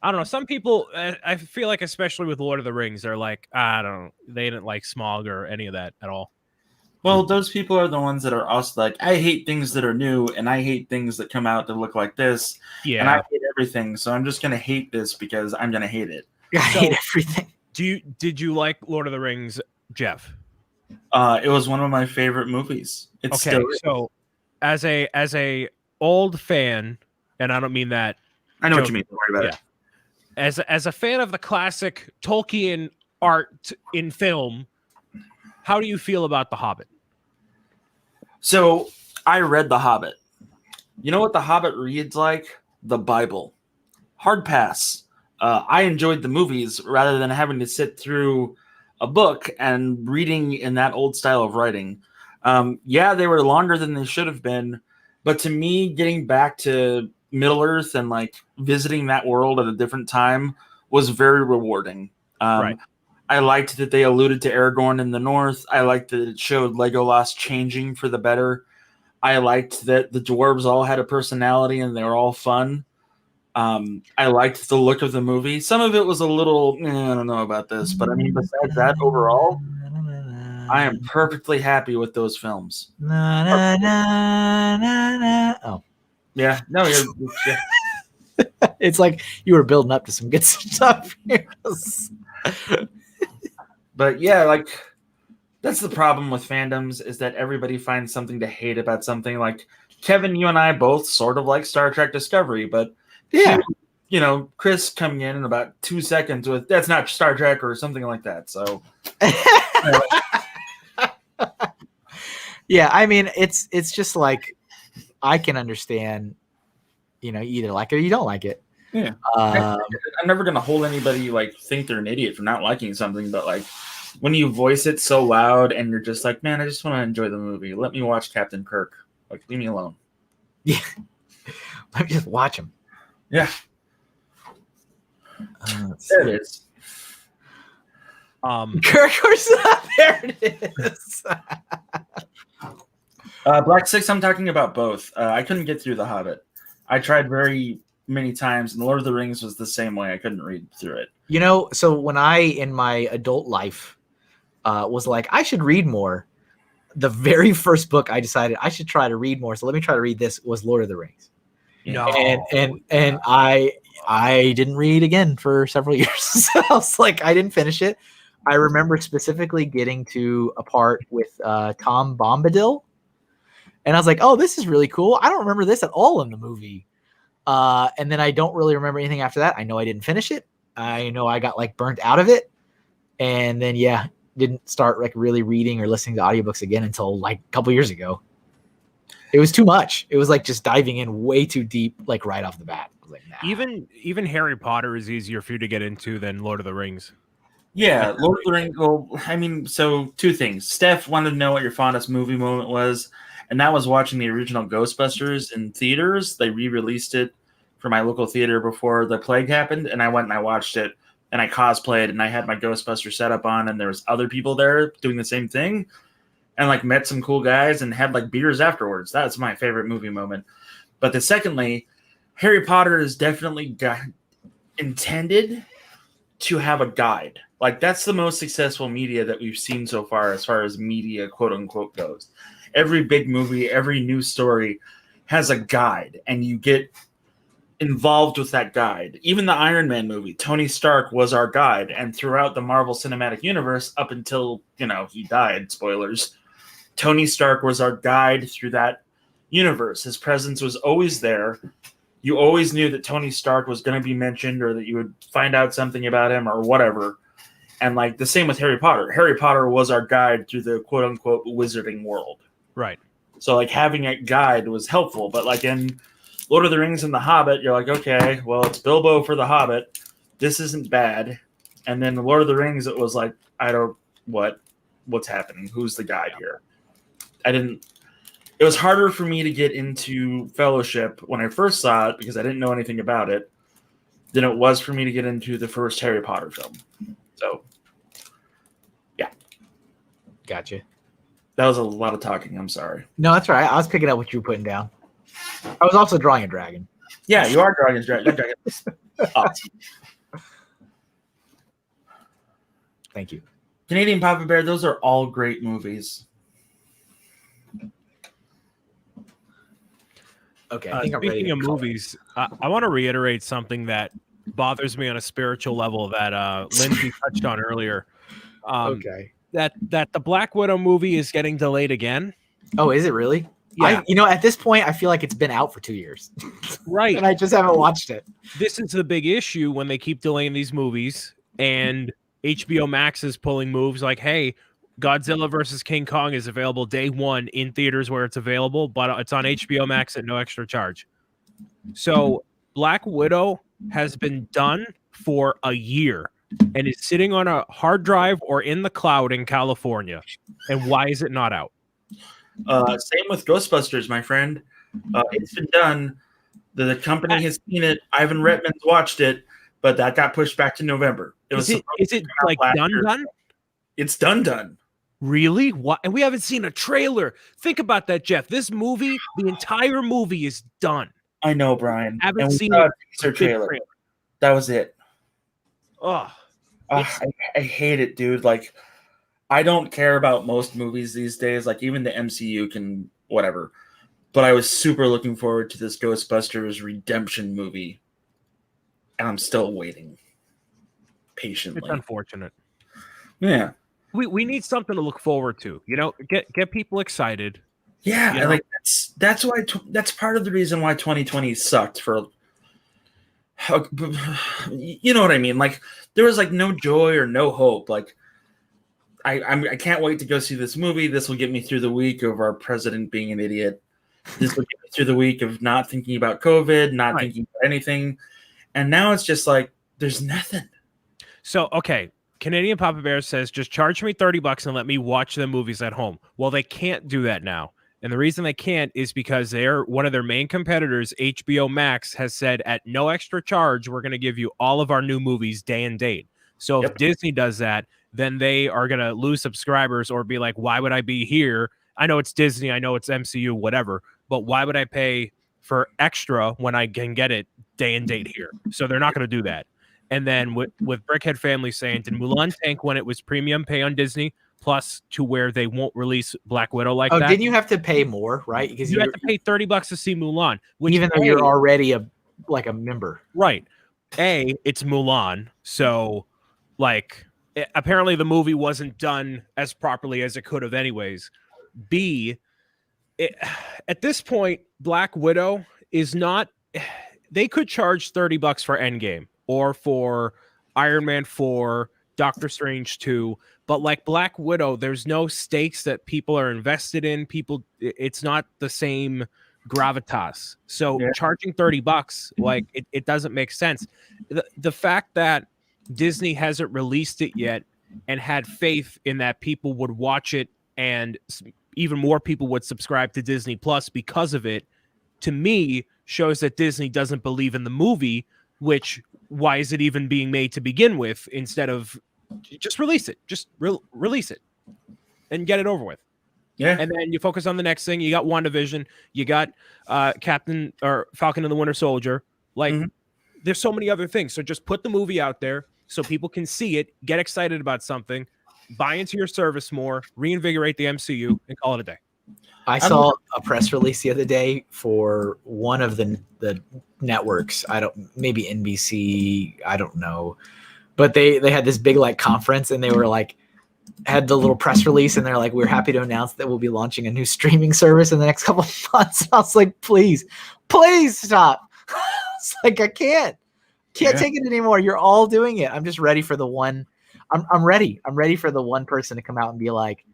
C: I don't know. Some people, I feel like, especially with Lord of the Rings, they're like, they didn't like Smaug or any of that at all.
B: Well, those people are the ones that are us. Like, I hate things that are new, and I hate things that come out that look like this.
C: Yeah,
B: and I hate everything. So I'm just gonna hate this because I'm gonna hate it.
A: I hate everything.
C: Did you like Lord of the Rings, Jeff?
B: It was one of my favorite movies. It's
C: okay. So, as a old fan, and I don't mean that.
B: I know what you mean. Don't worry about it.
C: As a fan of the classic Tolkien art in film, how do you feel about The Hobbit?
B: So I read The Hobbit. You know what The Hobbit reads like? The Bible. Hard pass. I enjoyed the movies rather than having to sit through a book and reading in that old style of writing. Yeah, they were longer than they should have been, but to me, getting back to Middle Earth and like visiting that world at a different time was very rewarding.
C: Right.
B: I liked that they alluded to Aragorn in the north. I liked that it showed Legolas changing for the better. I liked that the dwarves all had a personality and they were all fun. I liked the look of the movie. Some of it was a little, I don't know about this, but I mean, besides that, overall, I am perfectly happy with those films.
A: Oh.
B: Yeah, no, yeah.
A: It's like you were building up to some good stuff.
B: But yeah, like that's the problem with fandoms is that everybody finds something to hate about something. Like Kevin, you and I both sort of like Star Trek Discovery, but
A: yeah,
B: Chris coming in about 2 seconds with that's not Star Trek or something like that. So
A: yeah, I mean it's just like I can understand, you either like it or you don't like it.
B: Yeah.
A: Um,
B: I'm never gonna hold anybody like think they're an idiot for not liking something, but like when you voice it so loud and you're just like, man, I just want to enjoy the movie. Let me watch Captain Kirk. Like, leave me alone.
A: yeah, let me just watch them.
B: Yeah,
A: There
B: it is.
A: Kirk there it is.
B: Black Six. I'm talking about both. I couldn't get through The Hobbit. I tried very many times, and Lord of the Rings was the same way. I couldn't read through it.
A: You know, so when I in my adult life was like, I should read more. The very first book I decided I should try to read more. So let me try to read this was Lord of the Rings.
C: No.
A: And I didn't read again for several years. So I was like, I didn't finish it. I remember specifically getting to a part with Tom Bombadil. And I was like, oh, this is really cool. I don't remember this at all in the movie. And then I don't really remember anything after that. I know I didn't finish it. I know I got like burnt out of it. And then, yeah, didn't start like really reading or listening to audiobooks again until like a couple years ago. It was too much. It was like just diving in way too deep, like right off the bat. I was like, nah.
C: Even Harry Potter is easier for you to get into than Lord of the Rings.
B: Yeah, Lord of the Rings. Well, I mean, so two things. Steph wanted to know what your fondest movie moment was, and that was watching the original Ghostbusters in theaters. They re-released it for my local theater before the plague happened, and I went and I watched it, and I cosplayed, and I had my Ghostbuster setup on, and there was other people there doing the same thing, and like met some cool guys and had like beers afterwards. That's my favorite movie moment. But the secondly, Harry Potter is definitely intended to have a guide. Like that's the most successful media that we've seen so far as media, quote unquote, goes. Every big movie, every news story has a guide, and you get involved with that guide. Even the Iron Man movie, Tony Stark was our guide, and throughout the Marvel Cinematic Universe, up until, he died, spoilers, Tony Stark was our guide through that universe. His presence was always there. You always knew that Tony Stark was going to be mentioned, or that you would find out something about him or whatever. And like the same with Harry Potter. Harry Potter was our guide through the quote unquote wizarding world.
C: Right.
B: So like having a guide was helpful. But like in Lord of the Rings and The Hobbit, you're like, okay, well, it's Bilbo for The Hobbit. This isn't bad. And then the Lord of the Rings, it was like, what's happening? Who's the guide here? It was harder for me to get into Fellowship when I first saw it because I didn't know anything about it than it was for me to get into the first Harry Potter film. So, yeah.
A: Gotcha.
B: That was a lot of talking. I'm sorry.
A: No, that's right. I was picking up what you were putting down. I was also drawing a dragon.
B: Yeah, you are drawing a dragon. Awesome.
A: Thank you.
B: Canadian Papa Bear, those are all great movies.
A: Okay, I think I'm ready
C: Speaking of movies, I want to reiterate something that bothers me on a spiritual level that Lindsay touched on earlier.
A: Okay.
C: That the Black Widow movie is getting delayed again.
A: Oh, is it really?
C: Yeah.
A: At this point, I feel like it's been out for 2 years.
C: Right.
A: And I just haven't watched it.
C: This is the big issue when they keep delaying these movies, and HBO Max is pulling moves like, hey, Godzilla versus King Kong is available day one in theaters where it's available, but it's on HBO Max at no extra charge. So Black Widow has been done for a year and is sitting on a hard drive or in the cloud in California. And why is it not out?
B: Same with Ghostbusters, my friend. It's been done. The company has seen it. Ivan Reitman's watched it, but that got pushed back to November.
C: Is it like done?
B: It's done.
C: Really? What? And we haven't seen a trailer. Think about that, Jeff. This movie, the entire movie is done.
B: I know, Brian.
C: Haven't seen a
B: teaser trailer. That was it.
C: Oh,
B: I hate it, dude. Like, I don't care about most movies these days. Like, even the MCU can whatever. But I was super looking forward to this Ghostbusters Redemption movie, and I'm still waiting patiently.
C: It's unfortunate.
B: Yeah.
C: We need something to look forward to. Get people excited.
B: Yeah, like that's why that's part of the reason why 2020 sucked for. You know what I mean? Like there was like no joy or no hope. Like I can't wait to go see this movie. This will get me through the week of our president being an idiot. This will get me through the week of not thinking about COVID, not thinking about anything. And now it's just like there's nothing.
C: So, okay, Canadian Papa Bear says, just charge me $30 and let me watch the movies at home. Well, they can't do that now. And the reason they can't is because one of their main competitors, HBO Max, has said at no extra charge, we're going to give you all of our new movies day and date. So if Disney does that, then they are going to lose subscribers or be like, why would I be here? I know it's Disney, I know it's MCU, whatever, but why would I pay for extra when I can get it day and date here? So they're not going to do that. And then with Brickhead Family saying, did Mulan tank when it was premium pay on Disney, plus to where they won't release Black Widow like that?
A: Oh, didn't you have to pay more, right? Because
C: you have to pay $30 to see Mulan, which
A: even though you're already a member,
C: right? It's Mulan, so like apparently the movie wasn't done as properly as it could have, anyways. B, at this point, Black Widow is not. They could charge $30 for Endgame or for Iron Man 4, Doctor Strange 2, but like Black Widow, there's no stakes that people are invested in. It's not the same gravitas. So charging $30, like it doesn't make sense. The fact that Disney hasn't released it yet and had faith in that people would watch it and even more people would subscribe to Disney Plus because of it, to me, shows that Disney doesn't believe in the movie, which why is it even being made to begin with instead of just release it? Just release it and get it over with. Yeah. And then you focus on the next thing. You got WandaVision. You got Falcon and the Winter Soldier. Like, there's so many other things. So just put the movie out there so people can see it, get excited about something, buy into your service more, reinvigorate the MCU, and call it a day.
A: I saw a press release the other day for one of the networks. Maybe NBC, I don't know. But they had this big like conference and they were like, had the little press release and they're like, we're happy to announce that we'll be launching a new streaming service in the next couple of months. I was like, please stop. It's like, I can't take it anymore. You're all doing it. I'm just ready for the one. I'm ready. I'm ready for the one person to come out and be like,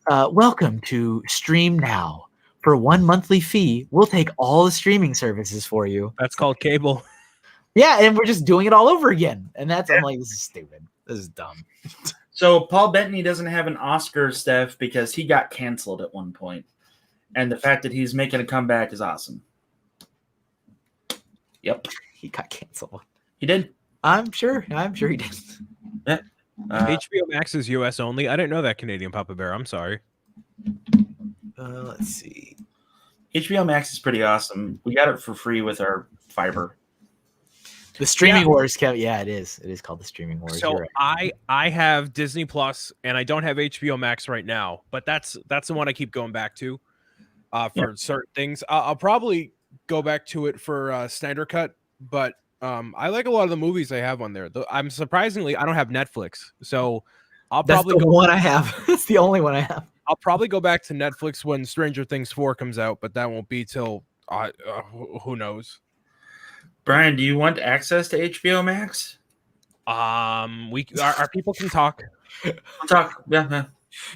A: welcome to Stream Now. For one monthly fee, we'll take all the streaming services for you.
C: That's called cable.
A: Yeah, and we're just doing it all over again. And I'm like, this is stupid. This is dumb.
B: So Paul Bettany doesn't have an Oscar, Steph, because he got canceled at one point. And the fact that he's making a comeback is awesome. Yep.
A: He got canceled.
B: He did.
A: I'm sure he did.
B: Yeah.
C: HBO Max is US only. I didn't know that, Canadian Papa Bear. I'm sorry.
A: Let's see.
B: HBO Max is pretty awesome. We got it for free with our fiber.
A: The Streaming Wars, Kevin. Yeah, it is. It is called the Streaming Wars.
C: So
A: right.
C: I have Disney Plus and I don't have HBO Max right now, but that's the one I keep going back to for certain things. I'll probably go back to it for Snyder Cut, but I like a lot of the movies they have on there. I'm surprisingly, I don't have Netflix, so
A: That's the one I have. It's the only one I have.
C: I'll probably go back to Netflix when Stranger Things 4 comes out, but that won't be till who knows.
B: Brian, do you want access to HBO Max?
C: Our people can talk.
B: We'll talk. Yeah.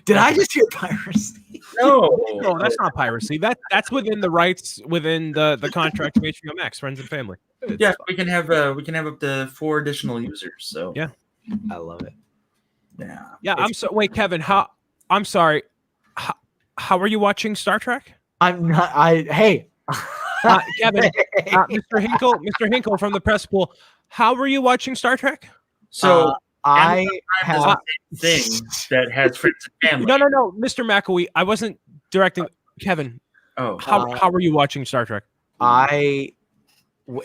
A: Did I just hear piracy?
B: No,
C: that's not piracy. That's within the rights within the contract of HBO Max, friends and family.
B: Yeah, we can have up to 4 additional users. So
C: yeah,
A: I love it.
C: Yeah. Wait, Kevin. I'm sorry. How are you watching Star Trek?
A: I'm not. Hey,
C: Kevin, Mr. Hinkle from the press pool. How are you watching Star Trek?
B: So
A: I have
B: a thing that has friends and family.
C: No, Mr. McAwee. I wasn't directing Kevin.
B: Oh,
C: how are you watching Star Trek?
A: I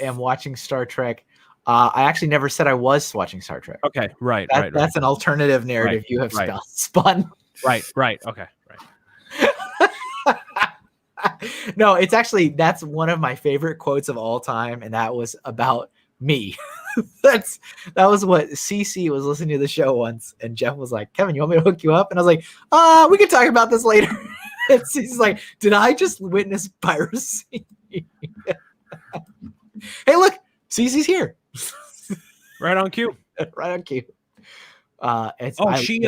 A: am watching Star Trek. I actually never said I was watching Star Trek.
C: Okay, right.
A: That's an alternative narrative you have spun.
C: Right. Okay, right.
A: No, it's actually, that's one of my favorite quotes of all time, and that was about me. that was what CC was listening to the show once, and Jeff was like, Kevin, you want me to hook you up? And I was like, we can talk about this later. And CC's like, did I just witness piracy? Hey, look, CC's here.
C: Right on cue.
A: Right on cue.
C: She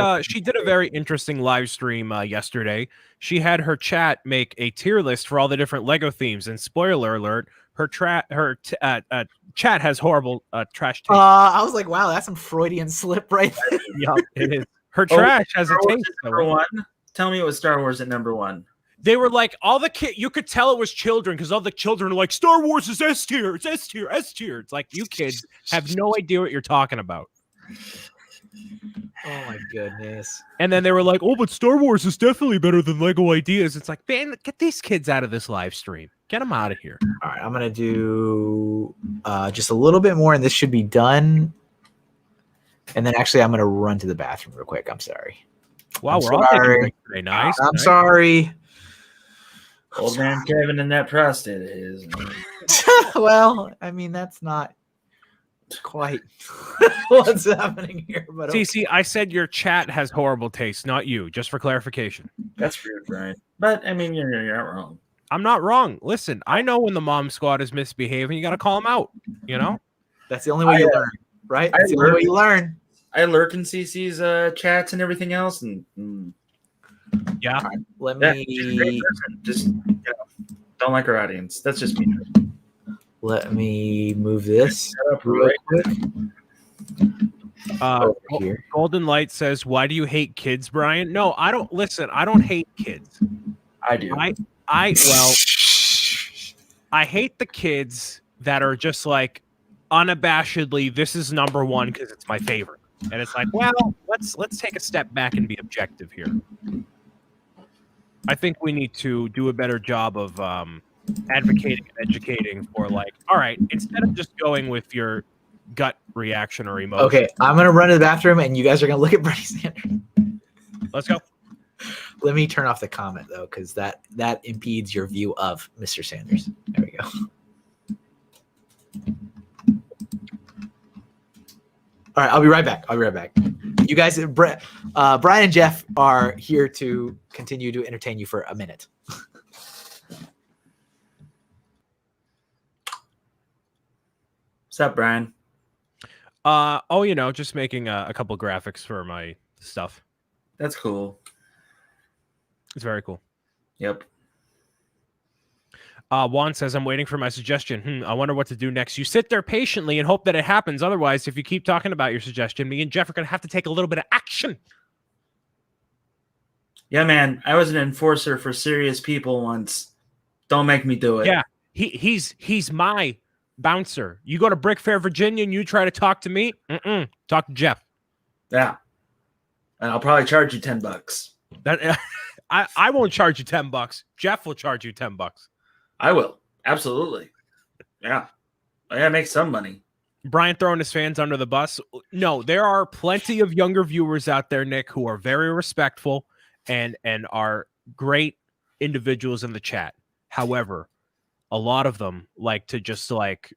C: did a very interesting live stream yesterday. She had her chat make a tier list for all the different Lego themes, and spoiler alert, her chat has horrible trash taste.
A: I was like, wow, that's some Freudian slip right there.
C: Yup, it is. Her trash has a taste.
B: Number one. Tell me it was Star Wars at number one.
C: They were like, all the kids, you could tell it was children because all the children are like, Star Wars is S tier, it's S tier, S tier. It's like, you kids have no idea what you're talking about.
A: Oh my goodness.
C: And then they were like, oh, but Star Wars is definitely better than Lego Ideas. It's like, man, get these kids out of this live stream. Get them out of here.
A: All right, I'm going to do just a little bit more, and this should be done. And then actually, I'm going to run to the bathroom real quick. I'm sorry.
C: Wow, we're all taking breaks today. Nice.
A: I'm sorry.
B: Old man Kevin and that prostate is.
A: Well, I mean, that's not quite what's happening here. But
C: CC, I said your chat has horrible taste, not you, just for clarification.
B: That's weird, Brian. But, I mean, you're not wrong.
C: I'm not wrong. Listen, I know when the mom squad is misbehaving. You got to call them out, you know?
A: That's the only way you learn, right? That's the only way you learn.
B: I lurk in CC's chats and everything else, and
C: yeah.
A: Right, let me
B: just don't like our audience. That's just me.
A: Let me move this
B: up real quick.
A: Here.
C: Golden Light says, "Why do you hate kids, Brian?" No, I don't. Listen, I don't hate kids.
B: I do.
C: I hate the kids that are just like unabashedly, this is number one because it's my favorite. And it's like, well, let's take a step back and be objective here. I think we need to do a better job of advocating and educating for, like, all right, instead of just going with your gut reaction or emotion.
A: Okay, I'm gonna run to the bathroom, and you guys are gonna look at Bernie Sanders.
C: Let's go.
A: Let me turn off the comment though, because that impedes your view of Mr. Sanders. There we go. All right, I'll be right back. You guys, Brian and Jeff are here to continue to entertain you for a minute.
B: What's up, Brian?
C: Just making a couple graphics for my stuff.
B: That's cool.
C: It's very cool.
B: Yep.
C: Juan says, I'm waiting for my suggestion. I wonder what to do next. You sit there patiently and hope that it happens. Otherwise, if you keep talking about your suggestion, me and Jeff are going to have to take a little bit of action.
B: Yeah, man. I was an enforcer for serious people once. Don't make me do it.
C: Yeah, he's my bouncer. You go to Brick Fair, Virginia, and you try to talk to me? Talk to Jeff.
B: Yeah. And I'll probably charge you $10.
C: That I won't charge you $10. Jeff will charge you $10.
B: I will. Absolutely. Yeah. I gotta make some money.
C: Brian throwing his fans under the bus. No, there are plenty of younger viewers out there, Nick, who are very respectful and are great individuals in the chat. However, a lot of them like to just like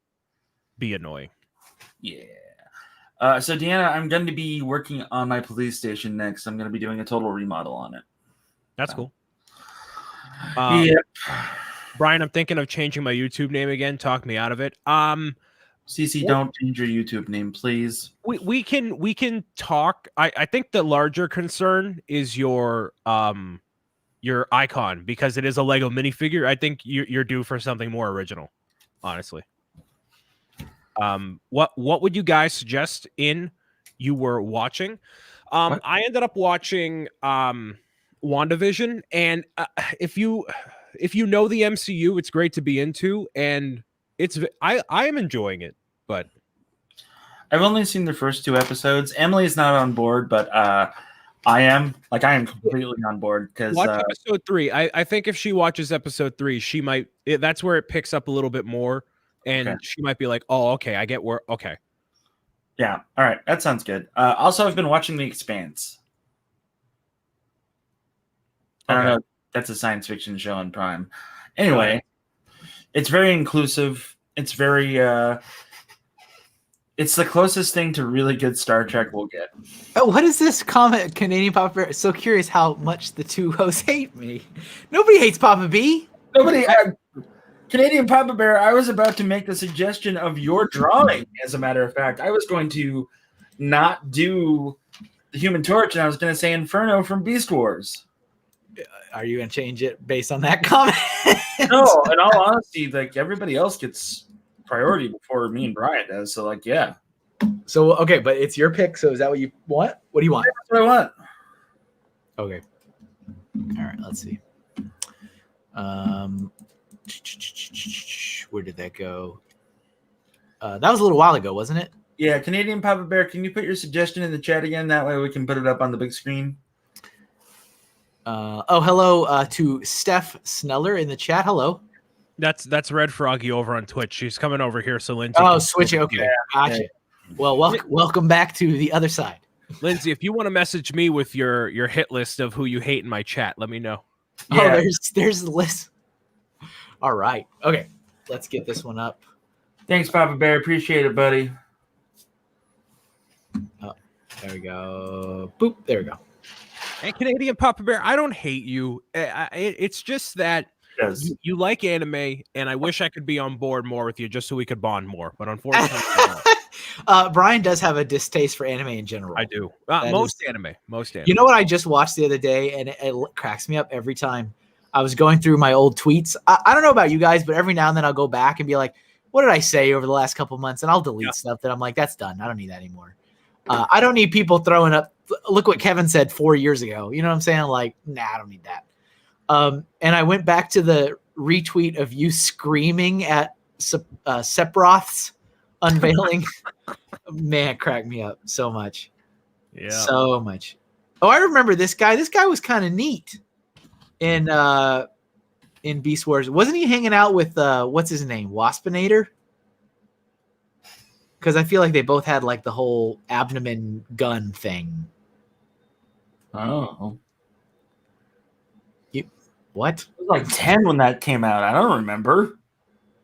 C: be annoying.
B: Yeah. So Deanna, I'm going to be working on my police station next. I'm going to be doing a total remodel on it.
C: That's cool.
B: Yep.
C: Brian, I'm thinking of changing my YouTube name again. Talk me out of it.
B: CC, don't change your YouTube name, please.
C: We can talk. I think the larger concern is your icon, because it is a Lego minifigure. I think you're due for something more original, honestly. What would you guys suggest you were watching? I ended up watching WandaVision, and if you know the MCU, it's great to be into, and I am enjoying it. But
B: I've only seen the first 2 episodes. Emily's not on board, but I am completely on board because
C: watch episode 3. I think if she watches episode 3, she might. That's where it picks up a little bit more, and she might be like, "Oh, okay, I get where." Okay.
B: Yeah. All right. That sounds good. Also, I've been watching The Expanse. I don't know. That's a science fiction show on Prime. Anyway, it's very inclusive. It's very it's the closest thing to really good Star Trek we'll get.
A: Oh, what is this comment, Canadian Papa Bear? So curious how much the two hosts hate me. Nobody hates Papa B.
B: Nobody. Canadian Papa Bear, I was about to make the suggestion of your drawing, as a matter of fact. I was going to not do the Human Torch, and I was going to say Inferno from Beast Wars.
A: Are you gonna change it based on that comment?
B: No, in all honesty, like everybody else gets priority before me and Brian does. So like, yeah,
A: So okay, but it's your pick. So is that what you want? What do you want?
B: that's what I want.
A: Okay. All right. Let's see. Where did that go? That was a little while ago, wasn't it?
B: Yeah, Canadian Papa Bear, can you put your suggestion in the chat again? That way we can put it up on the big screen.
A: Hello to Steph Sneller in the chat. Hello.
C: That's Red Froggy over on Twitch. She's coming over here, so Lindsay.
A: Oh, switch it. Okay, gotcha. Well, welcome back to the other side.
C: Lindsay, if you want to message me with your hit list of who you hate in my chat, let me know.
A: Yeah. Oh, there's the list. All right. Okay, let's get this one up.
B: Thanks, Papa Bear. Appreciate it, buddy.
A: Oh, there we go. Boop. There we go.
C: And Canadian Papa Bear, I don't hate you. It's just that you like anime, and I wish I could be on board more with you just so we could bond more. But unfortunately,
A: Brian does have a distaste for anime in general.
C: I do. Most anime.
A: You know what I just watched the other day, and it cracks me up every time. I was going through my old tweets. I don't know about you guys, but every now and then I'll go back and be like, what did I say over the last couple of months? And I'll delete stuff that I'm like, that's done. I don't need that anymore. I don't need people throwing up, look what Kevin said 4 years ago. You know what I'm saying? Like, nah, I don't need that. And I went back to the retweet of you screaming at Sephiroth's unveiling. Man, it cracked me up so much.
C: Yeah.
A: So much. Oh, I remember this guy. This guy was kind of neat in Beast Wars. Wasn't he hanging out with what's his name? Waspinator? Because I feel like they both had like the whole abdomen gun thing.
B: Oh.
A: What?
B: It was like 10 when that came out. I don't remember.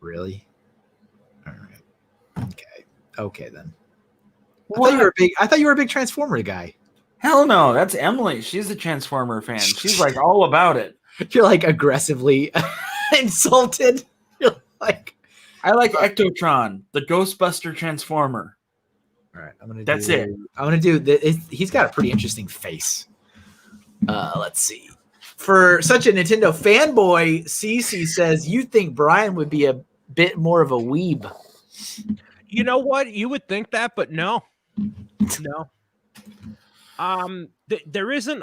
A: Really? All right. Okay then.
B: What?
A: I thought you were a big Transformer guy.
B: Hell no, that's Emily. She's a Transformer fan. She's like all about it.
A: You're like aggressively insulted. You're like,
B: I like Ectotron, the Ghostbuster Transformer.
A: all right, I'm gonna do. He's got a pretty interesting face. Let's see. For such a Nintendo fanboy, Cece says you think Brian would be a bit more of a weeb.
C: You know what? You would think that, but no. No. There isn't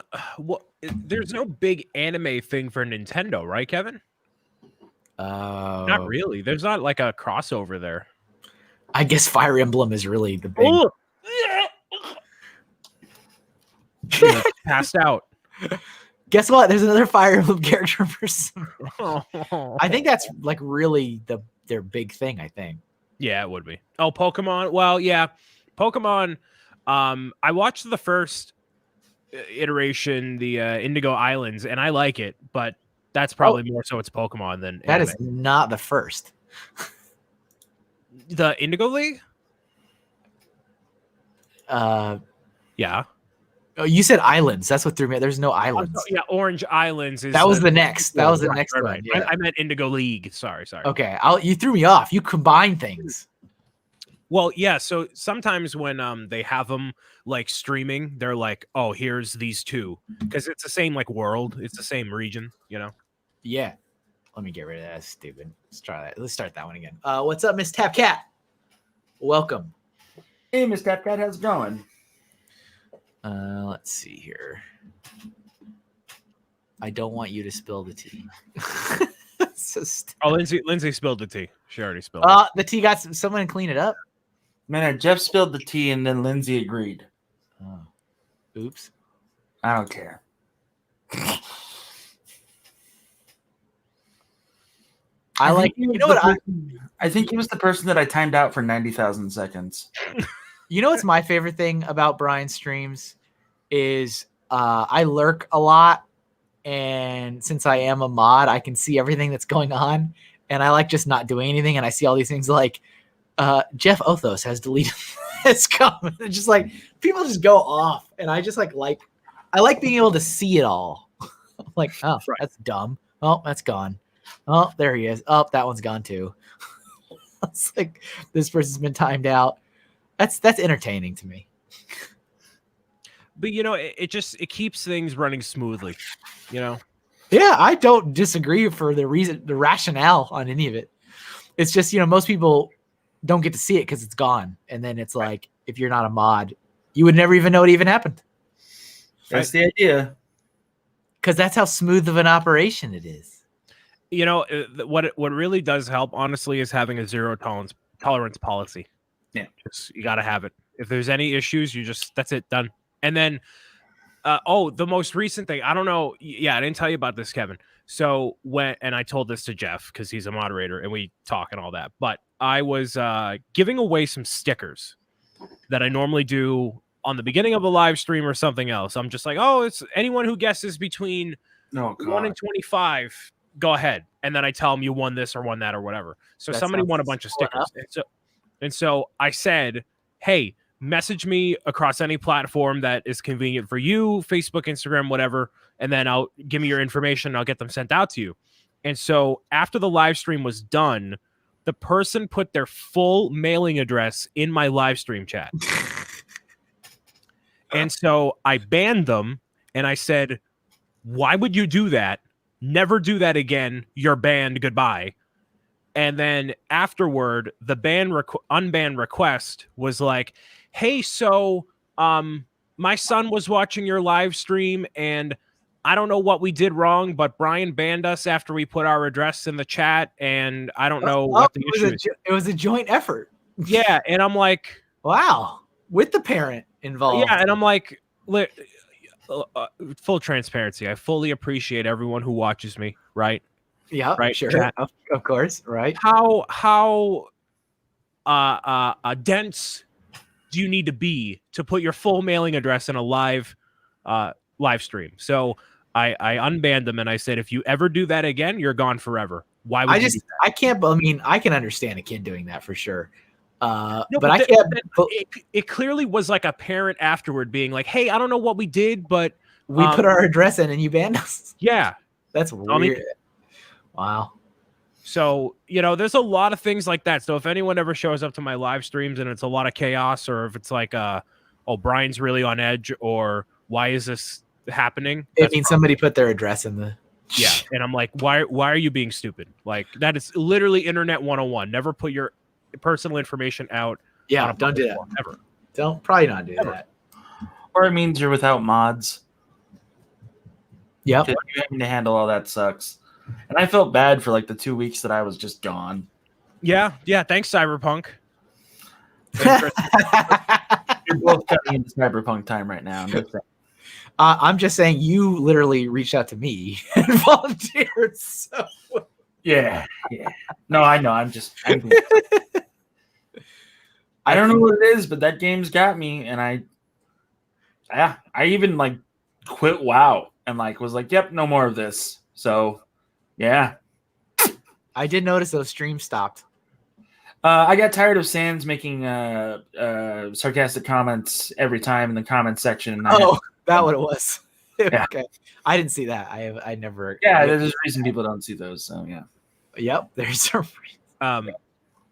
C: there's no big anime thing for Nintendo, right, Kevin? Not really. There's not like a crossover there.
A: I guess Fire Emblem is really the big.
C: Passed out.
A: Guess what? There's another Fire Emblem character for some. I think that's like really their big thing. I think.
C: Yeah, it would be. Oh, Pokemon. Well, yeah, Pokemon. I watched the first iteration, the Indigo Islands, and I like it, but that's probably more so it's Pokemon than
A: that
C: anime.
A: is not the first.
C: The Indigo League? Yeah.
A: Oh, you said islands. That's what threw me. There's no islands.
C: Yeah, Orange Islands is
A: that was the next. That was the next one.
C: Right.
A: Yeah.
C: I meant Indigo League. Sorry.
A: Okay, you threw me off. You combine things.
C: Well, yeah. So sometimes when they have them like streaming, they're like, "Oh, here's these two," because it's the same like world. It's the same region, you know.
A: Yeah. Let me get rid of that. That's stupid. Let's try that. Let's start that one again. What's up, Miss Tap Cat? Welcome.
B: Hey, Miss Tap Cat, how's it going?
A: Let's see here. I don't want you to spill the tea.
C: Oh, Lindsay spilled the tea. She already spilled it.
A: The tea got someone to clean it up.
B: Man, Jeff spilled the tea and then Lindsay agreed.
A: Oh. Oops.
B: I don't care. I think he was the person that I timed out for 90,000 seconds.
A: You know what's my favorite thing about Brian's streams is I lurk a lot, and since I am a mod, I can see everything that's going on, and I like just not doing anything, and I see all these things like Jeff Othos has deleted this comment. It's just like people just go off, and I just like I like being able to see it all. Like, oh, right. That's dumb. Oh, that's gone. Oh, there he is. Oh, that one's gone too. It's like this person's been timed out. That's entertaining to me.
C: But you know, it keeps things running smoothly. You know,
A: Yeah, I don't disagree for the rationale on any of it. It's just, most people don't get to see it because it's gone. And then it's like, if you're not a mod, you would never even know it even happened.
B: That's the idea.
A: Because that's how smooth of an operation it is.
C: What really does help, honestly, is having a zero tolerance policy.
B: Yeah.
C: You got to have it. If there's any issues, that's it, done. And then, the most recent thing, I don't know. Yeah, I didn't tell you about this, Kevin. So and I told this to Jeff because he's a moderator and we talk and all that, but I was giving away some stickers that I normally do on the beginning of a live stream or something else. I'm just like, it's anyone who guesses between 1 and 25, go ahead. And then I tell them you won this or won that or whatever. So somebody won a bunch of stickers. And so I said, hey, message me across any platform that is convenient for you, Facebook, Instagram, whatever, and then I'll give me your information and I'll get them sent out to you. And so after the live stream was done, the person put their full mailing address in my live stream chat. And so I banned them and I said, why would you do that? Never do that again. You're banned. Goodbye. And then afterward, the unban request was like, hey, so my son was watching your live stream and I don't know what we did wrong, but Brian banned us after we put our address in the chat, and I don't know what the issue is.
A: It was a joint effort.
C: Yeah, and I'm like,
A: wow, with the parent involved.
C: Yeah, and I'm like, full transparency. I fully appreciate everyone who watches me, right?
A: Yeah,
C: right.
A: Sure, of course, right.
C: How dense do you need to be to put your full mailing address in a live stream? So I unbanned them and I said, if you ever do that again, you're gone forever. Why would you do that?
A: I can't. I mean, I can understand a kid doing that for sure.
C: No,
A: but I can't.
C: It clearly was like a parent afterward being like, "Hey, I don't know what we did, but
A: we put our address in and you banned us."
C: Yeah,
A: that's weird. Wow.
C: So there's a lot of things like that. So if anyone ever shows up to my live streams and it's a lot of chaos, or if it's like, Brian's really on edge, or why is this happening?
A: It means somebody put their address in the.
C: Yeah, and I'm like, why are you being stupid? Like, that is literally internet 101. Never put your personal information out.
A: Yeah, don't do that. Ever. Don't probably not do that.
B: Or it means you're without mods.
A: Yep.
B: You having to handle all that sucks. And I felt bad for like the 2 weeks that I was just gone.
C: Yeah. Thanks, Cyberpunk.
B: You're both cutting into Cyberpunk time right now.
A: I'm just saying you literally reached out to me and volunteered. So
B: yeah. No, I know. I don't know what it is, but that game's got me, and I even like quit WoW and like was like, yep, no more of this. So yeah.
A: I did notice those streams stopped.
B: I got tired of Sans making sarcastic comments every time in the comment section. And
A: that what it was.
B: Yeah.
A: Okay. I didn't see that. I never.
B: Yeah, there's a reason people don't see those. So yeah.
A: Yep. There's a reason.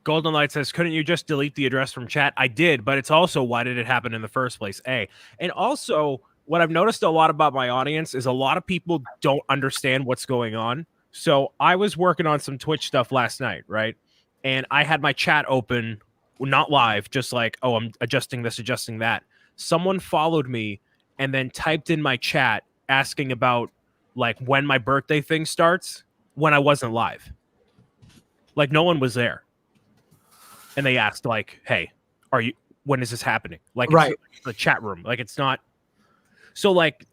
C: Golden Light says, couldn't you just delete the address from chat? I did, but it's also, why did it happen in the first place? And also, what I've noticed a lot about my audience is a lot of people don't understand what's going on. So I was working on some Twitch stuff last night, right? And I had my chat open, not live, just like, I'm adjusting this, adjusting that. Someone followed me and then typed in my chat asking about like when my birthday thing starts when I wasn't live. Like, no one was there. And they asked like, hey, when is this happening? Like,
A: right.
C: It's the chat room. Like, it's not. So like,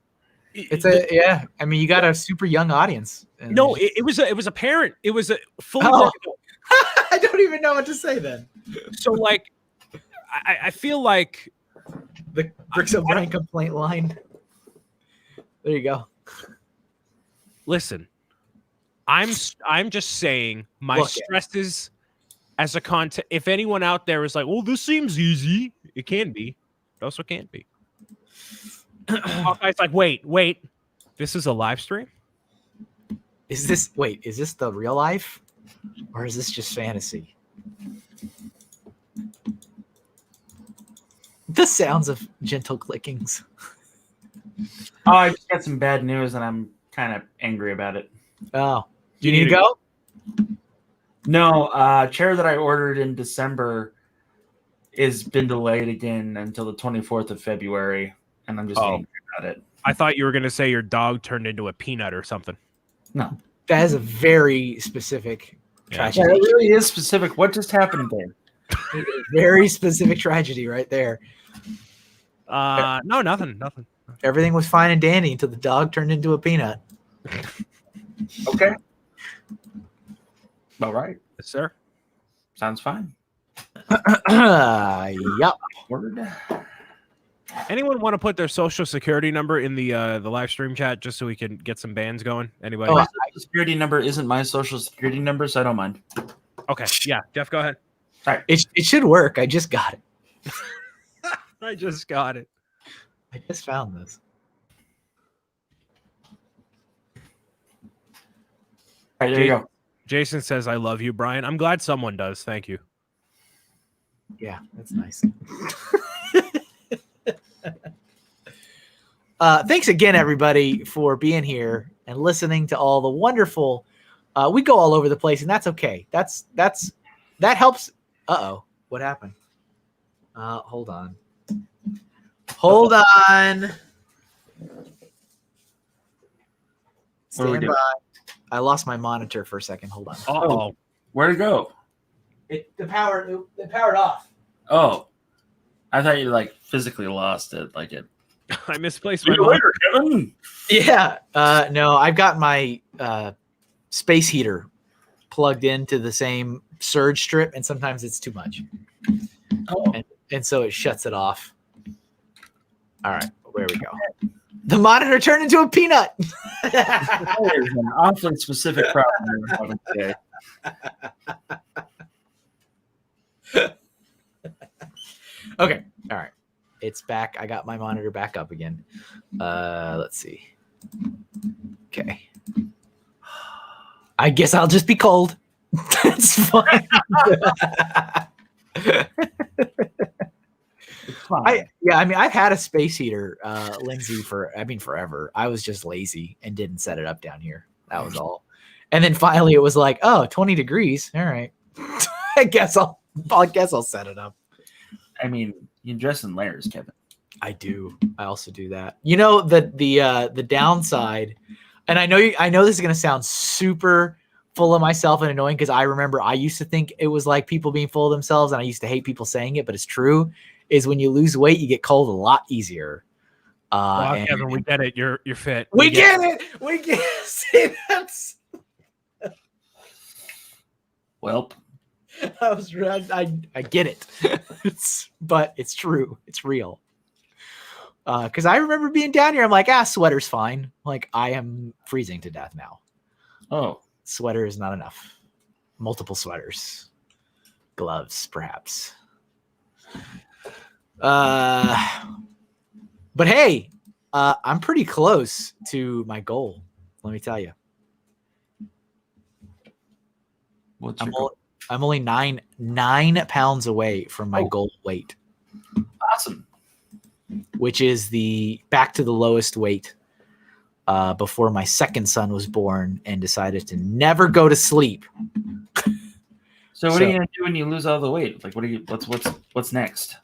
A: yeah. I mean, you got a super young audience.
C: No, it was a parent. It was a fully.
A: I don't even know what to say then.
C: So like, I feel like
A: the Bricks O'Brien complaint line. There you go.
C: Listen, I'm just saying my stresses as a content. If anyone out there is like, well, this seems easy, it can be. It also can't be. It's like, wait, this is a live stream?
A: Is this the real life? Or is this just fantasy? The sounds of gentle clickings.
B: I just got some bad news, and I'm kind of angry about it.
A: Oh, do you need to go?
B: No, chair that I ordered in December has been delayed again until the 24th of February, and I'm just angry about it.
C: I thought you were going to say your dog turned into a peanut or something.
B: No.
A: That is a very specific tragedy.
B: Yeah, it really is specific. What just happened there?
A: Very specific tragedy right there.
C: No, nothing.
A: Everything was fine and dandy until the dog turned into a peanut.
B: Okay. All right.
C: Yes, sir.
B: Sounds fine.
A: Yup.
B: Word.
C: Anyone want to put their social security number in the live stream chat just so we can get some bands going? Anybody?
B: My social security number isn't my social security number, so I don't mind.
C: Okay. Yeah. Jeff, go ahead.
B: All right.
A: It should work. I just got it.
C: I just got it.
A: I just found this.
B: All right, there you go.
C: Jason says, I love you, Brian. I'm glad someone does. Thank you.
A: Yeah, that's nice. Thanks again, everybody, for being here and listening to all the wonderful. We go all over the place, and that's okay. That helps. What happened? Hold on. Stand by. I lost my monitor for a second. Hold on.
C: Uh-oh.
B: Where'd it go?
A: The powered off.
B: Oh, I thought you like physically lost it. Like it.
C: I misplaced
B: See
C: my
B: you later, Kevin.
A: Yeah. No, I've got my space heater plugged into the same surge strip, and sometimes it's too much.
B: Oh.
A: And so it shuts it off. All right, there we go. The monitor turned into a peanut.
B: That is an awfully specific problem we're having today.
A: Okay. All right. It's back. I got my monitor back up again. Let's see. Okay. I guess I'll just be cold. That's fine. I've had a space heater, Lindsay, forever. I was just lazy and didn't set it up down here. That was all. And then finally it was like, 20 degrees. All right. I guess I'll set it up.
B: I mean, you dress in layers, Kevin.
A: I do. I also do that. You know, the downside, and I know this is going to sound super full of myself and annoying, because I remember I used to think it was like people being full of themselves, and I used to hate people saying it, but it's true, is when you lose weight, you get cold a lot easier.
C: Kevin, we get it. You're fit.
A: We get it. We get it. See, that's...
B: Well,
A: I get it. But it's true. It's real. Because I remember being down here, I'm like, sweater's fine. Like, I am freezing to death now.
B: Oh,
A: sweater is not enough. Multiple sweaters, gloves, perhaps. But hey, I'm pretty close to my goal. Let me tell you.
B: what's your goal?
A: I'm only 9 pounds away from my goal weight.
B: Awesome.
A: Which is back to the lowest weight before my second son was born and decided to never go to sleep.
B: So what are you gonna do when you lose all the weight? Like, what's next?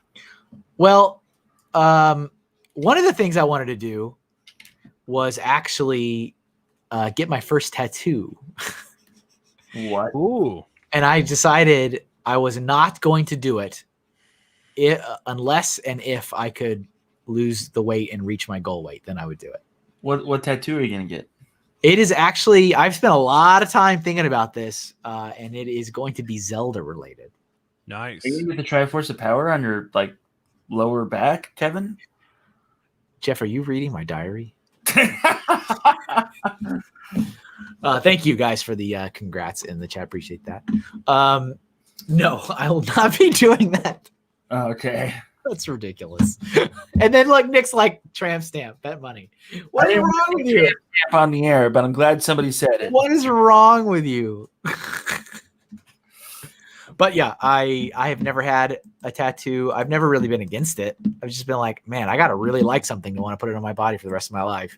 A: Well, one of the things I wanted to do was actually get my first tattoo.
B: What?
C: Ooh.
A: And I decided I was not going to do it unless and if I could lose the weight and reach my goal weight, then I would do it.
B: What tattoo are you gonna get?
A: It is actually, I've spent a lot of time thinking about this, and it is going to be Zelda related.
C: Nice.
B: Are you gonna get the Triforce of Power on your lower back, Kevin?
A: Jeff, are you reading my diary? Thank you guys for the congrats in the chat. Appreciate that. No, I will not be doing that.
B: Okay.
A: That's ridiculous. And then Nick's tramp stamp, bet money. What is wrong with you?
B: Stamp on the air, but I'm glad somebody said it.
A: What is wrong with you? But yeah, I have never had a tattoo. I've never really been against it. I've just been like, man, I gotta really like something to want to put it on my body for the rest of my life.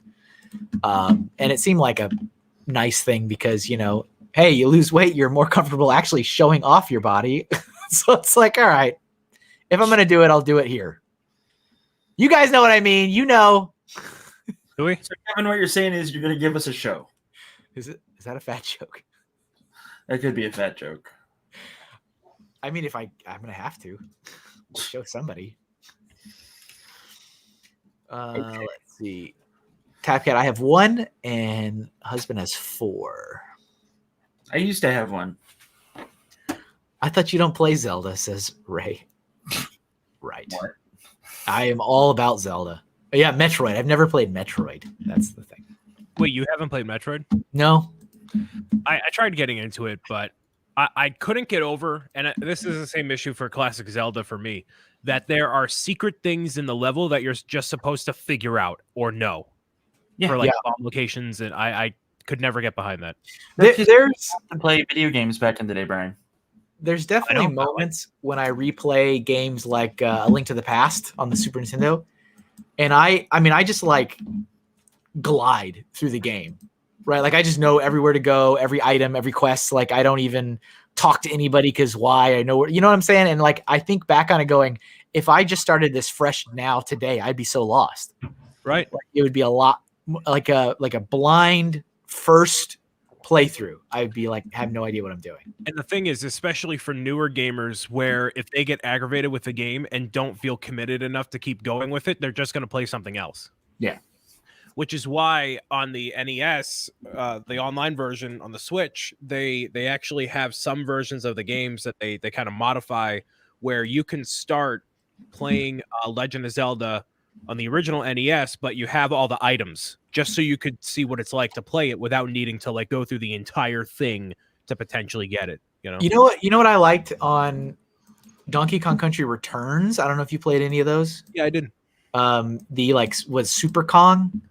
A: And it seemed like a nice thing because, hey, you lose weight, you're more comfortable actually showing off your body. So it's like, all right, if I'm going to do it, I'll do it here. You guys know what I mean.
C: Do we?
B: So Kevin, what you're saying is you're going to give us a show.
A: Is that a fat joke?
B: That could be a fat joke.
A: I mean, I'm going to have to show somebody. Let's see. Tapcat, I have 1 and husband has 4.
B: I used to have 1.
A: I thought you don't play Zelda, says Ray. Right.
B: What?
A: I am all about Zelda. Yeah, Metroid. I've never played Metroid. That's the thing.
C: Wait, you haven't played Metroid?
A: No.
C: I tried getting into it, but I couldn't get over, and this is the same issue for classic Zelda for me, that there are secret things in the level that you're just supposed to figure out or know.
B: Yeah,
C: for like bomb locations, and I could never get behind that.
A: There's
B: to play video games back in the day, Brian.
A: There's definitely moments when I replay games like A Link to the Past on the Super Nintendo, and I just like glide through the game, right? Like I just know everywhere to go, every item, every quest. Like I don't even talk to anybody because why? I know what I'm saying. And like I think back on it, going, if I just started this fresh now today, I'd be so lost.
C: Right?
A: Like, it would be a lot like a blind first playthrough. I'd be like, have no idea what I'm doing.
C: And the thing is, especially for newer gamers, where if they get aggravated with the game and don't feel committed enough to keep going with it, they're just going to play something else.
B: Yeah.
C: Which is why on the NES, the online version on the Switch, they actually have some versions of the games that they kind of modify where you can start playing Legend of Zelda on the original NES, but you have all the items just so you could see what it's like to play it without needing to like go through the entire thing to potentially get it. You
A: know what I liked on Donkey Kong Country Returns? I don't know if you played any of those.
C: Yeah, I did.
A: Was Super Kong,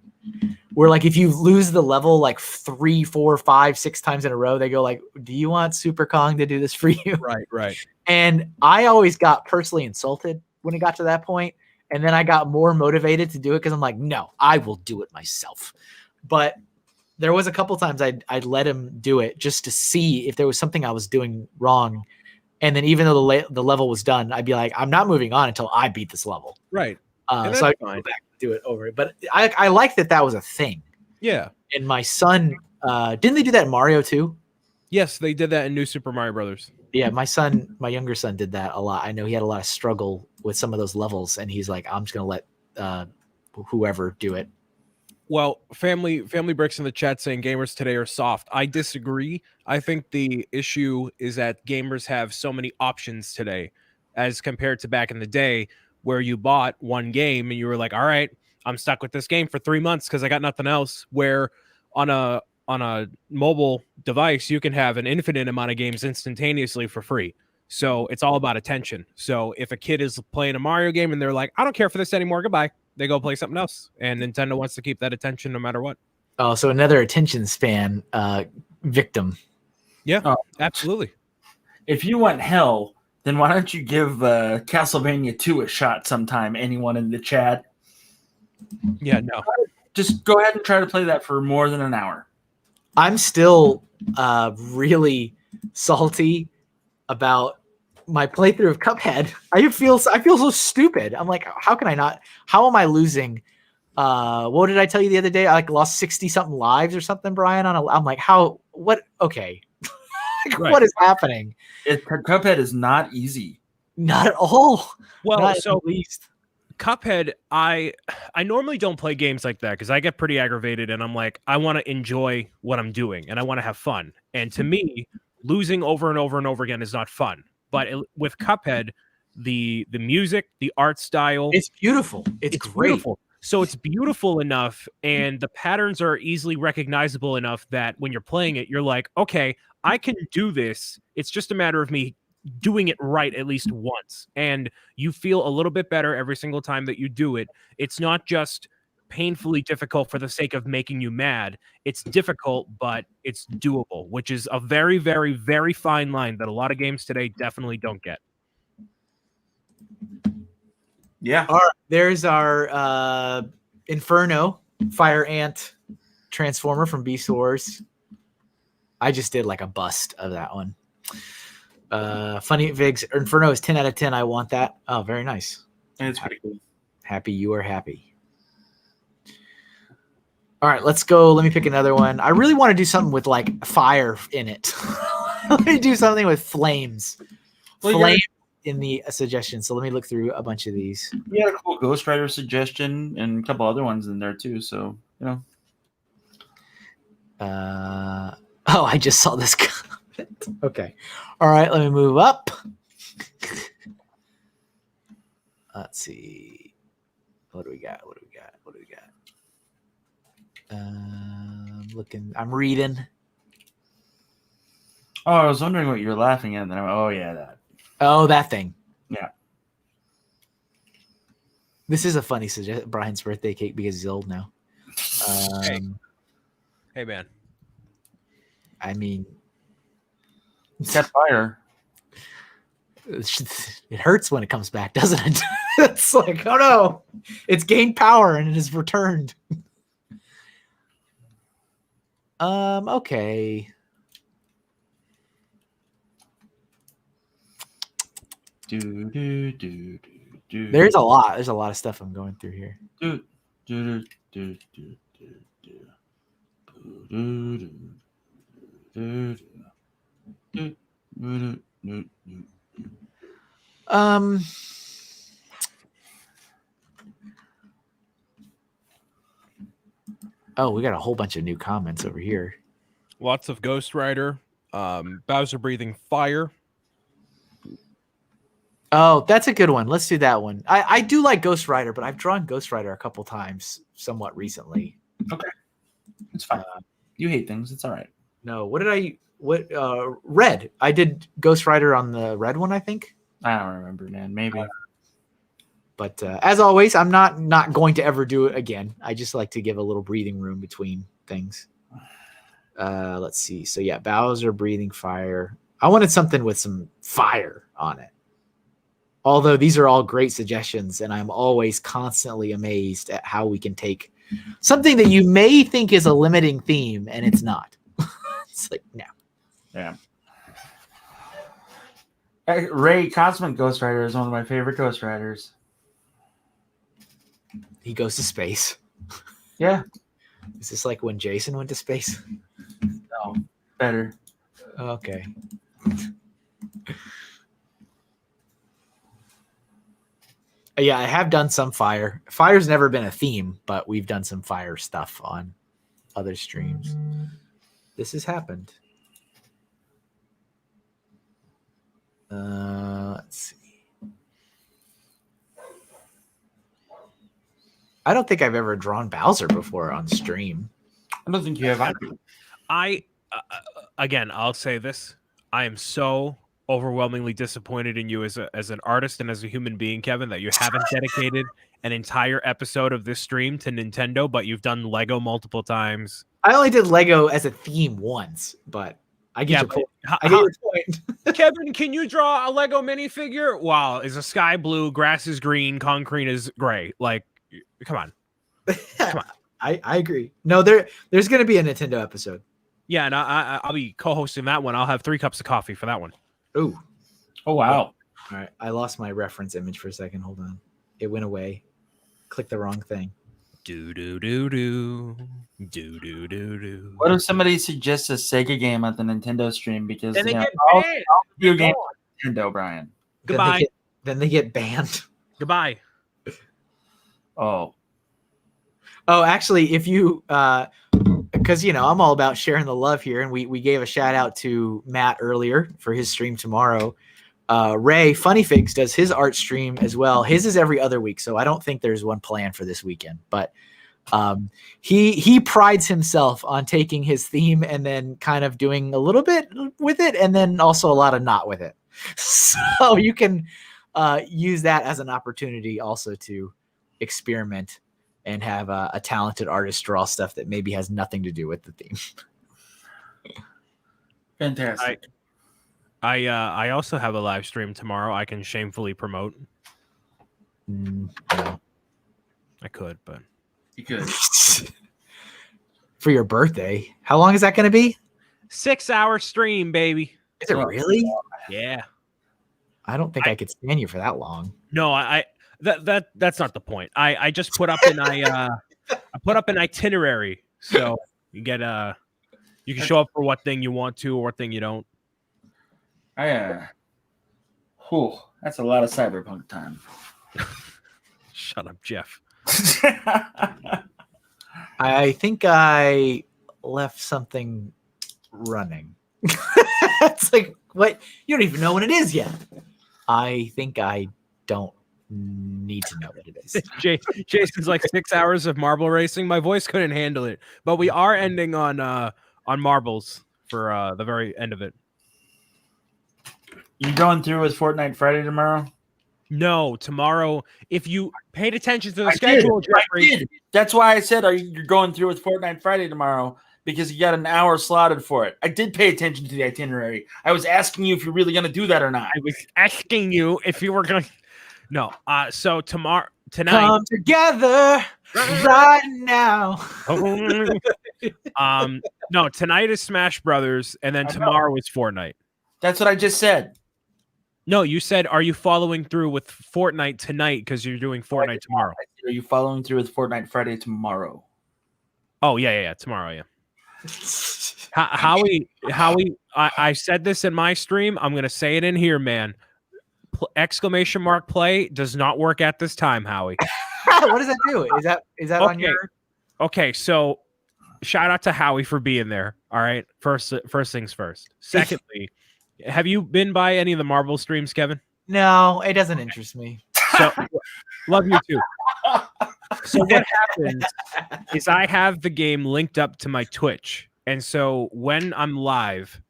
A: where like if you lose the level like 3, 4, 5, 6 times in a row, they go like, do you want Super Kong to do this for you?
C: Right.
A: And I always got personally insulted when it got to that point. And then I got more motivated to do it because I'm like, no, I will do it myself. But there was a couple times I'd let him do it just to see if there was something I was doing wrong. And then even though the level was done, I'd be like, I'm not moving on until I beat this level.
C: Right.
A: So I go back and do it over. But I like that was a thing.
C: Yeah.
A: And my son, didn't they do that in Mario too?
C: Yes, they did that in New Super Mario Brothers.
A: Yeah, my younger son did that a lot. I know he had a lot of struggle with some of those levels, and he's like, I'm just going to let whoever do it.
C: Well, Family Bricks in the chat saying gamers today are soft. I disagree. I think the issue is that gamers have so many options today as compared to back in the day where you bought one game and you were like, all right, I'm stuck with this game for 3 months because I got nothing else. Where on a mobile device, you can have an infinite amount of games instantaneously for free. So it's all about attention. So if a kid is playing a Mario game and they're like, I don't care for this anymore, goodbye, they go play something else. And Nintendo wants to keep that attention no matter what.
A: Oh, so another attention span victim.
C: Yeah, absolutely.
B: If you want hell, then why don't you give Castlevania 2 a shot sometime, anyone in the chat?
C: Yeah, no.
B: Just go ahead and try to play that for more than an hour.
A: I'm still really salty about my playthrough of Cuphead. I feel so stupid. I'm like, how can I not? How am I losing? What did I tell you the other day? I like lost 60 something lives or something, Brian. I'm like, how? What? Okay,
C: Right.
A: What is happening?
B: Cuphead is not easy.
A: Not at all.
C: Well,
A: not
C: so
A: at least.
C: Cuphead, I normally don't play games like that because I get pretty aggravated and I'm like, I want to enjoy what I'm doing and I want to have fun. And to me, losing over and over and over again is not fun. But with Cuphead, the music, the art style,
A: it's beautiful. It's great.
C: Beautiful. So it's beautiful enough and the patterns are easily recognizable enough that when you're playing it, you're like, okay, I can do this. It's just a matter of me doing it right at least once, and you feel a little bit better every single time that you do it. It's not just painfully difficult for the sake of making you mad. It's difficult, but it's doable, which is a very, very, very fine line that a lot of games today definitely don't get.
B: Yeah.
A: There's our Inferno Fire Ant Transformer from Beast Wars. I just did like a bust of that one. Funny Vigs Inferno is 10 out of 10. I want that. Oh, very nice.
B: It's pretty cool.
A: Happy you are happy. All right, let's go. Let me pick another one. I really want to do something with like fire in it. Let me do something with flames. Flame in the suggestion. So let me look through a bunch of these.
B: You had a cool Ghost Rider suggestion and a couple other ones in there too. So,
A: Oh, I just saw this comment. Okay. All right, let me move up. Let's see. What do we got? I'm reading.
B: Oh, I was wondering what you're laughing at. And then oh, yeah, that.
A: Oh, that thing.
B: Yeah.
A: This is a funny suggestion. Brian's birthday cake because he's old now.
C: Hey, man.
A: I mean,
B: It's got fire.
A: it hurts when it comes back, doesn't it? It's like, oh no, it's gained power and it has returned. Okay. There's a lot. There's a lot of stuff I'm going through here. Oh, we got a whole bunch of new comments over here.
C: Lots of Ghost Rider. Bowser breathing fire.
A: Oh, that's a good one. Let's do that one. I do like Ghost Rider, but I've drawn Ghost Rider a couple times somewhat recently.
B: Okay. It's fine. You hate things. It's all right.
A: No, Red. I did Ghost Rider on the red one, I think.
B: I don't remember, man. Maybe.
A: But as always, I'm not going to ever do it again. I just like to give a little breathing room between things. Let's see. So yeah, Bowser breathing fire. I wanted something with some fire on it. Although these are all great suggestions, and I'm always constantly amazed at how we can take something that you may think is a limiting theme, and it's not. It's like, no.
B: Yeah. Ray Consummate Ghost Rider is one of my favorite Ghost Riders.
A: He goes to space.
B: Yeah.
A: Is this like when Jason went to space?
B: No, better.
A: Okay. Yeah, I have done some fire. Fire's never been a theme, but we've done some fire stuff on other streams. This has happened. Let's see. I don't think I've ever drawn Bowser before on stream.
B: I don't think you have either.
C: Again, I'll say this. I am so overwhelmingly disappointed in you as an artist and as a human being, Kevin, that you haven't dedicated an entire episode of this stream to Nintendo, but you've done Lego multiple times.
A: I only did Lego as a theme once, but I get your point. I get your point.
C: Kevin, can you draw a Lego minifigure? Wow, is a sky blue, grass is green, concrete is gray. Like, come on. Come on.
A: I agree. No, there's going to be a Nintendo episode.
C: Yeah, and I'll be co-hosting that one. I'll have 3 cups of coffee for that one.
A: Ooh.
B: Oh, wow.
A: All right. I lost my reference image for a second. Hold on. It went away. Click the wrong thing.
C: Do.
B: What if somebody suggests a Sega game at the Nintendo stream? Because
C: then they get banned.
B: Video game Nintendo, Brian.
C: Goodbye.
A: Then they get banned.
C: Goodbye.
B: Oh,
A: actually, if you because I'm all about sharing the love here, and we gave a shout out to Matt earlier for his stream tomorrow. Ray Funny Figs does his art stream as well. His is every other week, so I don't think there's one planned for this weekend. But he prides himself on taking his theme and then kind of doing a little bit with it, and then also a lot of not with it. So you can use that as an opportunity also to experiment and have a talented artist draw stuff that maybe has nothing to do with the theme.
B: fantastic.
C: I also have a live stream tomorrow I can shamefully promote.
A: No.
C: I could, but
B: You could.
A: for your birthday. How long is that going to be?
C: 6-hour stream, baby.
A: Is it really?
C: Yeah.
A: I don't think I could stand you for that long.
C: No, that's not the point. I just put up I put up an itinerary, so you get you can show up for what thing you want to or what thing you don't.
B: That's a lot of Cyberpunk time.
C: Shut up, Jeff.
A: I think I left something running. It's like, what? You don't even know what it is yet. I think I don't need to know what it is.
C: Jason's like 6 hours of marble racing. My voice couldn't handle it, but we are ending on marbles for the very end of it.
B: You going through with Fortnite Friday tomorrow?
C: No, tomorrow. If you paid attention to the schedule, Jeffrey,
B: I did. That's why I said you're going through with Fortnite Friday tomorrow, because you got an hour slotted for it. I did pay attention to the itinerary. I was asking you if you're really going to do that or not.
C: I was asking you if you were going to. No. So tonight.
A: Come together right now.
C: No, tonight is Smash Brothers, and then tomorrow is Fortnite.
B: That's what I just said.
C: No, you said, are you following through with Fortnite tonight because you're doing Fortnite tomorrow?
B: Are you following through with Fortnite Friday tomorrow?
C: Oh, yeah. Tomorrow, yeah. Howie, I said this in my stream. I'm going to say it in here, man. Exclamation mark play does not work at this time, Howie.
A: What does that do? Is that on your...
C: Okay, so shout out to Howie for being there. All right, first things first. Secondly, have you been by any of the Marvel streams, Kevin?
A: No, it doesn't interest me.
C: So, love you too. So what happens is I have the game linked up to my Twitch. And so when I'm live,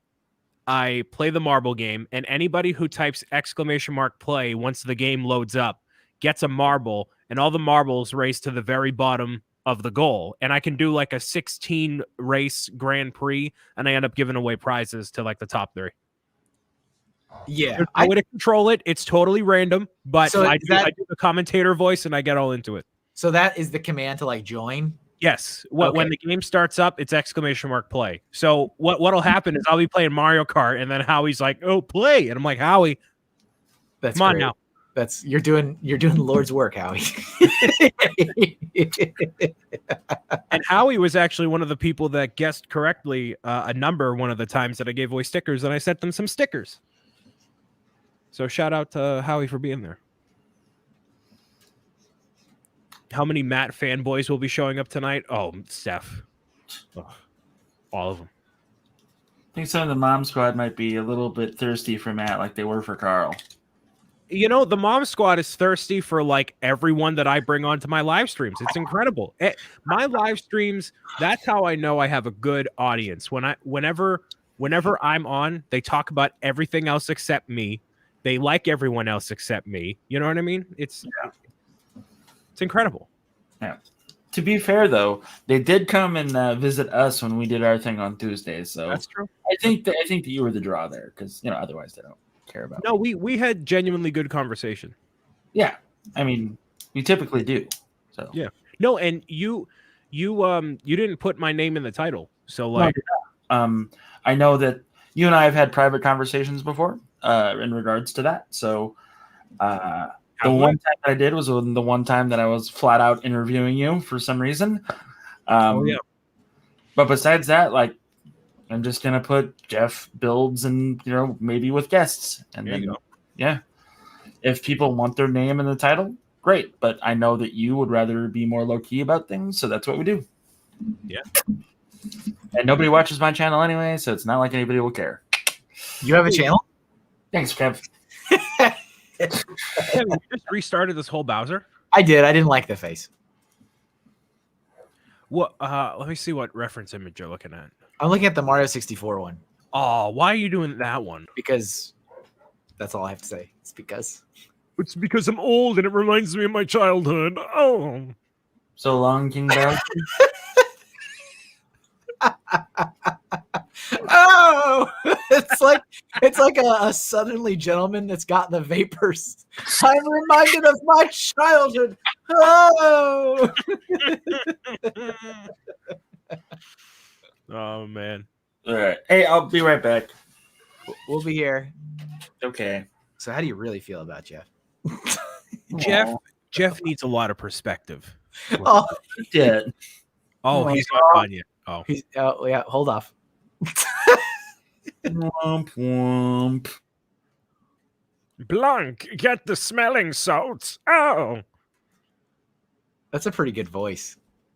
C: I play the marble game, and anybody who types exclamation mark play once the game loads up gets a marble, and all the marbles race to the very bottom of the goal. And I can do like a 16 race Grand Prix, and I end up giving away prizes to like the top 3.
A: Yeah.
C: There's no way to control it. It's totally random, but
A: So
C: I do the commentator voice, and I get all into it.
A: So that is the command to like join?
C: Yes. When the game starts up, it's exclamation mark play. So what'll happen is I'll be playing Mario Kart, and then Howie's like, "Oh, play," and I'm like, "Howie,
A: That's
C: come on
A: great.
C: now."
A: That's you're doing Lord's work, Howie.
C: And Howie was actually one of the people that guessed correctly a number one of the times that I gave away stickers, and I sent them some stickers. So shout out to Howie for being there. How many Matt fanboys will be showing up tonight? Oh, Steph. Oh, all of them.
B: I think some of the mom squad might be a little bit thirsty for Matt like they were for Carl.
C: You know, the mom squad is thirsty for like everyone that I bring onto my live streams. It's incredible. My live streams, that's how I know I have a good audience. Whenever I'm on, they talk about everything else except me. They like everyone else except me. You know what I mean? It's incredible.
B: Yeah. To be fair, though, they did come and visit us when we did our thing on Tuesday. So
C: that's true.
B: I think that you were the draw there, because otherwise they don't care about.
C: No, we had genuinely good conversation.
B: Yeah, I mean, you typically do. So
C: yeah, no, and you didn't put my name in the title, so like,
B: I know that you and I have had private conversations before in regards to that. So the one time that I did was the one time that I was flat out interviewing you for some reason. But besides that, like, I'm just gonna put Jeff builds and maybe with guests, and then if people want their name in the title, great. But I know that you would rather be more low key about things, so that's what we do.
C: Yeah.
B: And nobody watches my channel anyway, so it's not like anybody will care.
A: You have a channel?
B: Thanks, Kev.
C: Kevin, you just restarted this whole Bowser?
A: I did. I didn't like the face.
C: What? Let me see what reference image you're looking at.
A: I'm looking at the Mario 64 one.
C: Oh, why are you doing that one?
A: Because that's all I have to say. It's because
C: I'm old and it reminds me of my childhood. Oh.
B: So long, King Bowser.
A: Oh, it's like a suddenly gentleman that's got the vapors. I'm reminded of my childhood. Oh.
C: Oh man.
B: All right. Hey, I'll be right back.
A: We'll be here.
B: Okay.
A: So how do you really feel about Jeff?
C: Jeff needs a lot of perspective.
A: Oh,
B: Yeah.
C: Oh,
A: Oh,
C: he's not gone yet. Oh,
A: yeah, hold off.
B: Womp womp.
C: Blanc, get the smelling salts. Oh,
A: That's a pretty good voice,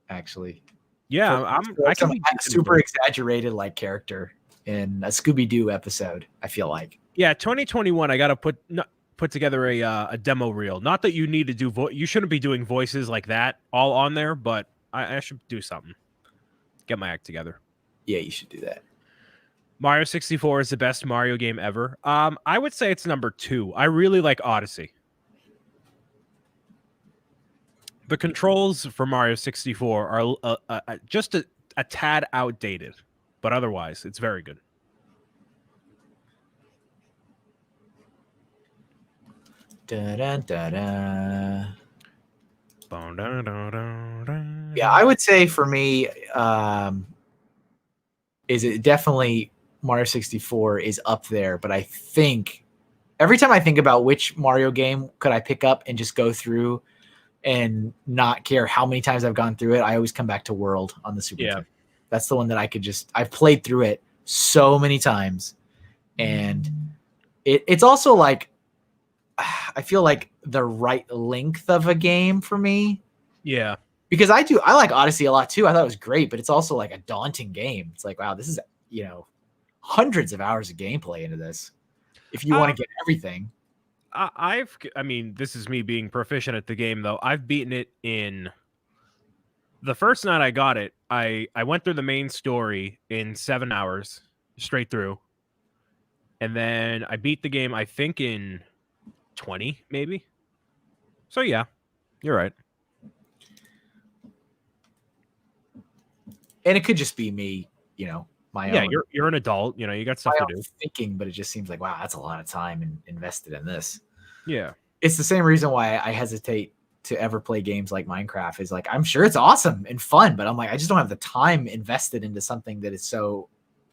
A: actually.
C: yeah. I can
A: Some
C: be
A: super exaggerated like character in a Scooby-Doo episode, I feel like.
C: Yeah, 2021. I gotta put together a demo reel. Not that you need to do you shouldn't be doing voices like that all on there, but I should do something. Get my act together.
A: Yeah, you should do that.
C: Mario 64 is the best Mario game ever. I would say it's number 2. I really like Odyssey. The controls for Mario 64 are just a tad outdated, but otherwise, it's very good.
A: Da-da-da-da. Yeah, I would say for me, is it definitely Mario 64 is up there, but I think every time I think about which Mario game could I pick up and just go through and not care how many times I've gone through it, I always come back to World on the Super Nintendo. That's the one that I've played through it so many times. And it's also like, I feel like the right length of a game for me.
C: Yeah.
A: Because I like Odyssey a lot too. I thought it was great, but it's also like a daunting game. It's like, wow, this is, hundreds of hours of gameplay into this. If you want to get everything.
C: I mean, this is me being proficient at the game though. I've beaten it in the first night I got it. I went through the main story in 7 hours straight through. And then I beat the game, I think in 20 maybe. So yeah, you're right.
A: And it could just be me, my own.
C: Yeah, you're an adult, you got stuff to do.
A: Thinking, but it just seems like, wow, that's a lot of time invested in this.
C: Yeah.
A: It's the same reason why I hesitate to ever play games like Minecraft. Is like, I'm sure it's awesome and fun, but I'm like, I just don't have the time invested into something that is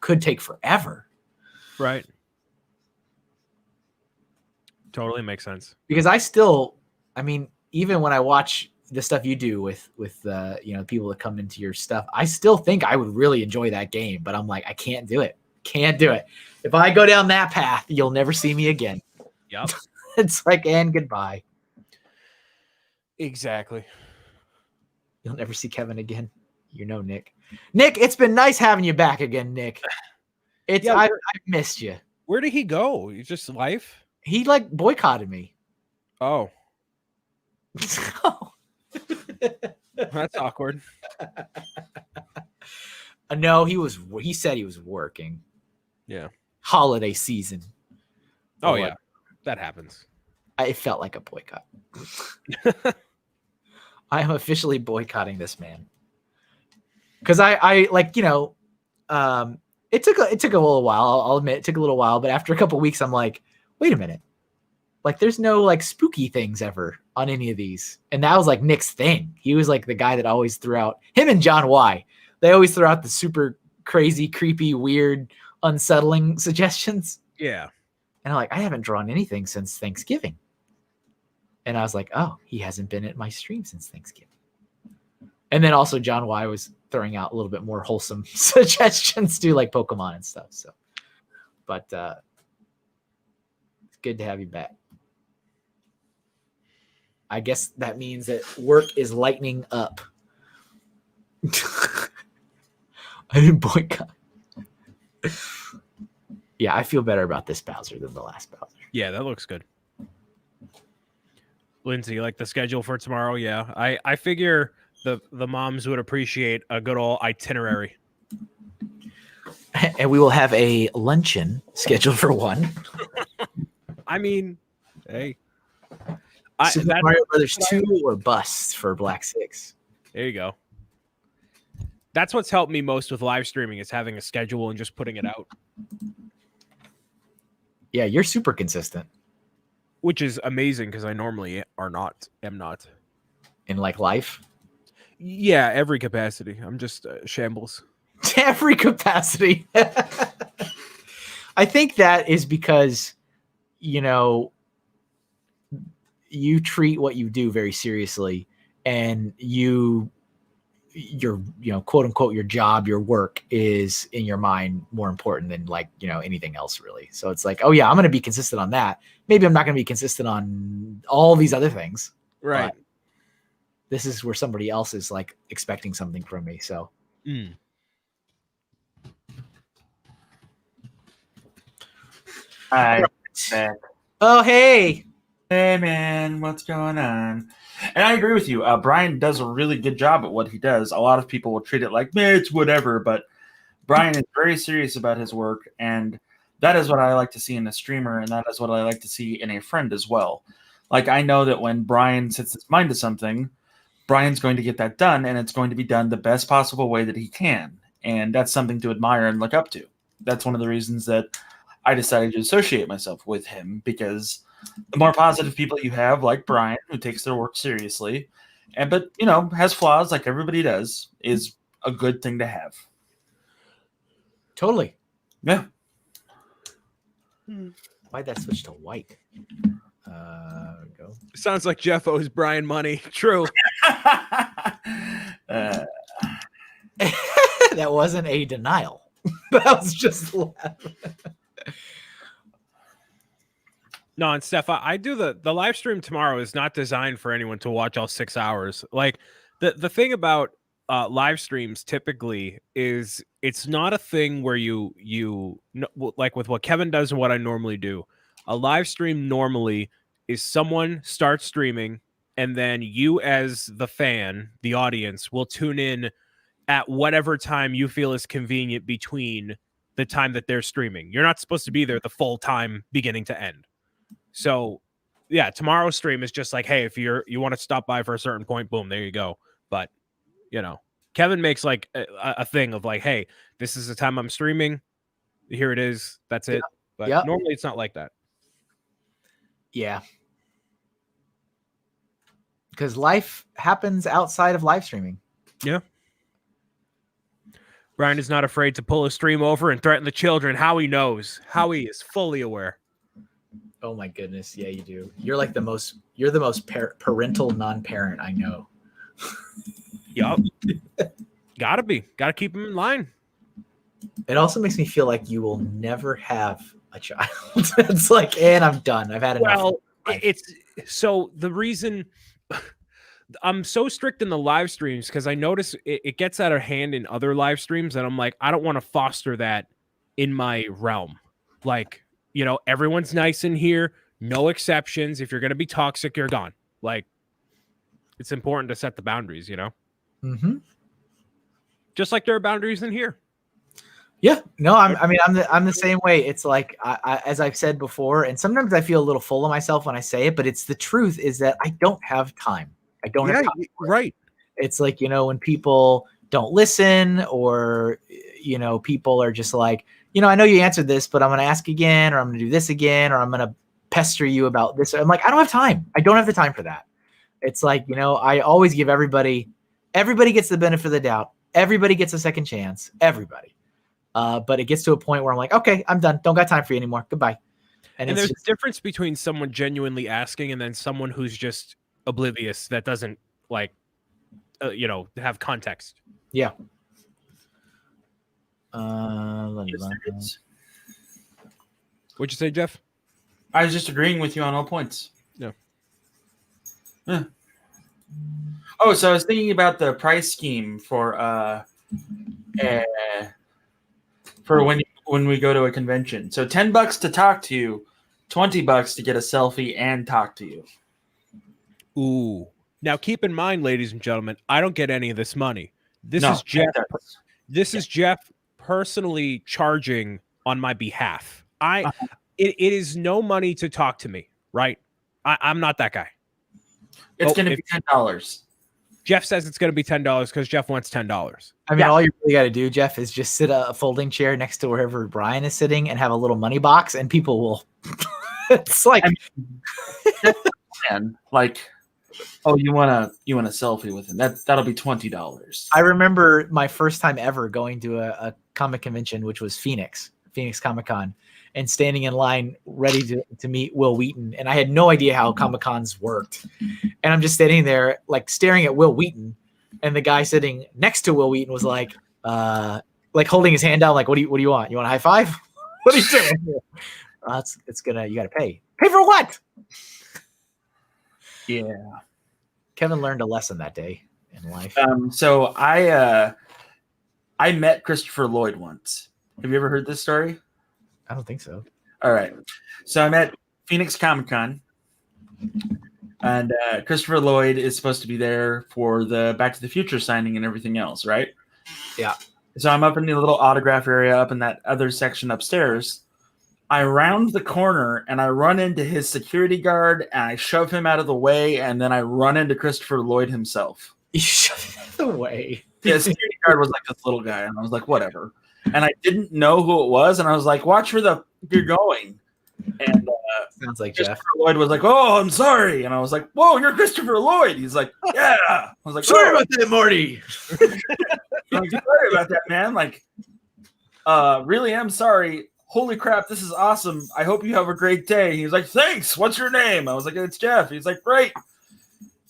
A: could take forever.
C: Right. Totally makes sense.
A: Because even when I watch the stuff you do with people that come into your stuff, I still think I would really enjoy that game, but I'm like, I can't do it. If I go down that path, you'll never see me again.
C: Yep.
A: It's like, and goodbye.
C: Exactly.
A: You'll never see Kevin again. Nick. Nick, it's been nice having you back again, Nick. I've missed you.
C: Where did he go? He's just life?
A: He boycotted me.
C: Oh. That's awkward.
A: No, he said he was working.
C: Yeah.
A: Holiday season.
C: Oh yeah. That happens.
A: It felt like a boycott. I am officially boycotting this man. Cause it took a little while. I'll admit it took a little while, but after a couple of weeks, I'm like, wait a minute. Like, there's no spooky things ever on any of these. And that was Nick's thing. He was the guy that always threw out, him and John Y. They always throw out the super crazy, creepy, weird, unsettling suggestions.
C: Yeah.
A: And I'm like, I haven't drawn anything since Thanksgiving. And I was like, oh, he hasn't been at my stream since Thanksgiving. And then also John Y was throwing out a little bit more wholesome suggestions too, like Pokemon and stuff. So, but it's good to have you back. I guess that means that work is lightening up. I didn't boycott. Yeah, I feel better about this Bowser than the last Bowser.
C: Yeah, that looks good. Lindsay, like the schedule for tomorrow? Yeah, I figure the moms would appreciate a good old itinerary.
A: And we will have a luncheon scheduled for 1.
C: I mean, hey.
A: Super Mario Brothers 2 or bust for Black 6.
C: There you go. That's what's helped me most with live streaming is having a schedule and just putting it out.
A: Yeah, you're super consistent.
C: Which is amazing because I normally am not.
A: In life?
C: Yeah, every capacity. I'm just shambles.
A: to every capacity. I think that is because, you know, you treat what you do very seriously, and your, you know, quote unquote, your job, your work is in your mind more important than, like, you know, anything else really. So it's like, oh yeah, I'm going to be consistent on that. Maybe I'm not going to be consistent on all these other things.
C: Right.
A: This is where somebody else is like expecting something from me. So.
B: Hi.
A: Oh, hey.
B: Hey, man, what's going on? And I agree with you. Brian does a really good job at what he does. A lot of people will treat it like, man, it's whatever. But Brian is very serious about his work. And that is what I like to see in a streamer. And that is what I like to see in a friend as well. Like, I know that when Brian sets his mind to something, Brian's going to get that done. And it's going to be done the best possible way that he can. And that's something to admire and look up to. That's one of the reasons that I decided to associate myself with him, because the more positive people you have, like Brian, who takes their work seriously, but you know, has flaws like everybody does, is a good thing to have.
A: Totally.
B: Yeah.
A: Why'd that switch to white? Go.
C: Sounds like Jeff owes Brian money. True.
A: That wasn't a denial. That was just laughing.
C: No, and Steph, I do the live stream tomorrow is not designed for anyone to watch all 6 hours. Like the thing about live streams typically is it's not a thing where you like with what Kevin does and what I normally do. A live stream normally is someone starts streaming, and then you as the fan, the audience, will tune in at whatever time you feel is convenient between the time that they're streaming. You're not supposed to be there the full time beginning to end. So yeah, tomorrow's stream is just like, hey, if you want to stop by for a certain point, boom, there you go. But you know, Kevin makes like a thing of like, hey, this is the time I'm streaming. Here it is. That's it. But normally it's not like that.
A: Yeah. Because life happens outside of live streaming.
C: Yeah. Brian is not afraid to pull a stream over and threaten the children. Howie knows. Howie is fully aware.
A: Oh my goodness. Yeah, you do. You're like the most parental non-parent I know.
C: Yup. Gotta keep him in line.
A: It also makes me feel like you will never have a child. It's like, and I'm done. I've had enough.
C: Well, it's so the reason I'm so strict in the live streams because I notice it gets out of hand in other live streams, and I'm like, I don't want to foster that in my realm. Like, you know, everyone's nice in here, no exceptions. If you're going to be toxic, you're gone. Like, it's important to set the boundaries, you know?
A: Mm-hmm.
C: Just like there are boundaries in here.
A: Yeah, no, I'm the same way. It's like, I as I've said before, and sometimes I feel a little full of myself when I say it, but it's the truth is that I don't have time. I don't have time.
C: Right.
A: It's like, you know, when people don't listen, or, you know, people are just like, you know, I know you answered this, but I'm going to ask again, or I'm going to do this again, or I'm going to pester you about this. I'm like, I don't have time. I don't have the time for that. It's like, you know, I always give everybody gets the benefit of the doubt. Everybody gets a second chance. Everybody. But it gets to a point where I'm like, okay, I'm done. Don't got time for you anymore. Goodbye. And
C: there's a difference between someone genuinely asking and then someone who's just oblivious that doesn't like, you know, have context.
A: Yeah.
C: What'd you say, Jeff?
B: I was just agreeing with you on all points.
C: Yeah.
B: Yeah. Oh, so I was thinking about the price scheme for when we go to a convention. So $10 to talk to you, $20 to get a selfie and talk to you.
C: Ooh. Now keep in mind, ladies and gentlemen, I don't get any of this money. This is Jeff. This is Jeff personally charging on my behalf. It is no money to talk to me, right? I'm not that guy.
B: It's going to be $10.
C: Jeff says it's going to be $10 because Jeff wants $10.
A: I mean, all you really got to do, Jeff, is just sit a folding chair next to wherever Brian is sitting and have a little money box, and people will. It's like,
B: and like, Oh, you want a selfie with him? That'll be $20.
A: I remember my first time ever going to a comic convention, which was Phoenix Comic Con, and standing in line ready to meet Will Wheaton. And I had no idea how Comic Cons worked. And I'm just standing there, like staring at Will Wheaton. And the guy sitting next to Will Wheaton was like holding his hand down, like, what do you want? You want a high five? What are you doing? You got to pay. Pay for what?
B: Yeah.
A: Kevin learned a lesson that day in life.
B: So I met Christopher Lloyd once. Have you ever heard this story?
A: I don't think so.
B: All right. So I'm at Phoenix Comic Con, and Christopher Lloyd is supposed to be there for the Back to the Future signing and everything else, right?
A: Yeah.
B: So I'm up in the little autograph area up in that other section upstairs. I round the corner and I run into his security guard and I shove him out of the way, and then I run into Christopher Lloyd himself.
A: You shove him out of the way.
B: The security guard was like this little guy, and I was like, whatever. And I didn't know who it was, and I was like, watch where you're going. And
A: sounds like
B: Christopher
A: Jeff.
B: Lloyd was like, oh, I'm sorry. And I was like, whoa, you're Christopher Lloyd. He's like, yeah. I was like,
A: Sorry about that, Marty.
B: I'm like, sorry about that, man. Like, really am sorry. Holy crap, this is awesome. I hope you have a great day. He was like, thanks. What's your name? I was like, it's Jeff. He's like, great.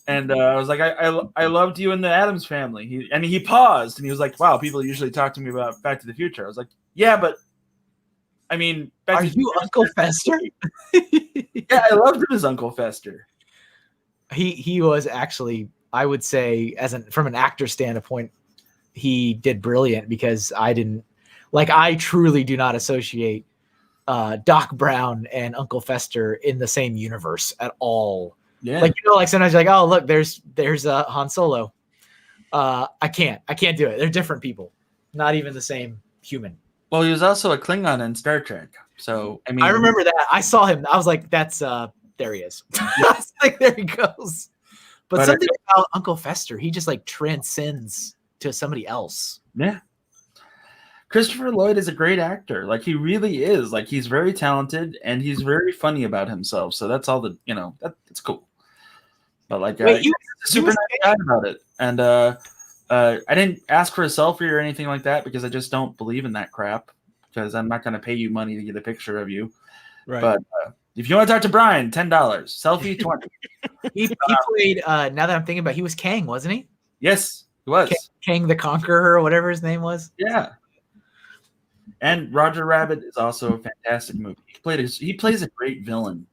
B: And I was like, I loved you in the Addams Family. He paused and he was like, wow, people usually talk to me about Back to the Future. I was like, yeah, but I mean,
A: Are you Uncle Fester?
B: Yeah, I loved him as Uncle Fester.
A: He was actually, I would say, from an actor standpoint, he did brilliant, because I truly do not associate Doc Brown and Uncle Fester in the same universe at all.
B: Yeah.
A: Like, sometimes you're like, oh, look, there's Han Solo. I can't do it. They're different people, not even the same human.
B: Well, he was also a Klingon in Star Trek. So, I mean,
A: I remember that. I saw him. I was like, that's there he is. I was like, there he goes. But something about Uncle Fester, he just like transcends to somebody else.
B: Yeah. Christopher Lloyd is a great actor. Like, he really is. Like, he's very talented and he's very funny about himself. So that's all that's cool. But like, he's a super nice guy about it. And I didn't ask for a selfie or anything like that, because I just don't believe in that crap, because I'm not going to pay you money to get a picture of you.
C: Right.
B: But if you want to talk to Brian, $10. Selfie, $20.
A: He played, now that I'm thinking about it, he was Kang, wasn't he?
B: Yes, he was.
A: Kang the Conqueror, or whatever his name was.
B: Yeah. And Roger Rabbit is also a fantastic movie. He plays a great villain.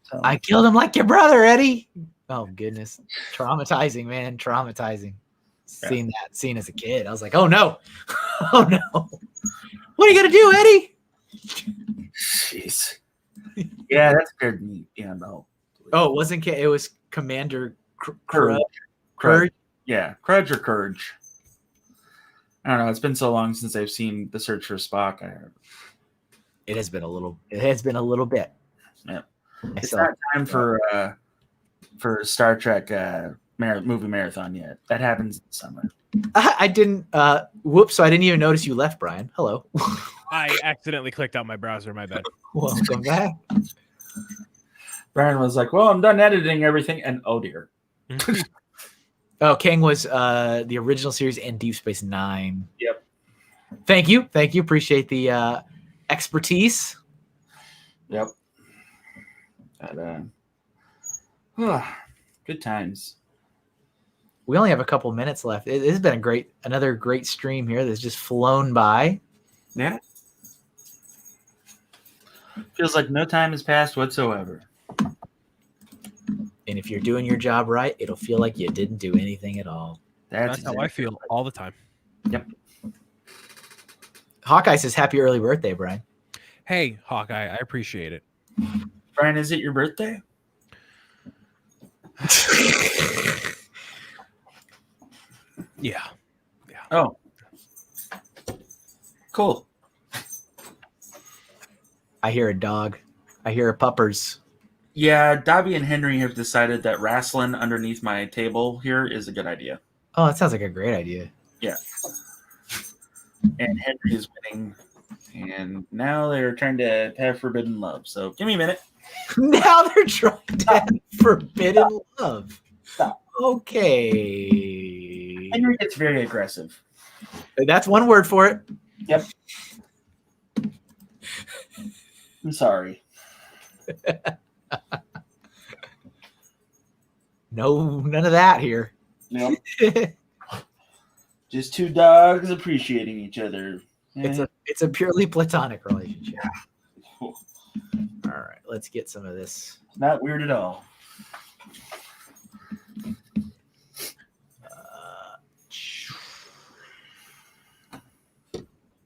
B: So.
A: I killed him like your brother, Eddie. Oh, goodness. Traumatizing, man. Traumatizing. Seeing that scene as a kid, I was like, oh, no. Oh, no. What are you going to do, Eddie?
B: Jeez. Yeah, that scared me. Yeah, no.
A: Oh, it wasn't. It was Commander
B: Courage.
A: Courage.
B: Yeah, Courage or Courage. I don't know. It's been so long since I've seen The Search for Spock.
A: It has been a little bit.
B: Yeah. It's not time for Star Trek movie marathon yet. That happens in the summer.
A: I didn't. Whoops! So I didn't even notice you left, Brian. Hello.
C: I accidentally clicked out my browser. My bad.
A: Welcome back.
B: Brian was like, "Well, I'm done editing everything," and oh dear.
A: Oh, Kang was the original series and Deep Space Nine.
B: Yep.
A: Thank you. Appreciate the expertise.
B: Yep. Good times.
A: We only have a couple minutes left. It has been another great stream here that's just flown by.
B: Yeah. Feels like no time has passed whatsoever.
A: And if you're doing your job right, it'll feel like you didn't do anything at all.
C: That's how I feel all the time.
B: Yep.
A: Hawkeye says, happy early birthday, Brian.
C: Hey, Hawkeye, I appreciate it.
B: Brian, is it your birthday?
C: Yeah.
B: Oh. Cool.
A: I hear a dog. I hear a puppers.
B: Yeah, Dobby and Henry have decided that wrestling underneath my table here is a good idea.
A: Oh, that sounds like a great idea.
B: Yeah. And Henry is winning. And now they're trying to have forbidden love. So give me a minute.
A: Now they're trying to have forbidden love.
B: Stop.
A: Okay.
B: Henry gets very aggressive.
A: That's one word for it.
B: Yep. I'm sorry.
A: No, none of that here.
B: Nope. Just two dogs appreciating each other.
A: It's a purely platonic relationship. All right, let's get some of this.
B: Not weird at all.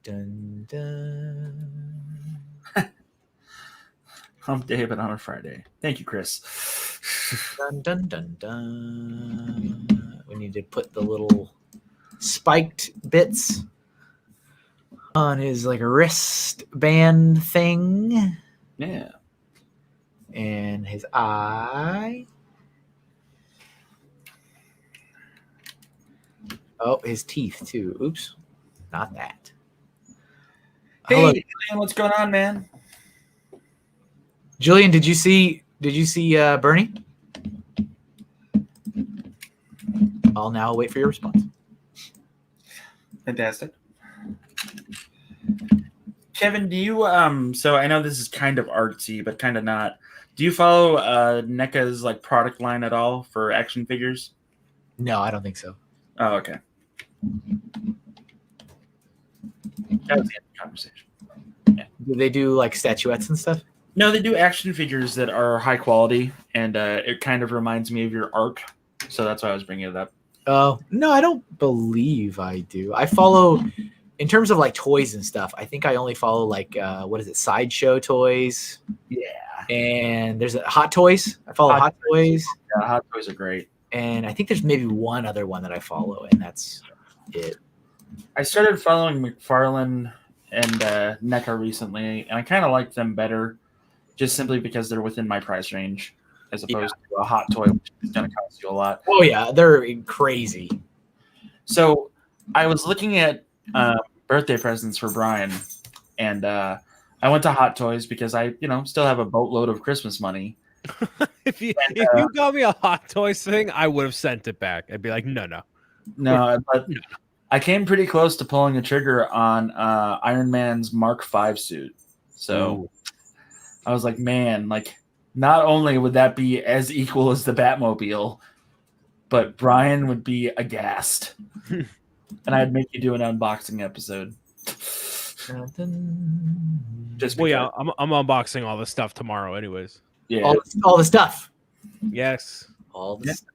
A: Dun, dun.
B: Hump day, but on a Friday. Thank you, Chris.
A: Dun, dun, dun, dun. We need to put the little spiked bits on his like wristband thing.
B: Yeah.
A: And his eye. Oh, his teeth too. Oops. Not that.
B: Hey,
A: Hello.
B: Julian, what's going on, man?
A: Julian, did you see Bernie? I'll now wait for your response.
B: Fantastic. Kevin, do you so I know this is kind of artsy, but kind of not. Do you follow NECA's like product line at all for action figures?
A: No, I don't think so.
B: Oh, okay. That was the end of the conversation. Yeah.
A: Do they do like statuettes and stuff?
B: No, they do action figures that are high quality, and it kind of reminds me of your art. So that's why I was bringing it up.
A: Oh, no, I don't believe I do. I follow, in terms of like toys and stuff, I think I only follow like, what is it, Sideshow Toys?
B: Yeah.
A: And there's Hot Toys. I follow Hot Toys.
B: Yeah, Hot Toys are great.
A: And I think there's maybe one other one that I follow, and that's it.
B: I started following McFarlane and NECA recently, and I kind of like them better just simply because they're within my price range as opposed to a Hot Toy, which is going to cost you a lot.
A: Oh, yeah, they're crazy.
B: So I was looking at birthday presents for Brian, and I went to Hot Toys because I, still have a boatload of Christmas money.
C: If you got me a Hot Toys thing, I would have sent it back. I'd be like, no.
B: But I came pretty close to pulling the trigger on Iron Man's Mark V suit. So I was like, man, like not only would that be as equal as the Batmobile, but Brian would be aghast. And I'd make you do an unboxing episode. Just
C: well, yeah, I'm unboxing all this stuff tomorrow, anyways.
B: Yeah,
A: all the stuff.
C: Yes,
A: all the stuff.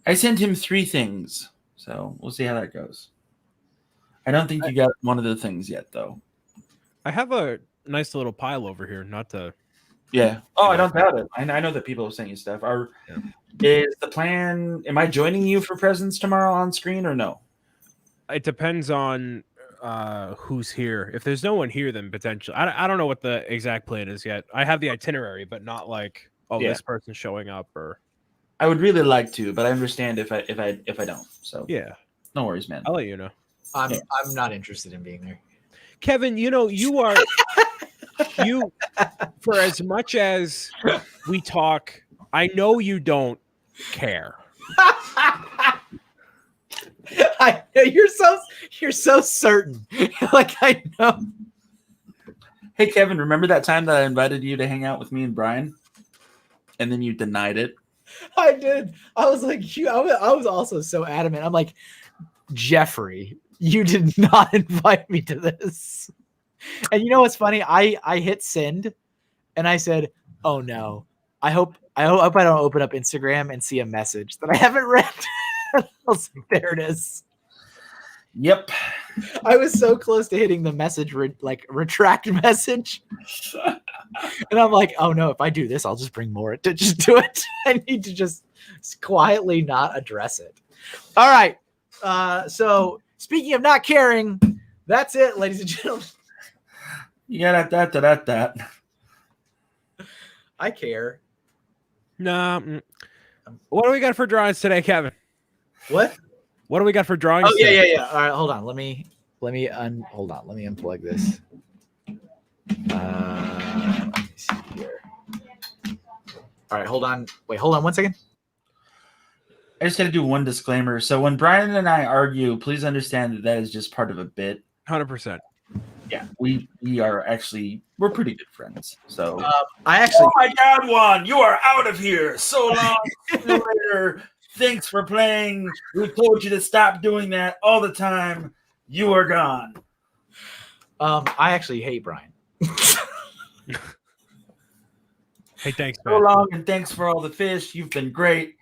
B: I sent him 3 things, so we'll see how that goes. I don't think you got one of the things yet, though.
C: I have a nice little pile over here. Not to.
B: Yeah. Oh, I don't doubt it. I know that people have sent you stuff. Is the plan? Am I joining you for presents tomorrow on screen or no?
C: It depends on who's here. If there's no one here, then potentially. I don't know what the exact plan is yet. I have the itinerary, but not like this person's showing up or.
B: I would really like to, but I understand if I don't. So
C: yeah,
B: no worries, man.
C: I'll let you know.
A: I'm not interested in being there.
C: Kevin, you are you for as much as we talk, I know you don't care.
A: You're so certain. Like I know.
B: Hey Kevin, remember that time that I invited you to hang out with me and Brian? And then you denied it?
A: I did. I was like, I was also so adamant. I'm like, Jeffrey, you did not invite me to this. And you know what's funny? I hit send and I said, oh no. I hope I don't open up Instagram and see a message that I haven't read. I was like, there it is.
B: Yep.
A: I was so close to hitting the message, retract message. And I'm like, oh no, if I do this, I'll just bring more attention to it. I need to just quietly not address it. All right. So speaking of not caring, that's it, ladies and gentlemen.
B: Yeah, that.
A: I care.
C: Nah. What do we got for drawings today, Kevin?
A: What?
C: What do we got for drawings?
A: Oh
C: today?
A: yeah. All right, hold on. Let me unplug this. Let me see here. All right, hold on. Wait, hold on 1 second.
B: I just got to do one disclaimer. So when Brian and I argue, please understand that is just part of a bit.
C: 100%.
B: Yeah, we are actually we're pretty good friends. So
A: I actually,
B: oh my God, Juan, you are out of here. So long. See you later. Thanks for playing. We told you to stop doing that all the time. You are gone.
A: I actually hate Brian.
C: Hey, thanks,
B: So
C: man.
B: long, and thanks for all the fish. You've been great.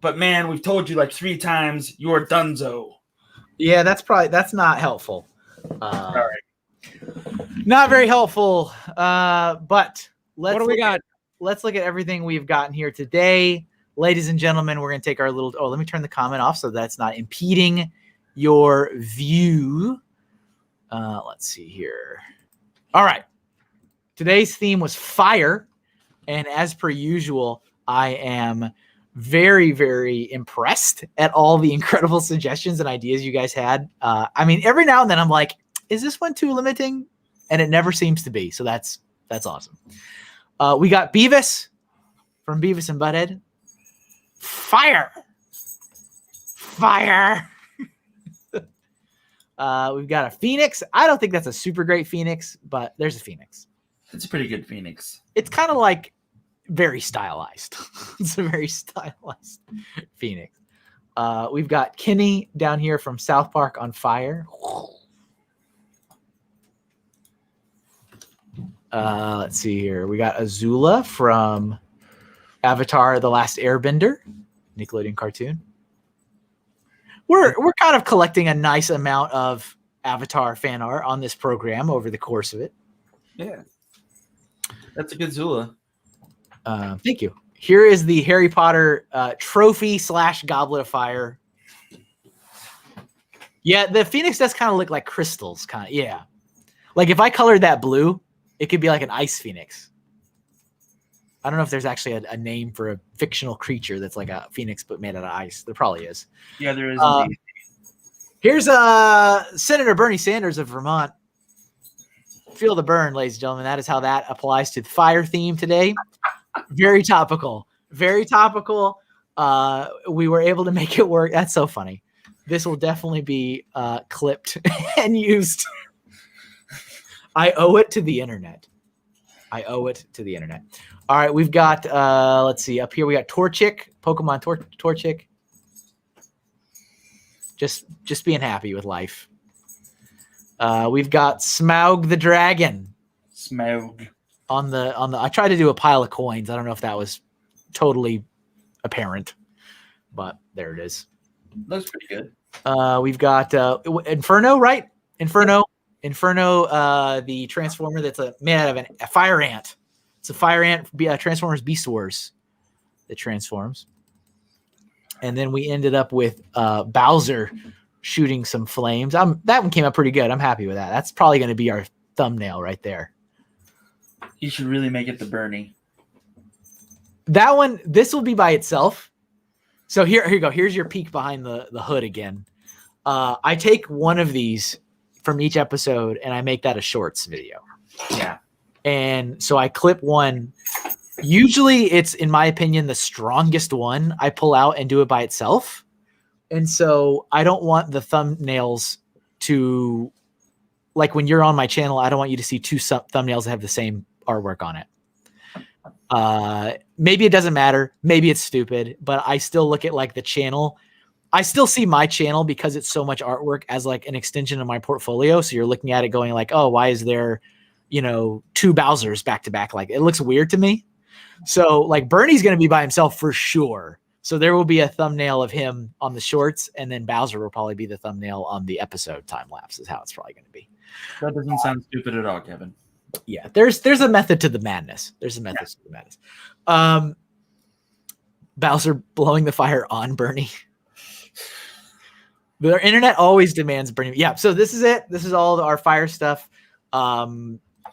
B: But man, we've told you like 3 times you're donezo.
A: Yeah, that's not helpful.
B: Sorry.
A: Not very helpful. But
C: What do we got?
A: Let's look at everything we've gotten here today. Ladies and gentlemen, we're going to take our little... Oh, let me turn the comment off so that's not impeding your view. Let's see here. All right. Today's theme was fire. And as per usual, I am very, very impressed at all the incredible suggestions and ideas you guys had. I mean, every now and then I'm like, is this one too limiting? And it never seems to be. So that's awesome. We got Beavis from Beavis and Butthead. Fire. We've got a Phoenix. I don't think that's a super great Phoenix, but there's a Phoenix.
B: It's a pretty good Phoenix.
A: It's kind of like very stylized. It's a very stylized Phoenix. We've got Kenny down here from South Park on fire. Let's see here. We got Azula from Avatar: The Last Airbender, Nickelodeon cartoon. We're kind of collecting a nice amount of Avatar fan art on this program over the course of it.
B: Yeah. That's a good Zula.
A: Thank you. Here is the Harry Potter trophy / Goblet of Fire. Yeah, the Phoenix does kind of look like crystals. Yeah. Like if I colored that blue, it could be like an ice Phoenix. I don't know if there's actually a name for a fictional creature that's like a Phoenix but made out of ice. There probably is.
B: Yeah, there is.
A: Here's Senator Bernie Sanders of Vermont. Feel the burn, ladies and gentlemen. That is how that applies to the fire theme today. Very topical. Very topical. We were able to make it work. That's so funny. This will definitely be clipped and used. I owe it to the internet. All right, we've got, let's see, up here we got Torchic, Pokemon Torchic. Just being happy with life. We've got Smaug the Dragon.
B: Smaug.
A: On the I tried to do a pile of coins. I don't know if that was totally apparent, but there it is.
B: Looks pretty good.
A: We've got Inferno, right? Inferno, the Transformer that's made out of a fire ant. It's a fire ant, Transformers Beast Wars that transforms. And then we ended up with Bowser shooting some flames. That one came out pretty good. I'm happy with that. That's probably going to be our thumbnail right there.
B: You should really make it the Bernie.
A: That one, this will be by itself. So here you go. Here's your peek behind the hood again. I take one of these from each episode and I make that a shorts video.
B: Yeah.
A: And so I clip one. Usually it's, in my opinion, the strongest one I pull out and do it by itself. And so I don't want the thumbnails to, like when you're on my channel, I don't want you to see 2 thumbnails that have the same artwork on it. Maybe it doesn't matter. Maybe it's stupid, but I still look at like the channel. I still see my channel because it's so much artwork as like an extension of my portfolio. So you're looking at it going like, oh, why is there, 2 Bowsers back to back? Like it looks weird to me. So like Bernie's going to be by himself for sure. So there will be a thumbnail of him on the shorts, and then Bowser will probably be the thumbnail on the episode time lapse is how it's probably going to be.
B: That doesn't sound stupid at all, Kevin.
A: Yeah, there's a method to the madness. To the madness. Bowser blowing the fire on Bernie. The internet always demands Bernie. Yeah, so this is it. This is all our fire stuff.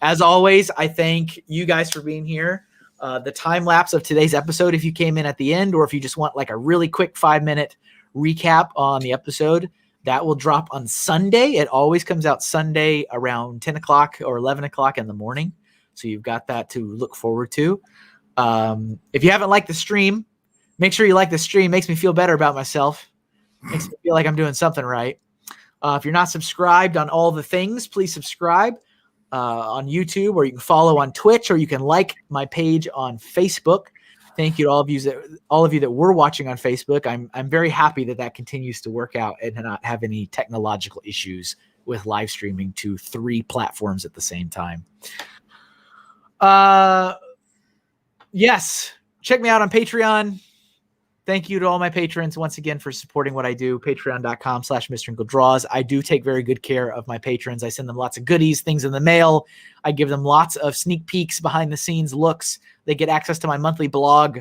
A: As always, I thank you guys for being here. The time lapse of today's episode, if you came in at the end, or if you just want like a really quick 5-minute recap on the episode, that will drop on Sunday. It always comes out Sunday around 10 o'clock or 11 o'clock in the morning. So you've got that to look forward to. If you haven't liked the stream, Make sure you like the stream. Makes me feel better about myself. Makes me feel like I'm doing something right. If you're not subscribed on all the things, please subscribe on YouTube, or you can follow on Twitch, or you can like my page on Facebook. Thank you to all of you that were watching on Facebook. I'm very happy that continues to work out and not have any technological issues with live streaming to 3 platforms at the same time. Yes, check me out on Patreon. Thank you to all my patrons once again for supporting what I do. Patreon.com/MrHinkleDraws. I do take very good care of my patrons. I send them lots of goodies, things in the mail. I give them lots of sneak peeks, behind the scenes looks. They get access to my monthly blog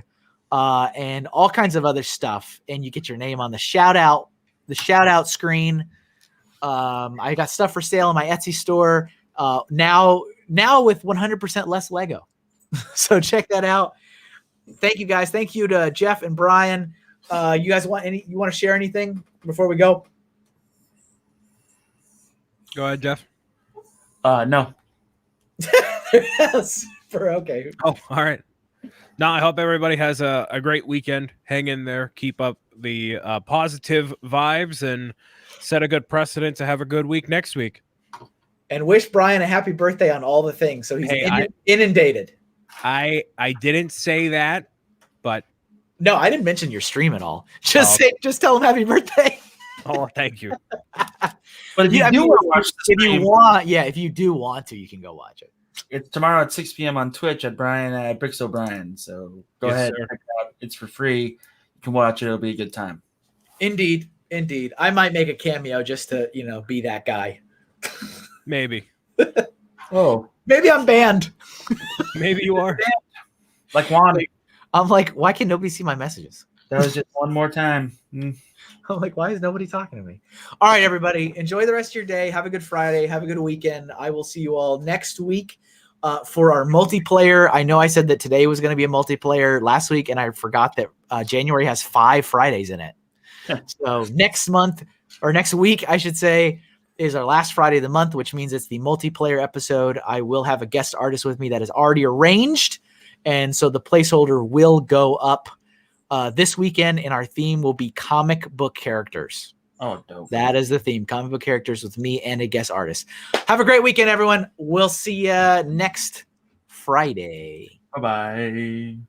A: and all kinds of other stuff. And you get your name on the shout out screen. I got stuff for sale in my Etsy store now with 100% less Lego. So check that out. Thank you guys. Thank you to Jeff and Brian. You guys want to share anything before we go?
C: Go ahead, Jeff.
B: No.
A: Yes. Okay.
C: Oh, all right. No, I hope everybody has a great weekend. Hang in there. Keep up the positive vibes and set a good precedent to have a good week next week.
A: And wish Brian a happy birthday on all the things. So he's inundated.
C: I didn't say that, but
A: no, I didn't mention your stream at all. Just tell him happy birthday.
C: Oh, thank you.
B: But if you do want to watch the stream,
A: if you do want to, you can go watch it.
B: It's tomorrow at 6 p.m. on Twitch at Bricks O'Brien. So go ahead, check it out. It's for free. You can watch it. It'll be a good time.
A: Indeed. I might make a cameo just to be that guy.
C: Maybe.
B: Oh,
A: maybe I'm banned.
C: Maybe you are.
B: Like Juan.
A: I'm like, why can nobody see my messages?
B: That was just one more time.
A: I'm like, why is nobody talking to me? All right, everybody. Enjoy the rest of your day. Have a good Friday. Have a good weekend. I will see you all next week for our multiplayer. I know I said that today was going to be a multiplayer last week, and I forgot that January has 5 Fridays in it. So next week, I should say, is our last Friday of the month, which means it's the multiplayer episode. I will have a guest artist with me that is already arranged. And so the placeholder will go up this weekend, and our theme will be comic book characters.
B: Oh, dope.
A: That is the theme, comic book characters with me and a guest artist. Have a great weekend, everyone. We'll see you next Friday.
B: Bye-bye.